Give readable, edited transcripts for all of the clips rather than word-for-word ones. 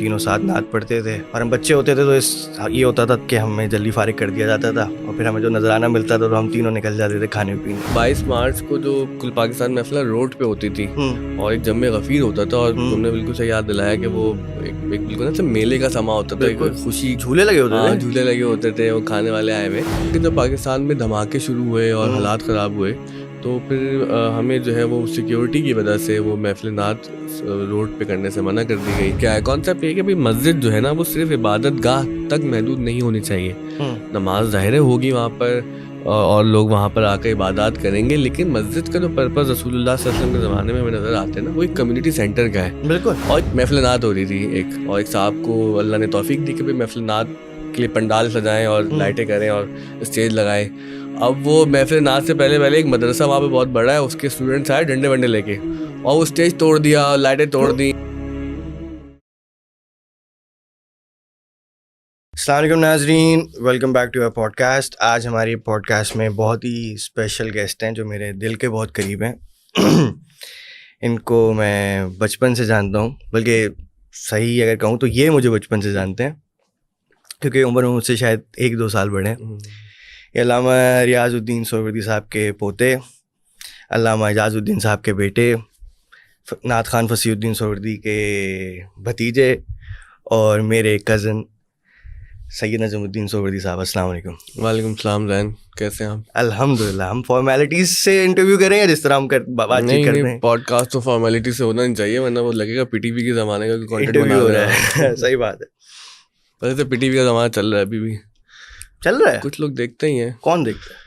تینوں ساتھ نعت پڑھتے تھے، اور ہم بچے ہوتے تھے تو یہ ہوتا تھا کہ ہمیں جلدی فارغ کر دیا جاتا تھا، اور پھر ہمیں جو نذرانہ ملتا تھا تو ہم تینوں نکل جاتے تھے کھانے پینے۔ 22 مارچ کو جو کل پاکستان محفلہ روڈ پہ ہوتی تھی اور ایک جم غفیر ہوتا تھا، اور تم نے بالکل صحیح یاد دلایا کہ وہ ایک بالکل نا میلے کا سما ہوتا تھا، ایک خوشی، جھولے لگے ہوتے تھے، جھولے لگے ہوتے تھے، وہ کھانے والے آئے ہوئے۔ لیکن جب پاکستان میں دھماکے شروع ہوئے اور حالات خراب ہوئے تو پھر ہمیں جو ہے وہ سیکیورٹی کی وجہ سے وہ محفل نعت روڈ پہ کرنے سے منع کر دی گئی۔ کیا ہے کانسیپٹ یہ کہ بھائی مسجد جو ہے نا وہ صرف عبادت گاہ تک محدود نہیں ہونی چاہیے، نماز ظاہر ہوگی وہاں پر اور لوگ وہاں پر آ کر عبادات کریں گے، لیکن مسجد کا جو پرپز رسول اللہ صلی اللہ علیہ وسلم کے زمانے میں ہمیں نظر آتے ہیں نا، وہ ایک کمیونٹی سینٹر کا ہے۔ بالکل۔ اور ایک محفل نعت ہو رہی تھی اور ایک صاحب کو اللہ نے توفیق دی کہ بھائی محفل نعت کے لیے پنڈال سجائیں اور لائٹیں کریں اور اسٹیج لگائیں۔ اب وہ محفل نعت سے پہلے ایک مدرسہ وہاں پہ بہت بڑا ہے، اس کے اسٹوڈنٹس آئے ڈنڈے ونڈے لے کے اور وہ اسٹیج توڑ دیا اور لائٹیں توڑ دی۔ السلام علیکم ناظرین، ویلکم بیک ٹو اور پوڈ کاسٹ۔ آج ہماری پوڈ کاسٹ میں بہت ہی اسپیشل گیسٹ ہیں جو میرے دل کے بہت قریب ہیں۔ ان کو میں بچپن سے جانتا ہوں، بلکہ صحیح اگر کہوں تو یہ مجھے بچپن سے جانتے ہیں، کیونکہ عمر میں مجھ سے شاید 1-2 سال بڑے ہیں۔ یہ علامہ ریاض الدین سہروردی صاحب کے پوتے، علامہ اعجاز الدین صاحب کے بیٹے، نعت خان فصیح الدین سہروردی کے بھتیجے، اور میرے کزن سید نجم الدین سہروردی صاحب۔ السلام علیکم۔ وعلیکم السلام زین، کیسے ہیں آپ؟ الحمدللہ۔ ہم فارمیلٹیز سے انٹرویو کریں گے جس طرح ہم بات چیت کرتے ہیں؟ پوڈ کاسٹ تو فارمیلٹی سے ہونا نہیں چاہیے، ورنہ وہ لگے گا پی ٹی وی کے زمانے کا کانٹینٹ انٹرویو ہو رہا ہے۔ صحیح بات ہے۔ ویسے تو پی ٹی وی کا زمانہ چل رہا ہے، ابھی بھی چل رہا ہے۔ کچھ لوگ دیکھتے ہی ہیں۔ کون دیکھتا ہے؟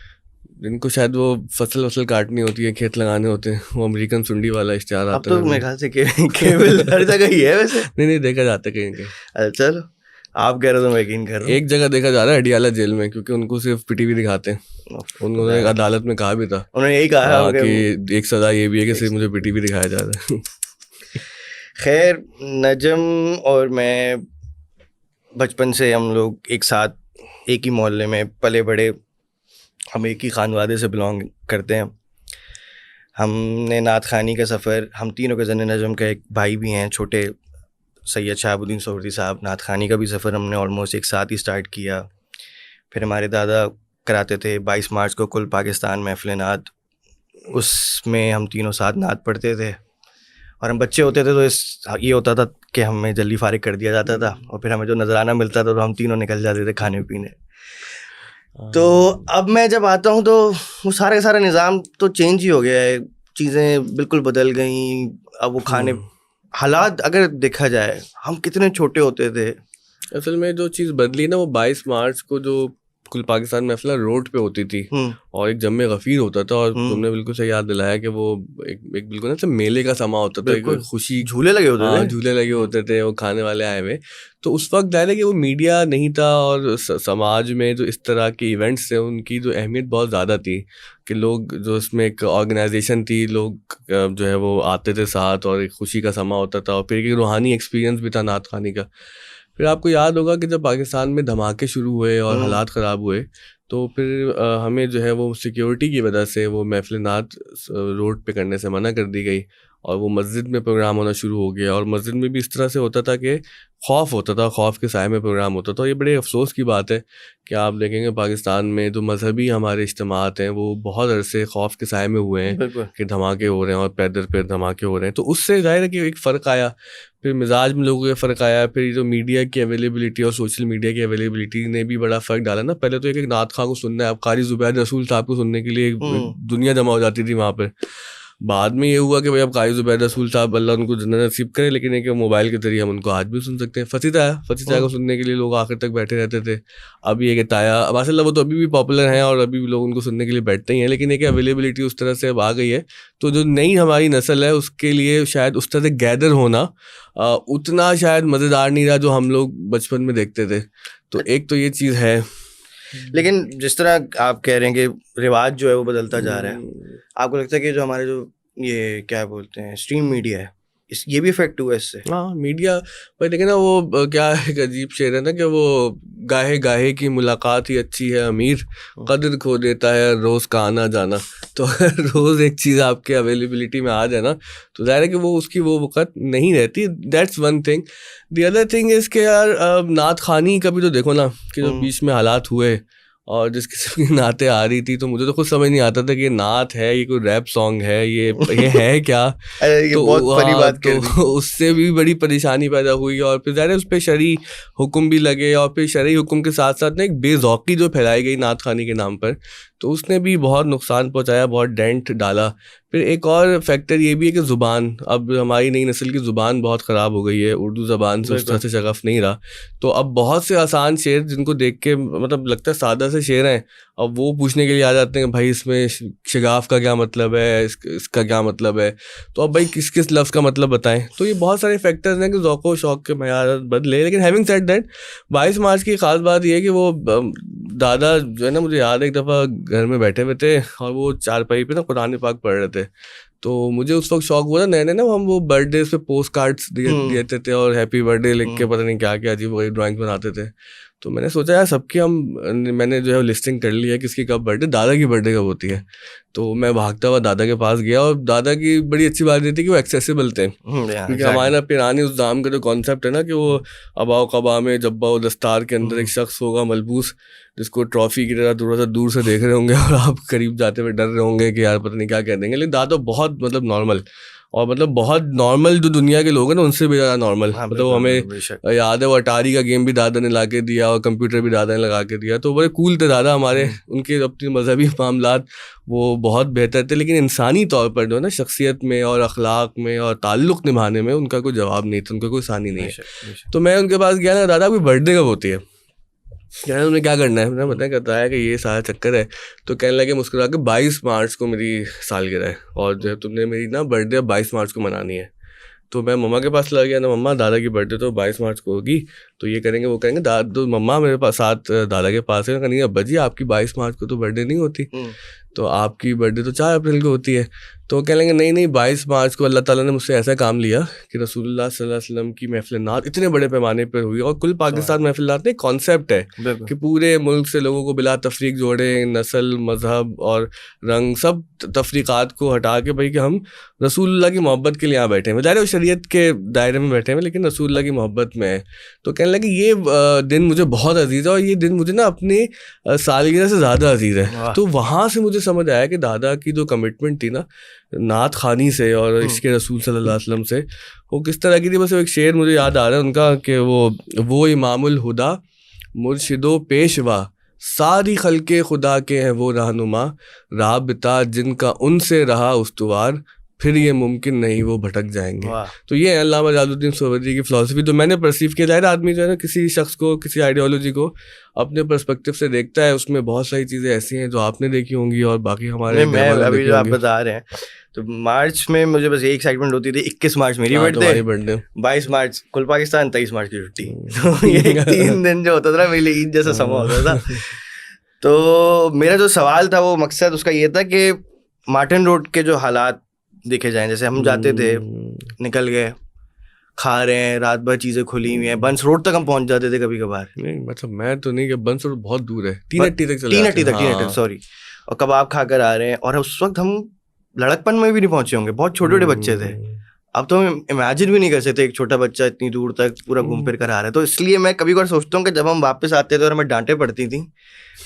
جن کو شاید وہ فصل کاٹنی ہوتی ہے، کھیت لگانے ہوتے ہیں، وہ امریکن سنڈی والا اشتہار آتا ہے۔ اب تو میرے خیال سے کیبل ہر جگہ ہی ہے ویسے۔ نہیں دیکھا جاتا ہے کہیں کہیں۔ چلو آپ کہہ رہے تو میں یقین کر رہا ہوں۔ ایک جگہ دیکھا جا رہا ہے اڈیالہ جیل میں، کیونکہ ان کو صرف پی ٹی وی دکھاتے ہیں۔ انہوں نے عدالت میں کہا بھی تھا، انہوں نے یہی کہا کہ ایک سزا یہ بھی ہے کہ صرف مجھے پی ٹی وی دکھایا جا رہا ہے۔ خیر، نجم اور میں بچپن سے ہم لوگ ایک ساتھ ایک ہی محلے میں پلے بڑے، ہم ایک ہی خانوادے سے بلانگ کرتے ہیں۔ ہم نے نعت خوانی کا سفر، ہم تینوں کے زن نجم کا ایک بھائی بھی ہیں چھوٹے، سید شہاب الدین سہروردی صاحب، نعت خوانی کا بھی سفر ہم نے آلموسٹ ایک ساتھ ہی اسٹارٹ کیا۔ پھر ہمارے دادا کراتے تھے 22 مارچ کو کل پاکستان محفل نعت، اس میں ہم تینوں ساتھ نعت پڑھتے تھے، اور ہم بچے ہوتے تھے تو یہ ہوتا تھا کہ ہمیں جلدی فارغ کر دیا جاتا تھا، اور پھر ہمیں جو نذرانہ ملتا تھا تو ہم تینوں نکل جاتے تھے کھانے پینے۔ تو اب میں جب آتا ہوں تو وہ سارا نظام تو چینج ہی ہو گیا ہے، چیزیں بالکل بدل گئیں۔ اب وہ کھانے حالات اگر دیکھا جائے، ہم کتنے چھوٹے ہوتے تھے۔ اصل میں جو چیز بدلی نا، وہ 22 مارچ کو جو کل پاکستان محفلہ روڈ پہ ہوتی تھی اور ایک جم غفیر ہوتا تھا، اور تم نے بالکل صحیح یاد دلایا کہ وہ ایک بالکل نا میلے کا سما ہوتا تھا، ایک خوشی، جھولے لگے ہوتے تھے، جھولے لگے ہوتے تھے، وہ کھانے والے آئے ہوئے۔ تو اس وقت ظاہر ہے کہ وہ میڈیا نہیں تھا، اور سماج میں جو اس طرح کے ایونٹس تھے ان کی جو اہمیت بہت زیادہ تھی، کہ لوگ جو اس میں ایک آرگنائزیشن تھی، لوگ جو ہے وہ آتے تھے ساتھ، اور ایک خوشی کا سما ہوتا تھا، اور پھر ایک روحانی ایکسپیرینس بھی تھا نعت خوانی کا۔ پھر آپ کو یاد ہوگا کہ جب پاکستان میں دھماکے شروع ہوئے اور حالات خراب ہوئے تو پھر ہمیں جو ہے وہ سیکیورٹی کی وجہ سے وہ محفل نعت روڈ پہ کرنے سے منع کر دی گئی، اور وہ مسجد میں پروگرام ہونا شروع ہو گیا۔ اور مسجد میں بھی اس طرح سے ہوتا تھا کہ خوف ہوتا تھا، خوف کے سائے میں پروگرام ہوتا تھا۔ یہ بڑے افسوس کی بات ہے کہ آپ دیکھیں گے پاکستان میں جو مذہبی ہمارے اجتماعات ہیں وہ بہت عرصے خوف کے سائے میں ہوئے ہیں کہ دھماکے ہو رہے ہیں اور پیدر پہ دھماکے ہو رہے ہیں۔ تو اس سے ظاہر ہے کہ ایک فرق آیا، پھر مزاج میں لوگوں کا فرق آیا، پھر جو میڈیا کی اویلیبلٹی اور سوشل میڈیا کی اویلیبلٹی نے بھی بڑا فرق ڈالا نا۔ پہلے تو ایک نعت خواں کو سننا ہے، اب قاری زبیر رسول صاحب کو سننے کے لیے دنیا جمع ہو جاتی تھی وہاں پہ۔ بعد میں یہ ہوا کہ بھائی اب قاری زبیر رسول صاحب اللہ ان کو جنت نصیب کرے، لیکن ایک موبائل کے ذریعے ہم ان کو آج بھی سن سکتے ہیں۔ فصیح طاہر کو سننے کے لیے لوگ آخر تک بیٹھے رہتے تھے۔ اب یہ کہ تایا ماشاء اللہ وہ تو ابھی بھی پاپولر ہیں اور ابھی بھی لوگ ان کو سننے کے لیے بیٹھتے ہی ہیں، لیکن ایک اویلیبلٹی اس طرح سے اب آ گئی ہے۔ تو جو نئی ہماری نسل ہے اس کے لیے شاید اس طرح سے گیدر ہونا اتنا شاید مزیدار نہیں رہا جو ہم لوگ بچپن میں دیکھتے تھے۔ تو ایک تو یہ چیز ہے، لیکن جس طرح آپ کہہ رہے ہیں کہ رواج جو ہے وہ بدلتا جا رہا ہے، آپ کو لگتا ہے کہ جو ہمارے جو یہ کیا بولتے ہیں اسٹریم میڈیا ہے، یہ بھی افیکٹ ہوا اس سے؟ ہاں میڈیا بھائی دیکھیں نا، وہ کیا ایک عجیب شعر ہے نا کہ وہ گاہے گاہے کی ملاقات ہی اچھی ہے امیر, قدر کھو دیتا ہے روز کا آنا جانا. تو اگر روز ایک چیز آپ کے اویلیبلٹی میں آ جائے نا تو ظاہر ہے کہ وہ اس کی وہ وقت نہیں رہتی. That's one thing. The other thing is کہ یار نعت خوانی کا بھی تو دیکھو نا کہ جو بیچ میں حالات ہوئے اور جس قسم کی نعتیں آ رہی تھی تو مجھے تو خود سمجھ نہیں آتا تھا کہ یہ نعت ہے, یہ کوئی ریپ سانگ ہے, یہ ہے کیا. تو اس سے بھی بڑی پریشانی پیدا ہوئی اور پھر ظاہر ہے اس پہ شرعی حکم بھی لگے اور پھر شرعی حکم کے ساتھ ساتھ نا ایک بے ذوقی جو پھیلائی گئی نعت خوانی کے نام پر تو اس نے بھی بہت نقصان پہنچایا, بہت ڈینٹ ڈالا. پھر ایک اور فیکٹر یہ بھی ہے کہ زبان, اب ہماری نئی نسل کی زبان بہت خراب ہو گئی ہے, اردو زبان سے اس طرح سے شغف نہیں رہا. تو اب بہت سے آسان شعر جن کو دیکھ کے مطلب لگتا ہے سادہ سے شعر ہیں, اب وہ پوچھنے کے لیے آ جاتے ہیں کہ بھائی اس میں شگاف کا کیا مطلب ہے, اس کا کیا مطلب ہے, تو اب بھائی کس کس لفظ کا مطلب بتائیں. تو یہ بہت سارے فیکٹرز ہیں کہ ذوق و شوق کے معیار بدلے. لیکن ہیونگ سیڈ دیٹ 22 مارچ کی خاص بات یہ ہے کہ وہ دادا جو ہے نا, مجھے یاد ہے ایک دفعہ گھر میں بیٹھے ہوئے تھے اور وہ چارپائی پہ نا قرآن پاک پڑھ رہے تھے. تو مجھے اس وقت شوق ہوا تھا نئے نئے نا, ہم وہ برتھ ڈیز پہ پوسٹ کارڈس دیتے تھے اور ہیپی برتھ ڈے لکھ کے پتہ نہیں کیا کیا عجیب وغیرہ ڈرائنگ بناتے تھے. تو میں نے سوچا یار سب کی میں نے جو ہے لسٹنگ کر لی ہے کس کی کب برتھ ڈے, دادا کی برتھ ڈے کب ہوتی ہے. تو میں بھاگتا ہوا دادا کے پاس گیا اور دادا کی بڑی اچھی بات یہ تھی کہ وہ ایکسیسیبل تھے, کیونکہ ہمارے نا پرانی اس دام کا جو کانسیپٹ ہے نا کہ وہ ابا و قبا میں جبا و دستار کے اندر ایک شخص ہوگا ملبوس جس کو ٹرافی کی طرح تھوڑا سا دور سے دیکھ رہے ہوں گے اور آپ قریب جاتے ہوئے ڈر رہے ہوں گے کہ یار پتہ نہیں کیا کہہ دیں گے. لیکن دادا بہت مطلب نارمل, اور مطلب بہت نارمل جو دنیا کے لوگ ہیں نا ان سے بھی زیادہ نارمل. مطلب ہمیں یاد ہے وہ اٹاری کا گیم بھی دادا نے لا کے دیا اور کمپیوٹر بھی دادا نے لگا کے دیا. تو بڑے کول تھے دادا ہمارے, ان کے اپنی مذہبی معاملات وہ بہت بہتر تھے, لیکن انسانی طور پر جو ہے نا شخصیت میں اور اخلاق میں اور تعلق نبھانے میں ان کا کوئی جواب نہیں تھا, ان کا کوئی ثانی نہیں ہے. تو میں ان کے پاس گیا نا, دادا کوئی برتھ ڈے کب ہوتی ہے, کہنا انہیں کیا کرنا ہے, میں نے بتایا کہتا ہے کہ یہ سارا چکر ہے. تو کہنے لگے مسکرا کے 22 مارچ کو میری سالگرہ ہے اور جو ہے تم نے میری نا برتھ ڈے 22 مارچ کو منانی ہے. تو میں مما کے پاس لگ گیا نا, مما دادا کی برتھ ڈے تو 22 مارچ کو ہوگی, تو یہ کریں گے وہ کریں گے. تو مما میرے پاس ساتھ دادا کے پاس ہے, کہیں ابا جی آپ کی 22 مارچ کو تو برتھ ڈے نہیں ہوتی, تو آپ کی برتھ ڈے تو 4 اپریل کو ہوتی ہے. تو کہہ لیں گے نہیں 22 مارچ کو اللہ تعالیٰ نے مجھ سے ایسا کام لیا کہ رسول اللہ صلی اللہ علیہ وسلم کی محفل نعت اتنے بڑے پیمانے پر ہوئی, اور کل پاکستان محفل نعت ایک کانسیپٹ ہے کہ پورے ملک سے لوگوں کو بلا تفریق جوڑیں, نسل مذہب اور رنگ سب تفریقات کو ہٹا کے بھائی کہ ہم رسول اللہ کی محبت کے لیے یہاں بیٹھے ہیں. ظاہر ہے شریعت کے دائرے میں بیٹھے ہیں لیکن رسول اللہ کی محبت میں ہے. تو کہنے لگے یہ دن مجھے بہت عزیز ہے اور یہ دن مجھے نا اپنی سالگرہ سے زیادہ عزیز ہے. تو وہاں سے مجھے سمجھ آیا کہ دادا کی جو کمٹمنٹ تھی نا نعت خوانی سے اور عشق رسول صلی اللہ علیہ وسلم سے, وہ کس طرح کی تھی. بس ایک شعر مجھے یاد آ رہا ہے ان کا کہ وہ امام الہدا مرشد و پیشوا ساری خلق خدا کے ہیں وہ رہنما, رابطہ جن کا ان سے رہا استوار پھر یہ ممکن نہیں وہ بھٹک جائیں گے. تو یہ ہے علامہ جلال الدین سہروردی کی فلاسفی. تو میں نے پرسیو کیا, ظاہر آدمی جو ہے نا کسی شخص کو کسی آئیڈیالوجی کو اپنے پرسپیکٹو سے دیکھتا ہے, اس میں بہت ساری چیزیں ایسی ہیں جو آپ نے دیکھی ہوں گی اور باقی ہمارے ابھی جو آپ بتا رہے ہیں. تو مارچ میں مجھے بس یہ ایکسائٹمنٹ ہوتی تھی, 21 مارچ میری برتھ ڈے, 22 مارچ کل پاکستان, 23 مارچ کی چھٹی. تو یہ 3 دن جو ہوتا تھا نا میرے لیے عید جیسا سما ہوتا تھا. تو میرا جو سوال تھا وہ مقصد اس کا یہ تھا کہ مارٹن روڈ کے جو حالات دیکھے جائیں, جیسے ہم جاتے تھے نکل گئے کھا رہے ہیں, رات بھر چیزیں کھلی ہوئی ہیں, بنس روڈ تک ہم پہنچ جاتے تھے کبھی کبھار. نہیں مطلب میں تو نہیں کہ بنس روڈ بہت دور ہے, 3 ہٹی تک سوری, اور کباب کھا کر آ رہے ہیں. اور اس وقت ہم لڑکپن میں بھی نہیں پہنچے ہوں گے, بہت چھوٹے چھوٹے بچے تھے. اب تو ہم امیجن بھی نہیں کر سکتے ایک چھوٹا بچہ اتنی دور تک پورا گھوم پھر کر آ رہا ہے. تو اس لیے میں کبھی کبھار سوچتا ہوں کہ جب ہم واپس آتے تھے اور ہمیں ڈانٹیں پڑتی تھیں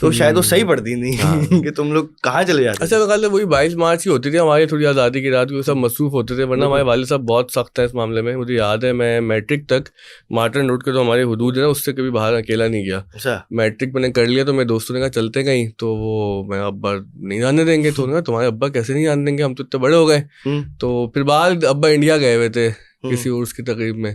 تو شاید وہ صحیح پڑتی تھیں کہ تم لوگ کہاں چلے جاتے. اچھا خیال ہے وہی 22 مارچ ہی ہوتی تھی ہماری تھوڑی آزادی کی رات, کو سب مصروف ہوتے تھے. ورنہ ہمارے والد صاحب بہت سخت ہیں اس معاملے میں. مجھے یاد ہے میں میٹرک تک مارٹن روڈ کے جو ہمارے حدود ہے نا اس سے کبھی باہر اکیلا نہیں گیا. میٹرک میں نے کر لیا تو میرے دوستوں نے کہا چلتے کہیں, تو وہ میں ابا نہیں جانے دیں گے. تو انہوں نے کہا تمہارے ابا کیسے نہیں جانے دیں گے, ہم تو اتنے بڑے ہو گئے. تو پھر بعد ابا انڈیا گئے ہوئے تھے کسی عرس کی تقریب میں,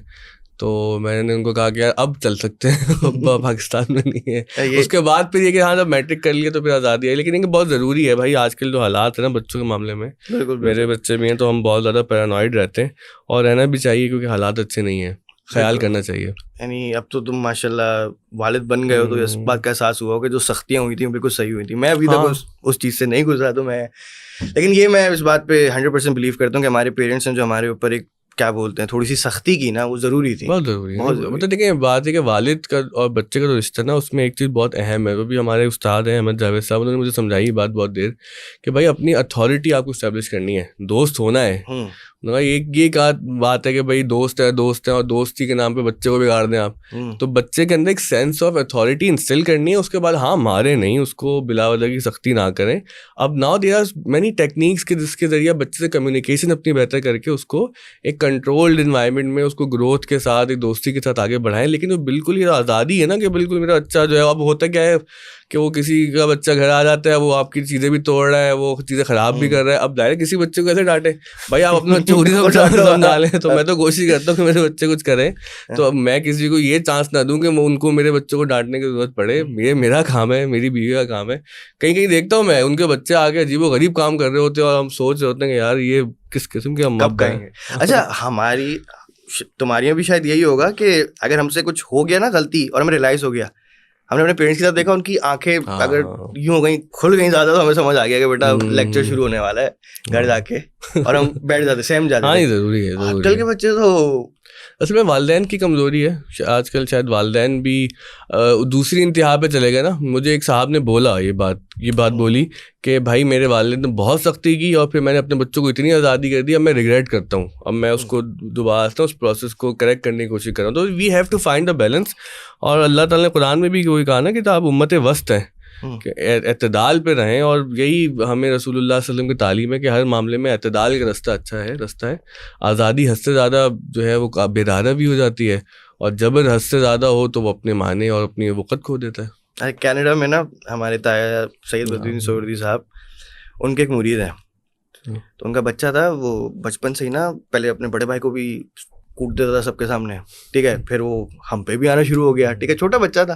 تو میں نے ان کو کہا کہ یار اب چل سکتے ہیں, ابا پاکستان میں نہیں ہے. اس کے بعد پھر یہ کہ ہاں جب میٹرک کر لیے تو پھر آزادی ہے. لیکن یہ بہت ضروری ہے بھائی, آج کل جو حالات ہیں نا بچوں کے معاملے میں, میرے بچے بھی ہیں تو ہم بہت زیادہ پیرانوائڈ رہتے ہیں, اور رہنا بھی چاہیے کیونکہ حالات اچھے نہیں ہیں, خیال کرنا چاہیے. یعنی اب تو تم ماشاء اللہ والد بن گئے ہو تو اس بات کا احساس ہوا کہ جو سختیاں ہوئی تھیں وہ بالکل صحیح ہوئی تھیں. میں ابھی تک اس چیز سے نہیں گزرا, تو میں لیکن یہ میں اس بات پہ 100% بلیو کرتا ہوں کہ ہمارے پیرنٹس نے جو ہمارے اوپر ایک کیا بولتے ہیں تھوڑی سی سختی کی نا وہ ضروری تھی, بہت ضروری بہت ہے. ضروری. مطلب دیکھیں بات ہے کہ والد کا اور بچے کا جو رشتہ نا اس میں ایک چیز بہت اہم ہے, وہ بھی ہمارے استاد ہیں احمد جاوید صاحب, انہوں نے مجھے سمجھائی بات بہت دیر کہ بھائی اپنی اتھارٹی آپ کو اسٹیبلش کرنی ہے, دوست ہونا ہے. یہ بات ہے کہ بھائی دوست ہے اور دوستی کے نام پہ بچے کو بگاڑ دیں آپ, تو بچے کے اندر ایک سینس آف اتھارٹی انسٹل کرنی ہے. اس کے بعد ہاں مارے نہیں, اس کو بلا وجہ کی سختی نہ کریں. اب now there are many techniques کے جس کے ذریعے بچے سے کمیونیکیشن اپنی بہتر کر کے اس کو ایک کنٹرولڈ انوائرمنٹ میں اس کو گروتھ کے ساتھ ایک دوستی کے ساتھ آگے بڑھائیں. لیکن وہ بالکل یہ آزادی ہے نا کہ بالکل میرا بچہ جو ہے, اب ہوتا کیا ہے کہ وہ کسی کا بچہ گھر آ جاتا ہے, وہ آپ کی چیزیں بھی توڑ رہا ہے, وہ چیزیں خراب بھی کر رہا ہے. اب ظاہر کسی بچے کو کیسے ڈانٹے بھائی, آپ اپنے بچے خود ہی سمجھا لیں. تو میں تو کوشش کرتا ہوں کہ میرے بچے کچھ کریں, تو اب میں کسی کو یہ چانس نہ دوں کہ ان کو میرے بچوں کو ڈانٹنے کی ضرورت پڑے. یہ میرا کام ہے, میری بیوی کا کام ہے. کہیں کہیں دیکھتا ہوں میں ان کے بچے آگے عجیب و غریب کام کر رہے ہوتے ہیں اور ہم سوچ رہے ہوتے ہیں کہ یار یہ کس قسم کے ہم کب کریں گے. اچھا ہماری تمہاری بھی شاید یہی ہوگا کہ اگر ہم سے کچھ ہو گیا نا غلطی اور ہمیں ریئلائز ہو گیا, ہم نے اپنے پیرنٹس کے ساتھ دیکھا ان کی آنکھیں اگر یوں ہو گئی کھل گئی زیادہ, تو ہمیں سمجھ آ گیا کہ بیٹا لیکچر شروع ہونے والا ہے گھر جا کے, اور ہم بیٹھ جاتے سیم جاتے. ہاں یہ ضروری ہے. آج کل کے بچے تو اصل میں والدین کی کمزوری ہے آج کل, شاید والدین بھی دوسری انتہا پہ چلے گئے نا. مجھے ایک صاحب نے بولا یہ بات بولی کہ بھائی میرے والد نے بہت سختی کی اور پھر میں نے اپنے بچوں کو اتنی آزادی کر دی, اب میں ریگریٹ کرتا ہوں, اب میں اس کو دوبارہ اس پروسیس کو کریکٹ کرنے کی کوشش کر رہا ہوں. تو we have to find a balance. اور اللہ تعالیٰ نے قرآن میں بھی وہی کہا نا کہ آپ امت وسط ہیں, کہ اعتدال پہ رہیں, اور یہی ہمیں رسول اللہ صلی اللہ علیہ وسلم کی تعلیم ہے کہ ہر معاملے میں اعتدال کا رستہ ہے. آزادی حد سے زیادہ جو ہے وہ بیدارہ بھی ہو جاتی ہے, اور جبر حد سے زیادہ ہو تو وہ اپنے معنی اور اپنی وقت کھو دیتا ہے. کینیڈا میں نا ہمارے تایا سید بدرالدین سہروردی صاحب, ان کے ایک مرید ہیں, تو ان کا بچہ تھا, وہ بچپن سے ہی نا پہلے اپنے بڑے بھائی کو بھی کوٹ دیتا تھا سب کے سامنے, ٹھیک ہے, پھر وہ ہم پہ بھی آنا شروع ہو گیا, ٹھیک ہے, چھوٹا بچہ تھا.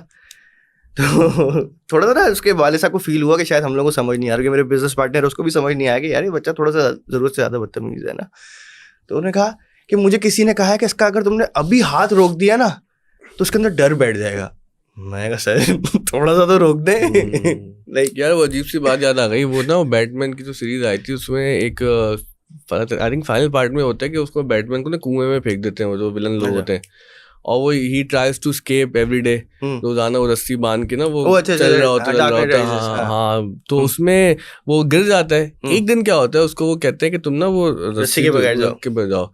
تو تھوڑا سا نا اس کے والد صاحب کو فیل ہوا کہ شاید ہم لوگوں کو سمجھ نہیں آ رہا, کہ میرے بزنس پارٹنر اس کو بھی سمجھ نہیں آیا کہ یار یہ بچہ تھوڑا سا ضرورت سے زیادہ بدتمیز ہے نا. تو انہوں نے کہا کہ مجھے کسی نے کہا ہے کہ اس کا اگر تم نے ابھی ہاتھ روک دیا نا تو اس کے اندر ڈر بیٹھ جائے گا. میں کہا سر تھوڑا سا تو روک دیں. یار وہ عجیب سی بات یاد آ گئی, وہ نا وہ بیٹ مین کی جو سیریز آئی تھی اس میں ایک آئی تھنک فائنل پارٹ میں ہوتا ہے کہ اس کو بیٹ مین کو نا کنویں میں پھینک دیتے ہیں وہ جو ولن لوگ ہوتے ہیں, اور وہ ہی ٹرائز ٹو اسکیپ ایوری ڈے, روزانہ وہ رسی باندھ کے نا وہ چل رہا ہوتا ہے. ہاں تو اس میں وہ گر جاتا ہے. ایک دن کیا ہوتا ہے اس کو وہ کہتے ہیں کہ تم نا وہ رسی کے بغیر جاؤ.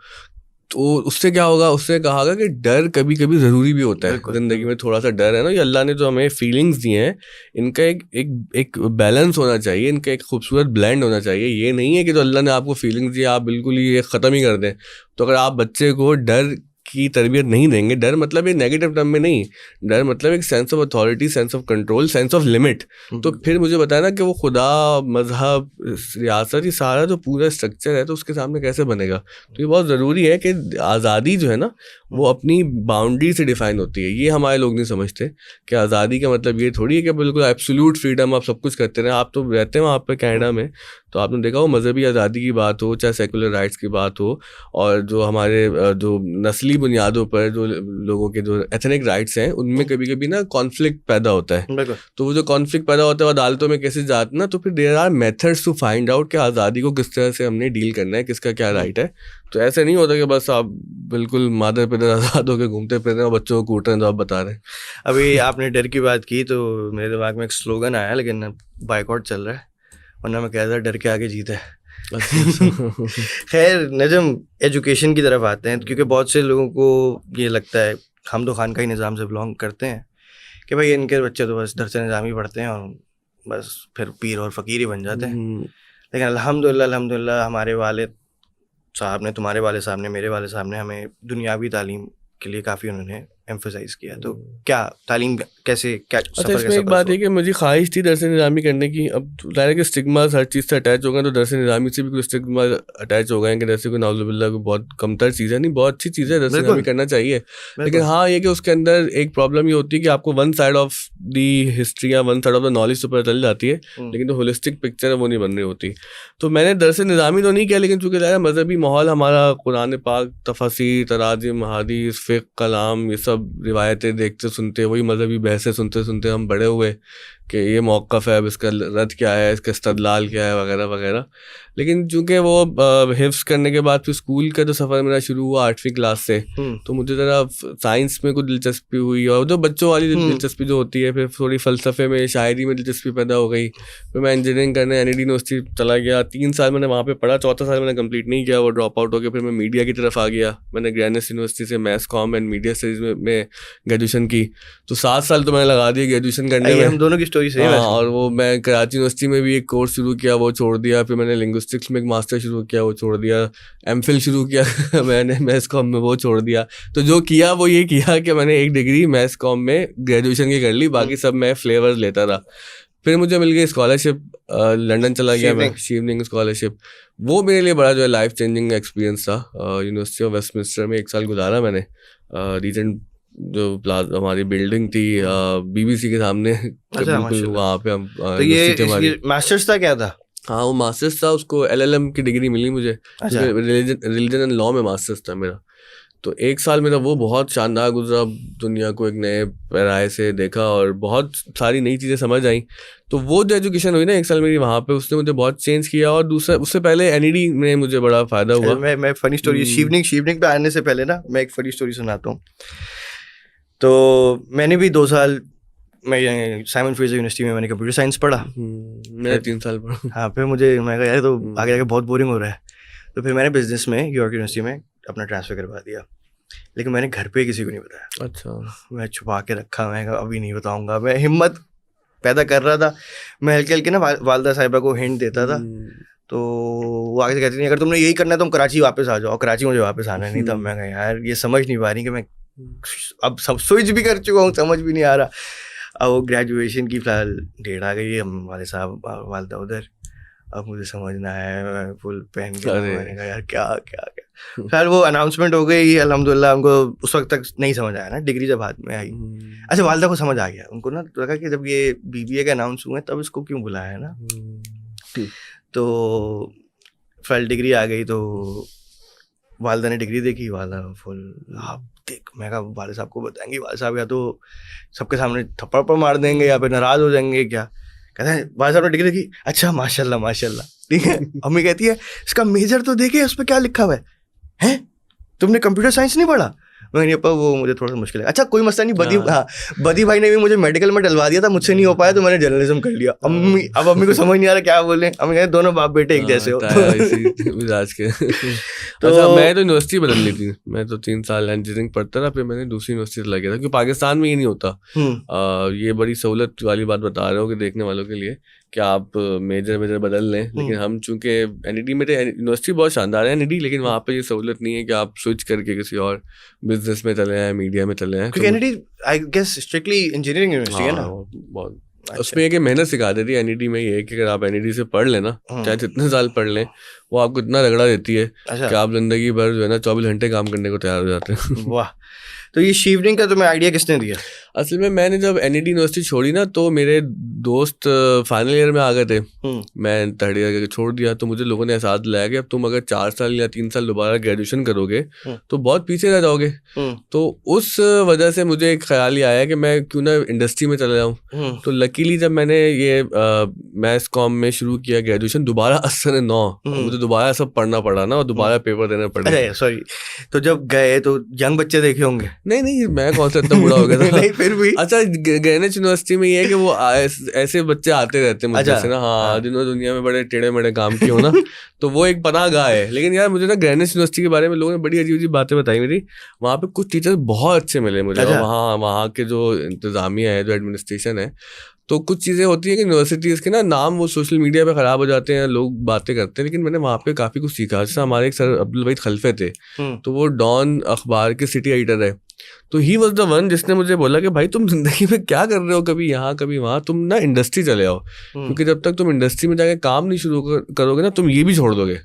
تو اس سے کیا ہوگا, اس سے کہا گا کہ ڈر کبھی کبھی ضروری بھی ہوتا ہے زندگی میں. تھوڑا سا ڈر ہے نا, یہ اللہ نے جو ہمیں فیلنگس دی ہیں ان کا ایک بیلنس ہونا چاہیے, ان کا ایک خوبصورت بلینڈ ہونا چاہیے. یہ نہیں ہے کہ جو اللہ نے آپ کو فیلنگس دی آپ بالکل ہی ختم ہی کر دیں. تو اگر آپ بچے کو ڈر کی تربیت نہیں دیں گے, ڈر مطلب ایک نیگیٹو ٹرم میں نہیں, ڈر مطلب ایک sense of authority, sense of control, sense of limit, تو پھر مجھے بتایا نا کہ وہ خدا, مذہب, ریاست, یہ سارا جو پورا اسٹرکچر ہے تو اس کے سامنے کیسے بنے گا. تو یہ بہت ضروری ہے کہ آزادی جو ہے نا وہ اپنی باؤنڈری سے ڈیفائن ہوتی ہے. یہ ہمارے لوگ نہیں سمجھتے کہ آزادی کا مطلب یہ تھوڑی ہے کہ بالکل ایبسولوٹ فریڈم آپ سب کچھ کرتے رہیں. آپ تو رہتے ہیں وہاں پہ کینیڈا میں, تو آپ نے دیکھا ہو مذہبی آزادی کی بات ہو چاہے سیکولر رائٹس کی بات ہو, اور جو ہمارے جو نسلی بنیادوں پر جو لوگوں کے جو ایتھنک رائٹس ہیں ان میں کبھی کبھی نا کانفلکٹ پیدا ہوتا ہے. تو وہ جو کانفلکٹ پیدا ہوتا ہے وہ عدالتوں میں کیسے جاتے نا, تو پھر there are methods to find out کہ آزادی کو کس طرح سے ہم نے ڈیل کرنا ہے, کس کا کیا رائٹ ہے. تو ایسے نہیں ہوتا کہ بس آپ بالکل مادر پدر آزاد ہو کے گھومتے پھر رہے ہیں اور بچوں کو کوٹ رہے ہیں جو آپ بتا رہے ہیں. ابھی آپ نے ڈر کی بات کی تو میرے دماغ میں ایک سلوگن آیا, لیکن بائیکاٹ چل رہا ہے, ورنہ میں کہتا ڈر کے آگے جیتا ہے. خیر نجم, ایجوکیشن کی طرف آتے ہیں, کیونکہ بہت سے لوگوں کو یہ لگتا ہے, ہم تو خانقاہی نظام سے بلانگ کرتے ہیں, کہ بھائی ان کے بچے تو بس درس نظامی پڑھتے ہیں اور بس پھر پیر اور فقیر ہی بن جاتے ہیں. لیکن الحمدللہ ہمارے والد صاحب نے, تمہارے والد صاحب نے, میرے والد صاحب نے ہمیں دنیاوی تعلیم کے لیے کافی انہوں نے ایمفسائز کیا. تو کیا تعلیم کیسے, کیا اچھا اس میں ایک بات ہے کہ مجھے خواہش تھی درس نظامی کرنے کی. اب ظاہر ہے کہ اسٹگماز ہر چیز سے اٹیچ ہو گئے, تو درس نظامی سے بھی کوئی اسٹگما اٹیچ ہو گئے کہ جیسے کوئی نعوذ باللہ کوئی بہت کم تر چیز ہے. نہیں, بہت اچھی چیز ہے, درس نظامی کرنا چاہیے. لیکن ہاں یہ کہ اس کے اندر ایک پرابلم یہ ہوتی ہے کہ آپ کو one side of the history یا one side of the knowledge تو پتہ چل جاتی ہے, لیکن جو ہولسٹک پکچر ہے وہ نہیں بن رہی ہوتی. تو میں نے درس نظامی تو نہیں کیا, لیکن چونکہ ظاہر مذہبی ماحول ہمارا, قرآن پاک, تفاسیر, تراجم, حدیث, فقہ, کلام, یہ سب سب روایتیں دیکھتے سنتے, وہی مذہبی بحثیں سنتے سنتے ہم بڑے ہوئے کہ یہ موقف ہے, اب اس کا رد کیا ہے, اس کا استدلال کیا ہے, وغیرہ وغیرہ. لیکن چونکہ وہ حفظ کرنے کے بعد پھر اسکول کا جو سفر میرا شروع ہوا 8ویں کلاس سے, تو مجھے ذرا سائنس میں کچھ دلچسپی ہوئی, اور جو بچوں والی دلچسپی جو ہوتی ہے, پھر تھوڑی فلسفے میں, شاعری میں دلچسپی پیدا ہو گئی. پھر میں انجینئرنگ کرنے NID یونیورسٹی چلا گیا, 3 سال میں نے وہاں پہ پڑھا, 4تھا سال میں نے کمپلیٹ نہیں کیا, وہ ڈراپ آؤٹ ہو گیا. پھر میں میڈیا کی طرف آ گیا, میں نے گرینوس یونیورسٹی سے mass com and media studies میں گریجویشن کی. تو 7 سال تو میں نے لگا دیے گریجویشن کرنے میں. ہم دونوں کی اسٹوری سیم ہے. اور وہ میں کراچی یونیورسٹی میں بھی ایک کورس شروع کیا, وہ چھوڑ دیا. پھر میں نے لنگوسٹکس میں ایک ماسٹر شروع کیا, وہ چھوڑ دیا. MPhil شروع کیا میں نے میس کام میں, وہ چھوڑ دیا. تو جو کیا وہ یہ کیا کہ میں نے ایک ڈگری میس کام میں گریجویشن کی کر لی, باقی سب میں فلیور لیتا رہا. پھر مجھے مل گئی اسکالرشپ, لنڈن چلا گیا میں, شیوننگ اسکالرشپ. وہ میرے لیے بڑا جو ہے لائف چینجنگ ایکسپیرینس تھا. یونیورسٹی آف ویسٹ منسٹر میں 1 سال گزارا میں نے. ریجنٹ جو ہماری بلڈنگ تھی BBC کے سامنے, وہاں پہ ہم. ماسٹرز تھا کیا تھا؟ ہاں وہ ماسٹرز تھا, اس کو LLM کی ڈگری ملی مجھے, ریلیجن اینڈ لا میں ماسٹرز تھا میرا. تو 1 سال میرا وہ بہت شاندار گزرا, دنیا کو ایک نئے پیرائے سے دیکھا اور بہت ساری نئی چیزیں سمجھ آئیں. تو وہ جو ایجوکیشن ہوئی نا 1 سال میری وہاں پہ, اس نے مجھے بہت چینج کیا. اور دوسرا اس سے پہلے NID میں مجھے بڑا فائدہ ہوا. میں فنی اسٹوری شیوننگ پہ آنے سے پہلے نا میں ایک فنی اسٹوری سناتا ہوں. تو میں نے بھی 2 سال میں سائمن فریزر یونیورسٹی میں نے کمپیوٹر سائنس پڑھا. میں 3 سال پڑھا. ہاں پھر مجھے میں کہا یار تو آگے جا کے بہت بورنگ ہو رہا ہے. تو پھر میں نے بزنس میں یارک یونیورسٹی میں اپنا ٹرانسفر کروا دیا, لیکن میں نے گھر پہ کسی کو نہیں بتایا. اچھا. میں چھپا کے رکھا, میں کہا ابھی نہیں بتاؤں گا. میں ہمت پیدا کر رہا تھا, میں ہلکے ہلکے نا والدہ صاحبہ کو ہنٹ دیتا تھا. تو وہ آگے سے کہتی نہیں اگر تم نے یہی کرنا ہے تو تم کراچی واپس آ جاؤ. اور کراچی مجھے واپس آنا نہیں تھا. میں کہا یار یہ سمجھ نہیں پا رہی کہ میں اب سب سوئچ بھی کر چکا ہوں, سمجھ بھی نہیں آ رہا. اب وہ گریجویشن کی فی الحال ڈیٹ آ گئی ہے, ہم والد صاحب والدہ ادھر, اب مجھے سمجھنا ہے فل پہن کے. میں نے کہا یار کیا کیا کیا. خیر وہ اناؤنسمنٹ ہو گئی الحمد للہ. ہم کو اس وقت تک نہیں سمجھ آیا نا, ڈگری جب ہاتھ میں آئی. اچھا والدہ کو سمجھ آ گیا, ان کو نا لگا کہ جب یہ BBA کا اناؤنس ہوئے تب اس کو کیوں بلایا ہے نا. تو فی الحال ڈگری آ گئی, تو والدہ نے ڈگری دیکھی. والدہ فل آپ دیکھ, میں کہا والد صاحب کو بتائیں گے, والد صاحب یا تو سب کے سامنے تھپڑ مار دیں گے یا پھر ناراض ہو جائیں گے کیا. کہتے ہیں والد صاحب نے ڈگری دیکھی, اچھا ماشاء اللہ ماشاء اللہ ٹھیک ہے. امی کہتی ہے اس کا میجر تو دیکھے, اس پہ کیا لکھا ہوا ہے, تم نے کمپیوٹر سائنس نہیں پڑھا. میں نہیں وہ مجھے تھوڑا سا مشکل ہے. اچھا کوئی مسئلہ نہیں. بدی بھائی نے بھی مجھے میڈیکل میں ڈلوا دیا تھا, مجھ سے نہیں ہو پایا تو میں نے جرنلزم کر لیا. امی کو سمجھ نہیں آ رہا کیا بولیں. امی کہتے دونوں باپ بیٹے ایک جیسے ہو. مزاج کے. تو میں تو یونیورسٹی بدل لی تھی. میں تو 3 سال انجینئرنگ پڑھتا تھا, پھر میں نے دوسری یونیورسٹی چلا گیا تھا, کیونکہ پاکستان میں یہ نہیں ہوتا. یہ بڑی سہولت والی بات بتا رہے ہو کہ دیکھنے والوں کے لیے کہ آپ میجر بدل لیں. لیکن ہم چونکہ NID میں یونیورسٹی بہت شاندار ہے NID, لیکن وہاں پہ یہ سہولت نہیں ہے کہ آپ سوئچ کر کے کسی اور بزنس میں چلے ہیں, میڈیا میں چلے ہیں. کیونکہ I guess strictly engineering university ہے نا. بہت اس میں یہ کہ محنت سکھا دیتی ہے. NID میں یہ ہے کہ اگر آپ NID سے پڑھ لیں نا, چاہے جتنے سال پڑھ لیں, وہ آپ کو اتنا رگڑا دیتی ہے کہ آپ زندگی بھر جو ہے نا 24 گھنٹے کام کرنے کو تیار ہو جاتے ہیں. واہ. تو یہ شیوننگ کا تمہیں آئیڈیا کس نے دیا؟ اصل میں نے جب NID یونیورسٹی چھوڑی نا, تو میرے دوست فائنل ایئر میں آ گئے تھے, میں 3rd ایئر چھوڑ دیا. تو مجھے لوگوں نے احساس دلایا کہ اب تم اگر 4 سال یا 3 سال دوبارہ گریجویشن کرو گے تو بہت پیچھے رہ جاؤ گے. تو اس وجہ سے مجھے ایک خیال یہ آیا کہ میں کیوں نہ انڈسٹری میں چلا جاؤں. تو لکیلی جب میں نے یہ میس کام میں شروع کیا گریجویشن, دوبارہ 9 مجھے دوبارہ سب پڑھنا پڑا نا, اور دوبارہ پیپر دینا پڑا. سوری, تو جب گئے تو ینگ بچے دیکھے ہوں گے؟ نہیں میں کون سا اتنا بوڑھا ہو گیا تھا. پھر بھی اچھا گرینوچ یونیورسٹی میں یہ ہے کہ وہ ایسے بچے آتے رہتے ہیں مجھے سے نا, ہاں جنہوں دنیا میں بڑے ٹیڑھے میڑھے کام کیے ہو نا, تو وہ ایک پناہ گاہ ہے. لیکن یار مجھے نا گرینوچ یونیورسٹی کے بارے میں لوگوں نے بڑی عجیب عجیب باتیں بتائی میری. وہاں پہ کچھ ٹیچر بہت اچھے ملے مجھے, وہاں کے جو انتظامیہ ہے, جو ایڈمنسٹریشن ہے. تو کچھ چیزیں ہوتی ہیں کہ یونیورسٹیز کے نا نام وہ سوشل میڈیا پہ خراب ہو جاتے ہیں, لوگ باتیں کرتے ہیں, لیکن میں نے وہاں پہ کافی کچھ سیکھا. جیسے ہمارے ایک سر عبدالوحید خلفے تھے, تو وہ ڈان اخبار کے سٹی ایڈیٹر ہے. تو ہی واز دا ون جس نے مجھے بولا کہ بھائی تم زندگی میں کیا کر رہے ہو, کبھی یہاں کبھی وہاں, تم نا انڈسٹری چلے آؤ, کیونکہ جب تک تم انڈسٹری میں جا کے کام نہیں شروع کرو گے نا, تم یہ بھی چھوڑ دو گے.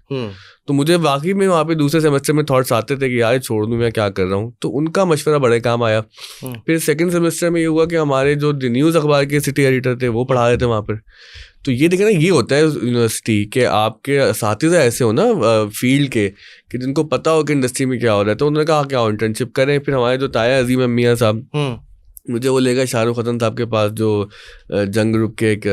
تو مجھے واقعی میں وہاں پہ دوسرے سیمسٹر میں تھاٹس آتے تھے کہ یار چھوڑ دوں میں کیا کر رہا ہوں. تو ان کا مشورہ بڑے کام آیا. پھر 2nd سیمسٹر میں یہ ہوا کہ ہمارے جو نیوز اخبار کے سٹی ایڈیٹر تھے وہ پڑھا رہے تھے وہاں پر. تو یہ دیکھیں نا یہ ہوتا ہے یونیورسٹی کہ آپ کے اساتذہ ایسے ہو نا فیلڈ کے کہ جن کو پتا ہو کہ انڈسٹری میں کیا ہو رہا ہے, تو انہوں نے کہا کیا انٹرنشپ کریں. پھر ہمارے جو تایا عظیم میاں صاحب مجھے وہ لے گئے شاہ رخ حسن صاحب کے پاس جو جنگ گروپ کے ایک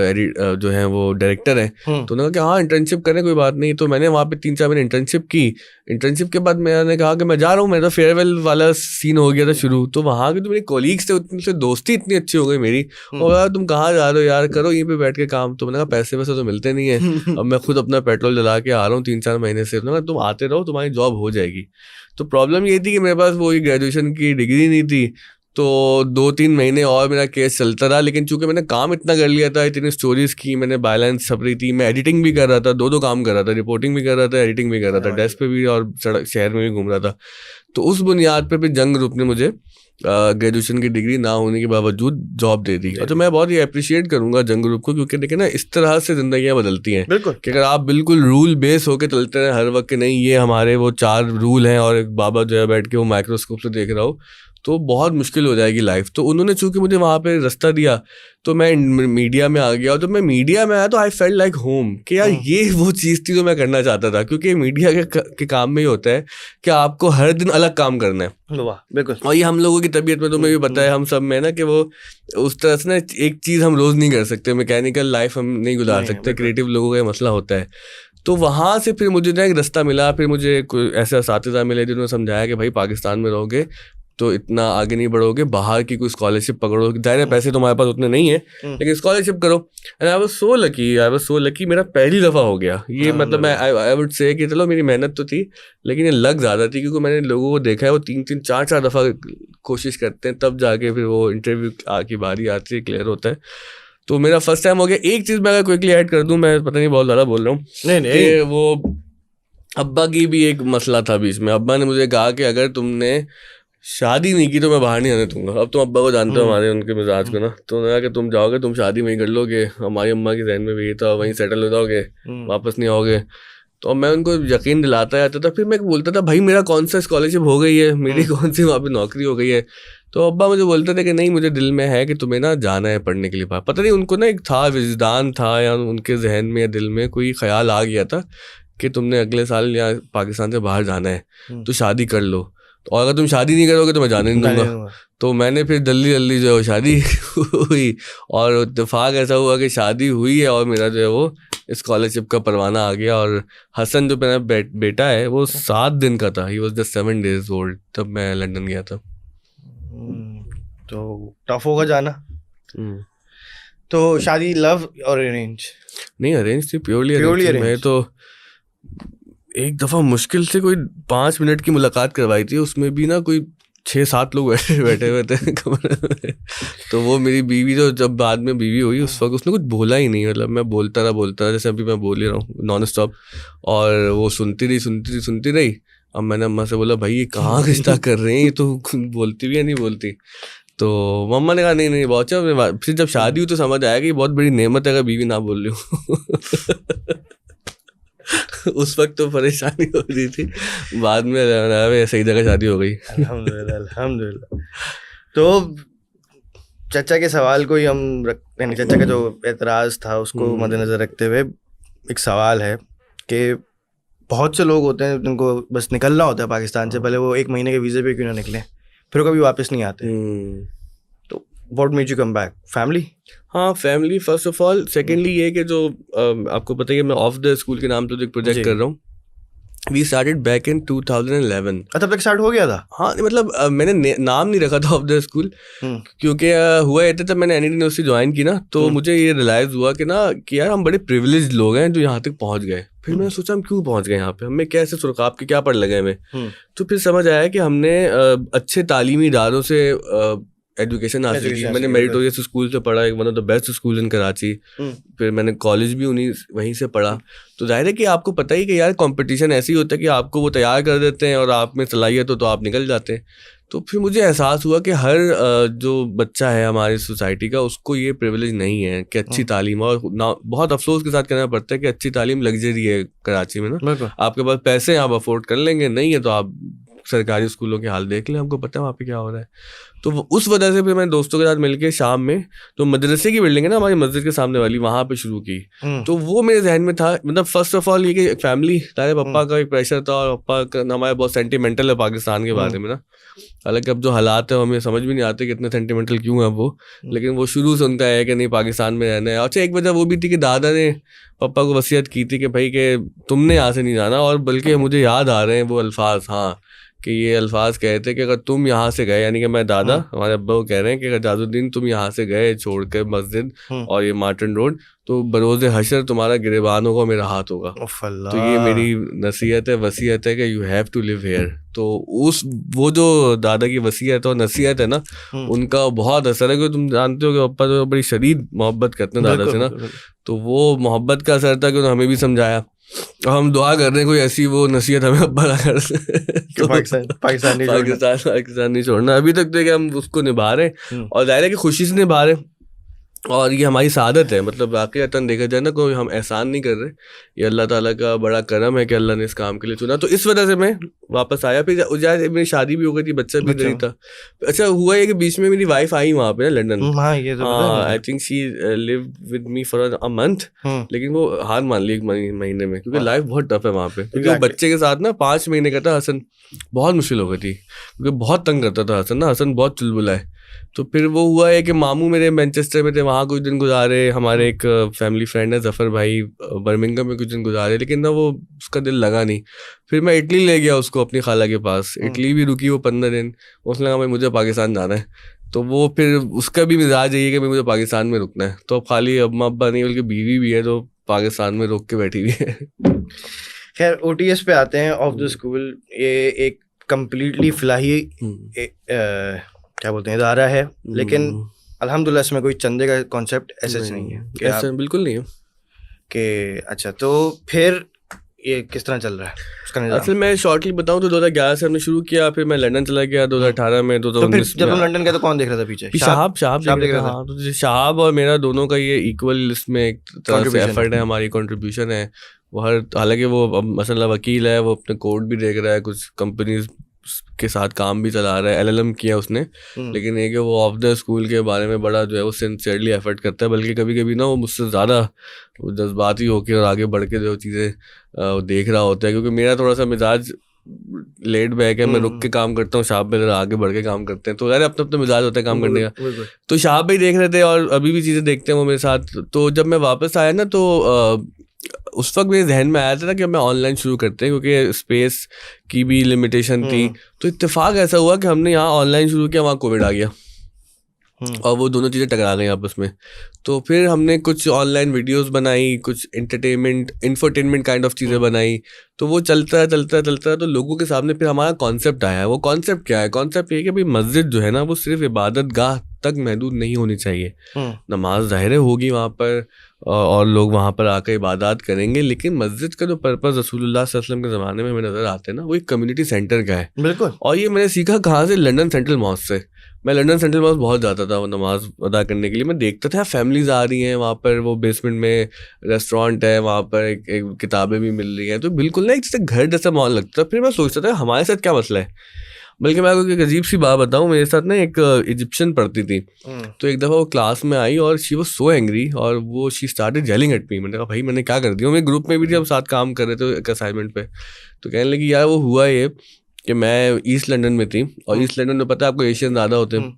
جو ہیں وہ ڈائریکٹر ہیں. تو انہوں نے کہا کہ ہاں انٹرنشپ کریں کوئی بات نہیں. تو میں نے وہاں پہ 3-4 مہینے انٹرنشپ کی. انٹرنشپ کے بعد میں نے کہا کہ میں جا رہا ہوں, میرا فیئر ویل والا سین ہو گیا تھا شروع. تو وہاں کے جو میرے کولیگس تھے ان سے دوستی اتنی اچھی ہو گئی میری, اور تم کہاں جا رہے ہو یار, کرو یہیں پہ بیٹھ کے کام. تو میں نے کہا پیسے ویسے تو ملتے نہیں ہیں, اب میں خود اپنا پیٹرول جلا کے آ رہا ہوں 3-4 مہینے سے. تم آتے رہو تمہاری جاب ہو جائے گی. تو پرابلم یہ تھی کہ میرے پاس وہی گریجویشن کی ڈگری نہیں تھی, تو 2-3 مہینے اور میرا کیس چلتا رہا. لیکن چونکہ میں نے کام اتنا کر لیا تھا, اتنی اسٹوریز کی میں نے, بائی لائنس چھپ رہی تھی, میں ایڈیٹنگ بھی کر رہا تھا, 2 کام کر رہا تھا, رپورٹنگ بھی کر رہا تھا, ایڈیٹنگ بھی کر رہا تھا, ڈیسک پہ بھی اور سڑک شہر میں بھی گھوم رہا تھا. تو اس بنیاد پہ پھر جنگ گروپ نے مجھے گریجویشن کی ڈگری نہ ہونے کے باوجود جاب دے دی. تو میں بہت ہی اپریشیٹ کروں گا جنگ گروپ کو, کیونکہ دیکھیں نا اس طرح سے زندگیاں بدلتی ہیں. بالکل کہ اگر آپ بالکل رول بیس ہو کے چلتے ہیں ہر وقت کہ نہیں یہ ہمارے وہ 4 رول ہیں, اور ایک بابا جو ہے بیٹھ کے وہ مائکروسکوپ سے دیکھ رہا ہو, تو بہت مشکل ہو جائے گی لائف. تو انہوں نے چونکہ مجھے وہاں پہ رستہ دیا تو میں میڈیا میں آ گیا. اور جب میں میڈیا میں آیا تو آئی فیلٹ لائک ہوم, کہ یار یہ وہ چیز تھی جو میں کرنا چاہتا تھا. کیونکہ میڈیا کے کام میں یہ ہوتا ہے کہ آپ کو ہر دن الگ کام کرنا ہے. بالکل. اور یہ ہم لوگوں کی طبیعت میں تمہیں بھی پتہ ہے, ہم سب میں نا کہ وہ اس طرح سے نا ایک چیز ہم روز نہیں کر سکتے, میکینیکل لائف ہم نہیں گزار سکتے, کریٹیو لوگوں کا یہ مسئلہ ہوتا ہے. تو وہاں سے پھر مجھے نا ایک رستہ ملا. پھر مجھے ایسے اساتذہ ملے جنہوں نے سمجھایا کہ بھائی پاکستان میں رہو گے تو اتنا آگے نہیں بڑھو گے, باہر کی کوئی اسکالرشپ پکڑو. ظاہر پیسے تمہارے پاس اتنے نہیں ہیں لیکن اسکالرشپ کرو. اینڈ آئی واز سو لکی, میرا پہلی دفعہ ہو گیا یہ. مطلب میں آئی وڈ سے کہ چلو میری محنت تو تھی لیکن یہ لگ زیادہ تھی, کیونکہ میں نے لوگوں کو دیکھا ہے وہ 3-3 4-4 دفعہ کوشش کرتے ہیں تب جا کے پھر وہ انٹرویو کی باری آتی ہے, کلیئر ہوتا ہے. تو میرا فرسٹ ٹائم ہو گیا. ایک چیز میں اگر کوئکلی ایڈ کر دوں, میں پتہ نہیں بہت زیادہ بول رہا ہوں, کہ وہ ابا کی بھی ایک مسئلہ تھا بیچ میں. ابا نے مجھے کہا کہ اگر تم نے شادی نہیں کی تو میں باہر نہیں آنے دوں گا. اب تم ابا کو جانتے ہو ہمارے ان کے مزاج کو نا, تو انہوں نے کہا کہ تم جاؤ گے تم شادی وہیں کر لو گے, ہماری اماں کے ذہن میں بھی یہ تھا, وہیں سیٹل ہو جاؤ گے, واپس نہیں آؤ گے. تو میں ان کو یقین دلاتا جاتا تھا. پھر میں بولتا تھا بھائی میرا کون سا اسکالرشپ ہو گئی ہے, میری کون سی وہاں پہ نوکری ہو گئی ہے. تو ابا مجھے بولتے تھے کہ نہیں مجھے دل میں ہے کہ تمہیں نا جانا ہے پڑھنے کے لیے باہر. پتہ نہیں ان کو نا ایک تھا وجدان تھا, یا ان کے ذہن میں یا دل میں کوئی خیال آ گیا تھا کہ تم نے اگلے سال یا پاکستان سے باہر جانا ہے تو شادی کر لو, اور اگر تم شادی نہیں کرو گے تو میں جانے نہیں دوں گا. تو میں نے پھر جلدی جو ہے شادی ہوئی, اور اتفاق ایسا ہوا کہ شادی ہوئی ہے اور میرا جو ہے وہ اسکالرشپ کا پروانہ آ گیا. اور حسن جو میرا بیٹا ہے وہ 7 دن کا تھا, he was just 7 days old تب میں لنڈن گیا تھا. تو ٹف ہوگا جانا. تو شادی لو اور ارینج؟ نہیں ارینج تھی, پیورلی ارینج. میں تو ایک دفعہ مشکل سے کوئی 5 منٹ کی ملاقات کروائی تھی, اس میں بھی نا کوئی 6-7 لوگ بیٹھے ہوئے تھے کمرے میں. تو وہ میری بیوی جو جب بعد میں بیوی ہوئی اس وقت اس نے کچھ بولا ہی نہیں. مطلب میں بولتا رہا جیسے ابھی میں بول ہی رہا ہوں نان اسٹاپ, اور وہ سنتی رہی. اب میں نے اماں سے بولا بھائی یہ کہاں رشتہ کر رہے ہیں, یہ تو بولتی بھی یا نہیں بولتی. تو مما نے کہا نہیں بہت اچھا. پھر جب شادی ہوئی تو سمجھ آیا کہ یہ بہت بڑی نعمت ہے اگر بیوی نہ بول رہی ہوں. اس وقت تو پریشانی ہو رہی تھی, بعد میں صحیح جگہ شادی ہو گئی. الحمدللہ. تو چچا کے سوال کو ہی ہم یعنی چچا کا جو اعتراض تھا اس کو مد نظر رکھتے ہوئے ایک سوال ہے کہ بہت سے لوگ ہوتے ہیں جن کو بس نکلنا ہوتا ہے پاکستان سے, پہلے وہ 1 مہینے کے ویزے پہ کیوں نہ نکلیں, پھر کبھی واپس نہیں آتے. تو what made you come back? Family? ہاں family first of all. Secondly یہ کہ جو آپ کو پتہ ہے میں آف دا اسکول کے نام پہ ایک پروجیکٹ کر رہا ہوں. We started back in 2011. تب تک اسٹارٹ ہو گیا تھا؟ ہاں مطلب میں نے نام نہیں رکھا تھا آف دا اسکول, کیونکہ ہوا یہ تھا میں نے این یونیورسٹی جوائن کی نا, تو مجھے یہ ریلائز ہوا کہ یار ہم بڑے پریویلیجڈ لوگ ہیں جو یہاں تک پہنچ گئے. پھر میں نے سوچا ہم کیوں پہنچ گئے یہاں پہ, ہمیں کیسے سرخاب کے کیا پڑھ لگے ہمیں. تو پھر سمجھ آیا کہ ہم نے اچھے تعلیمی اداروں سے ایجوکیشن حاصل کی. میں نے میریٹوریس اسکول سے پڑھا, ایک one of the best school ان کراچی. پھر میں نے کالج بھی وہیں سے پڑھا. تو ظاہر ہے کہ آپ کو پتہ ہی کہ یار کمپٹیشن ایسی ہوتا ہے کہ آپ کو وہ تیار کر دیتے ہیں اور آپ میں صلاحیت ہو تو آپ نکل جاتے ہیں. تو پھر مجھے احساس ہوا کہ ہر جو بچہ ہے ہماری سوسائٹی کا اس کو یہ پریویلیج نہیں ہے کہ اچھی تعلیم, اور بہت افسوس کے ساتھ کہنا پڑتا ہے کہ اچھی تعلیم لگژری ہے کراچی میں نا. آپ کے پاس پیسے ہیں آپ افورڈ کر لیں گے, نہیں ہے تو آپ سرکاری اسکولوں کے حال دیکھ لیں, آپ کو پتہ ہے وہاں پہ کیا ہو رہا ہے. تو اس وجہ سے پھر میں دوستوں کے ساتھ مل کے شام میں تو مدرسے کی بلڈنگ ہے نا ہماری مسجد کے سامنے والی, وہاں پہ شروع کی. تو وہ میرے ذہن میں تھا, مطلب فرسٹ آف آل یہ کہ فیملی, تارے پپا کا ایک پریشر تھا, اور پپا کا ہمارے بہت سینٹیمنٹل ہے پاکستان کے بارے میں نا, حالانکہ اب جو حالات ہیں ہمیں سمجھ بھی نہیں آتے کہ اتنے سینٹیمنٹل کیوں ہیں وہ, لیکن وہ شروع سے ان کا ہے کہ نہیں پاکستان میں رہنا ہے. اچھا ایک وجہ وہ بھی تھی کہ دادا نے پپا کو وصیت کی تھی کہ بھائی کہ تم نے یہاں سے نہیں جانا, اور بلکہ مجھے یاد آ رہے ہیں وہ الفاظ, ہاں کہ یہ الفاظ کہے تھے کہ اگر تم یہاں سے گئے, یعنی کہ میں دادا ہمارے ابا کو کہہ رہے ہیں کہ اگر اعجاز الدین تم یہاں سے گئے چھوڑ کے مسجد اور یہ مارٹن روڈ, تو بروز حشر تمہارا گریبان ہوگا, میرا ہاتھ ہوگا. تو یہ میری نصیحت ہے, وصیت ہے کہ you have to live here. تو وہ جو دادا کی وصیت اور نصیحت ہے نا, ان کا بہت اثر ہے, کیونکہ تم جانتے ہو کہ ابا تو بڑی شدید محبت کرتے ہیں دادا سے نا, تو وہ محبت کا اثر تھا کہ انہوں نے ہمیں بھی سمجھایا. ہم دعا کر رہے ہیں کوئی ایسی وہ نصیحت ہمیں ابا نہ کر پاکستان نہیں چھوڑنا. ابھی تک تو کہ ہم اس کو نبھا رہے ہیں, اور ظاہر ہے کہ خوشی سے نبھا رہے ہیں, اور یہ ہماری سعادت ہے. مطلب واقعتاً دیکھا جائے نا, کوئی ہم احسان نہیں کر رہے, یہ اللہ تعالیٰ کا بڑا کرم ہے کہ اللہ نے اس کام کے لیے چنا. تو اس وجہ سے میں واپس آیا. پھر میری شادی بھی ہو گئی تھی, بچہ بھی نہیں تھا. اچھا ہوا یہ کہ بیچ میں میری وائف آئی وہاں پہ نا London, I think she live with me for a month, لیکن وہ ہار مان لی ایک مہینے میں, کیونکہ لائف بہت ٹف ہے وہاں پہ. کیونکہ وہ بچے کے ساتھ نا 5 مہینے کا تھا حسن, بہت مشکل ہو گئی تھی, کیونکہ بہت تنگ کرتا تھا حسن نا, حسن بہت چلبلا ہے. تو پھر وہ ہوا ہے کہ ماموں میرے مینچسٹر میں تھے, وہاں کچھ دن گزارے. ہمارے ایک فیملی فرینڈ ہے ظفر بھائی, برمنگھم میں کچھ دن گزارے, لیکن نا وہ اس کا دل لگا نہیں. پھر میں اٹلی لے گیا اس کو اپنی خالہ کے پاس, اٹلی بھی رکی وہ 15 دن. اس نے کہا بھائی مجھے پاکستان جانا ہے. تو وہ پھر اس کا بھی مزاج یہی ہے کہ مجھے پاکستان میں رکنا ہے. تو اب خالی اماں ابا نہیں بلکہ بیوی بھی ہے جو پاکستان میں رک کے بیٹھی ہوئی ہے. خیر او ٹی ایس پہ آتے ہیں, آف دا اسکول. یہ ایک کمپلیٹلی فلاحی کیا بولتے ہیں ادارہ ہے, لیکن الحمدللہ اس میں کوئی چندے کا کانسیپٹ ایسا نہیں ہے, ایسا بالکل نہیں ہے کہ اچھا. تو پھر یہ کس طرح چل رہا ہے اس کا نظام؟ اصل میں شارٹلی بتاؤں تو 2011 سے ہم نے شروع کیا, پھر میں لنڈن چلا گیا 2018 میں. 2019 جب ہم لنڈن گئے تو کون دیکھ رہا تھا پیچھے؟ شہاب دیکھ رہا تھا. شہاب اور میرا دونوں کا یہ ایکول اس میں ایک طرح سے ایفرٹ ہے, ہماری کنٹریبیوشن ہے. وہ حالانکہ وہ مثلا وکیل ہے, وہ اپنے کوڈ بھی دیکھ رہا ہے, کچھ کمپنیز کے ساتھ کام بھی چلا رہا ہے, LLM کیا اس نے, لیکن یہ کہ وہ آف دا اسکول کے بارے میں بڑا جو ہے وہ سنسیئرلی ایفرٹ کرتا ہے. بلکہ کبھی کبھی نا وہ مجھ سے زیادہ جذباتی ہو کے اور آگے بڑھ کے جو چیزیں دیکھ رہا ہوتا ہے, کیونکہ میرا تھوڑا سا مزاج لیٹ بیک ہے, میں رک کے کام کرتا ہوں, شہاب میں آگے بڑھ کے کام کرتے ہیں. تو ظاہر اپنا اپنا مزاج ہوتا ہے کام کرنے کا. تو شہاب بھائی دیکھ رہے تھے اور ابھی بھی چیزیں دیکھتے ہیں وہ میرے ساتھ. تو جب میں واپس آیا نا تو اس وقت میرے ذہن میں آیا تھا کہ میں آن لائن شروع کرتے ہیں, کیونکہ اسپیس کی بھی لمیٹیشن تھی. تو اتفاق ایسا ہوا کہ ہم نے یہاں آن لائن شروع کیا, وہاں کووڈ آ گیا, اور وہ دونوں چیزیں ٹکرا گئی آپس میں. تو پھر ہم نے کچھ آن لائن ویڈیوز بنائی, کچھ انفرٹینمنٹ کائنڈ آف چیزیں بنائی. تو وہ چلتا ہے تو لوگوں کے سامنے پھر ہمارا کانسیپٹ آیا. وہ کانسیپٹ کیا ہے؟ کانسیپٹ یہ کہ بھائی مسجد جو ہے نا وہ صرف عبادت گاہ تک محدود نہیں ہونی چاہیے. نماز ظاہر ہوگی وہاں پر اور لوگ وہاں پر آ کر عبادات کریں گے, لیکن مسجد کا جو پرپز رسول اللہ صلی اللہ علیہ وسلم کے زمانے میں ہمیں نظر آتے ہیں نا, وہ ایک کمیونٹی سینٹر کا ہے. بالکل. اور یہ میں نے سیکھا کہاں سے؟ لنڈن سینٹرل ماسک سے. میں لنڈن سینٹرل ماسک بہت جاتا تھا وہ نماز ادا کرنے کے لیے. میں دیکھتا تھا فیملیز آ رہی ہیں وہاں پر, وہ بیسمنٹ میں ریسٹورینٹ ہے, وہاں پر ایک کتابیں بھی مل رہی ہیں. تو بالکل نا ایک جیسے گھر جیسا ماحول لگتا ہے. پھر میں سوچتا تھا ہمارے ساتھ کیا مسئلہ ہے. بلکہ میں آپ کو ایک عجیب سی بات بتاؤں, میرے ساتھ نا ایک ایجپشن پڑھتی تھی. تو ایک دفعہ وہ کلاس میں آئی اور شی واز سو اینگری, اور وہ شی اسٹارٹڈ جیلنگ ایٹ می. میں نے کہا بھائی میں نے کیا کر دیا؟ میرے گروپ میں بھی تھی, ہم ساتھ کام کر رہے تھے ایک اسائنمنٹ پہ. تو کہنے لگی یار وہ ہوا یہ کہ میں ایسٹ لنڈن میں تھی, اور ایسٹ لنڈن میں پتہ ہے آپ کو ایشین زیادہ ہوتے ہیں.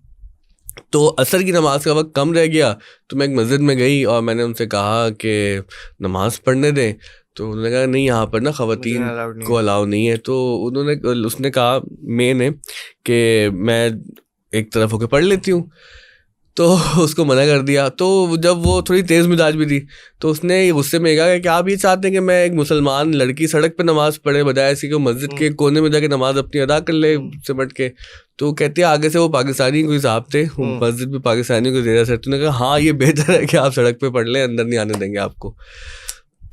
تو عصر کی نماز کا وقت کم رہ گیا, تو میں ایک مسجد میں گئی اور میں نے ان سے کہا کہ نماز پڑھنے دیں. تو انہوں نے کہا نہیں یہاں پر نا خواتین کو الاؤ نہیں ہے. تو اس نے کہا میں نے کہ میں ایک طرف ہو کے پڑھ لیتی ہوں. تو اس کو منع کر دیا. تو جب وہ تھوڑی تیز مزاج بھی تھی تو اس نے غصے میں کہا کہ آپ یہ چاہتے ہیں کہ میں ایک مسلمان لڑکی سڑک پہ نماز پڑھے بجائے ایسی کہ مسجد کے کونے میں جا کے نماز اپنی ادا کر لے سمٹ کے. تو کہتے ہیں آگے سے وہ پاکستانی کوئی صاحب تھے, مسجد بھی پاکستانی کو زیرہ سے. تو نے کہا ہاں یہ بہتر ہے کہ آپ سڑک پہ پڑھ لیں, اندر نہیں آنے دیں گے آپ کو.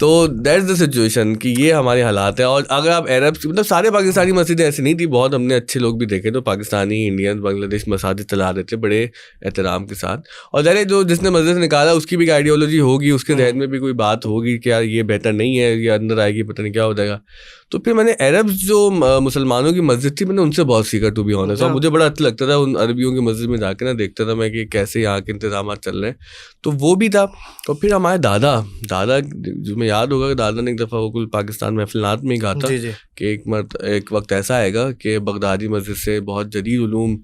تو دیٹس دا سچویشن کہ یہ ہمارے حالات ہیں. اور اگر آپ عرب مطلب سارے پاکستانی مسجدیں ایسی نہیں تھی, بہت ہم نے اچھے لوگ بھی دیکھے تو پاکستانی انڈین بنگلہ دیش مساجد چلا رہے تھے بڑے احترام کے ساتھ. اور ظاہر جو جس نے مسجد سے نکالا اس کی بھی آئیڈیالوجی ہوگی, اس کے ذہن میں بھی کوئی بات ہوگی کہ یار یہ بہتر نہیں ہے, یہ اندر آئے گی پتہ نہیں کیا ہو جائے گا. تو پھر میں نے عرب جو مسلمانوں کی مسجد تھی میں نے ان سے بہت سیکھا, ٹو بی آنیسٹ. اور مجھے بڑا اچھا لگتا تھا ان عربیوں کی مسجد میں جا کے نا, دیکھتا تھا میں کہ کیسے یہاں کے انتظامات چل رہے ہیں. تو وہ بھی تھا. اور پھر ہمارے دادا جو میں یاد ہوگا کہ دادا نے ایک دفعہ وہ کل پاکستان محفل نعت میں ہی کہا تھا کہ ایک وقت ایسا آئے گا کہ بغدادی مسجد سے بہت جدید علوم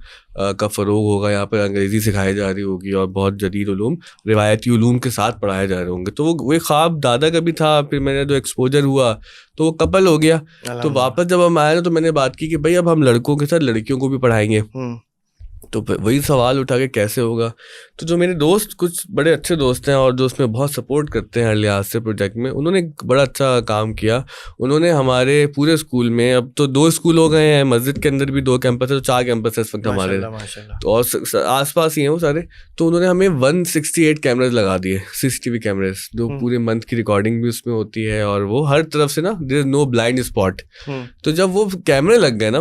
کا فروغ ہوگا, یہاں پر انگریزی سکھائی جا رہی ہوگی اور بہت جدید علوم روایتی علوم کے ساتھ پڑھائے جا رہے ہوں گے. تو وہ خواب دادا کا بھی تھا. پھر میں نے جو ایکسپوجر ہوا تو وہ کپل ہو گیا. تو واپس جب ہم آئے نا تو میں نے بات کی کہ بھائی اب ہم لڑکوں کے ساتھ لڑکیوں کو بھی پڑھائیں گے. تو وہی سوال اٹھا کہ کیسے ہوگا. تو جو میرے دوست کچھ بڑے اچھے دوست ہیں اور جو اس میں بہت سپورٹ کرتے ہیں ہر لحاظ سے پروجیکٹ میں, انہوں نے ایک بڑا اچھا کام کیا. انہوں نے ہمارے پورے اسکول میں, اب تو 2 اسکول ہو گئے ہیں, مسجد کے اندر بھی 2 کیمپس ہے, تو 4 کیمپس ہے اس وقت ہمارے, تو اور آس پاس ہی ہیں وہ سارے. تو انہوں نے ہمیں 168 کیمراز لگا دیے, CCTV کیمراز, جو پورے منتھ کی ریکارڈنگ بھی اس میں ہوتی ہے اور وہ ہر طرف سے نا دیر از نو بلائنڈ اسپاٹ. تو جب وہ کیمرے لگ گئے نا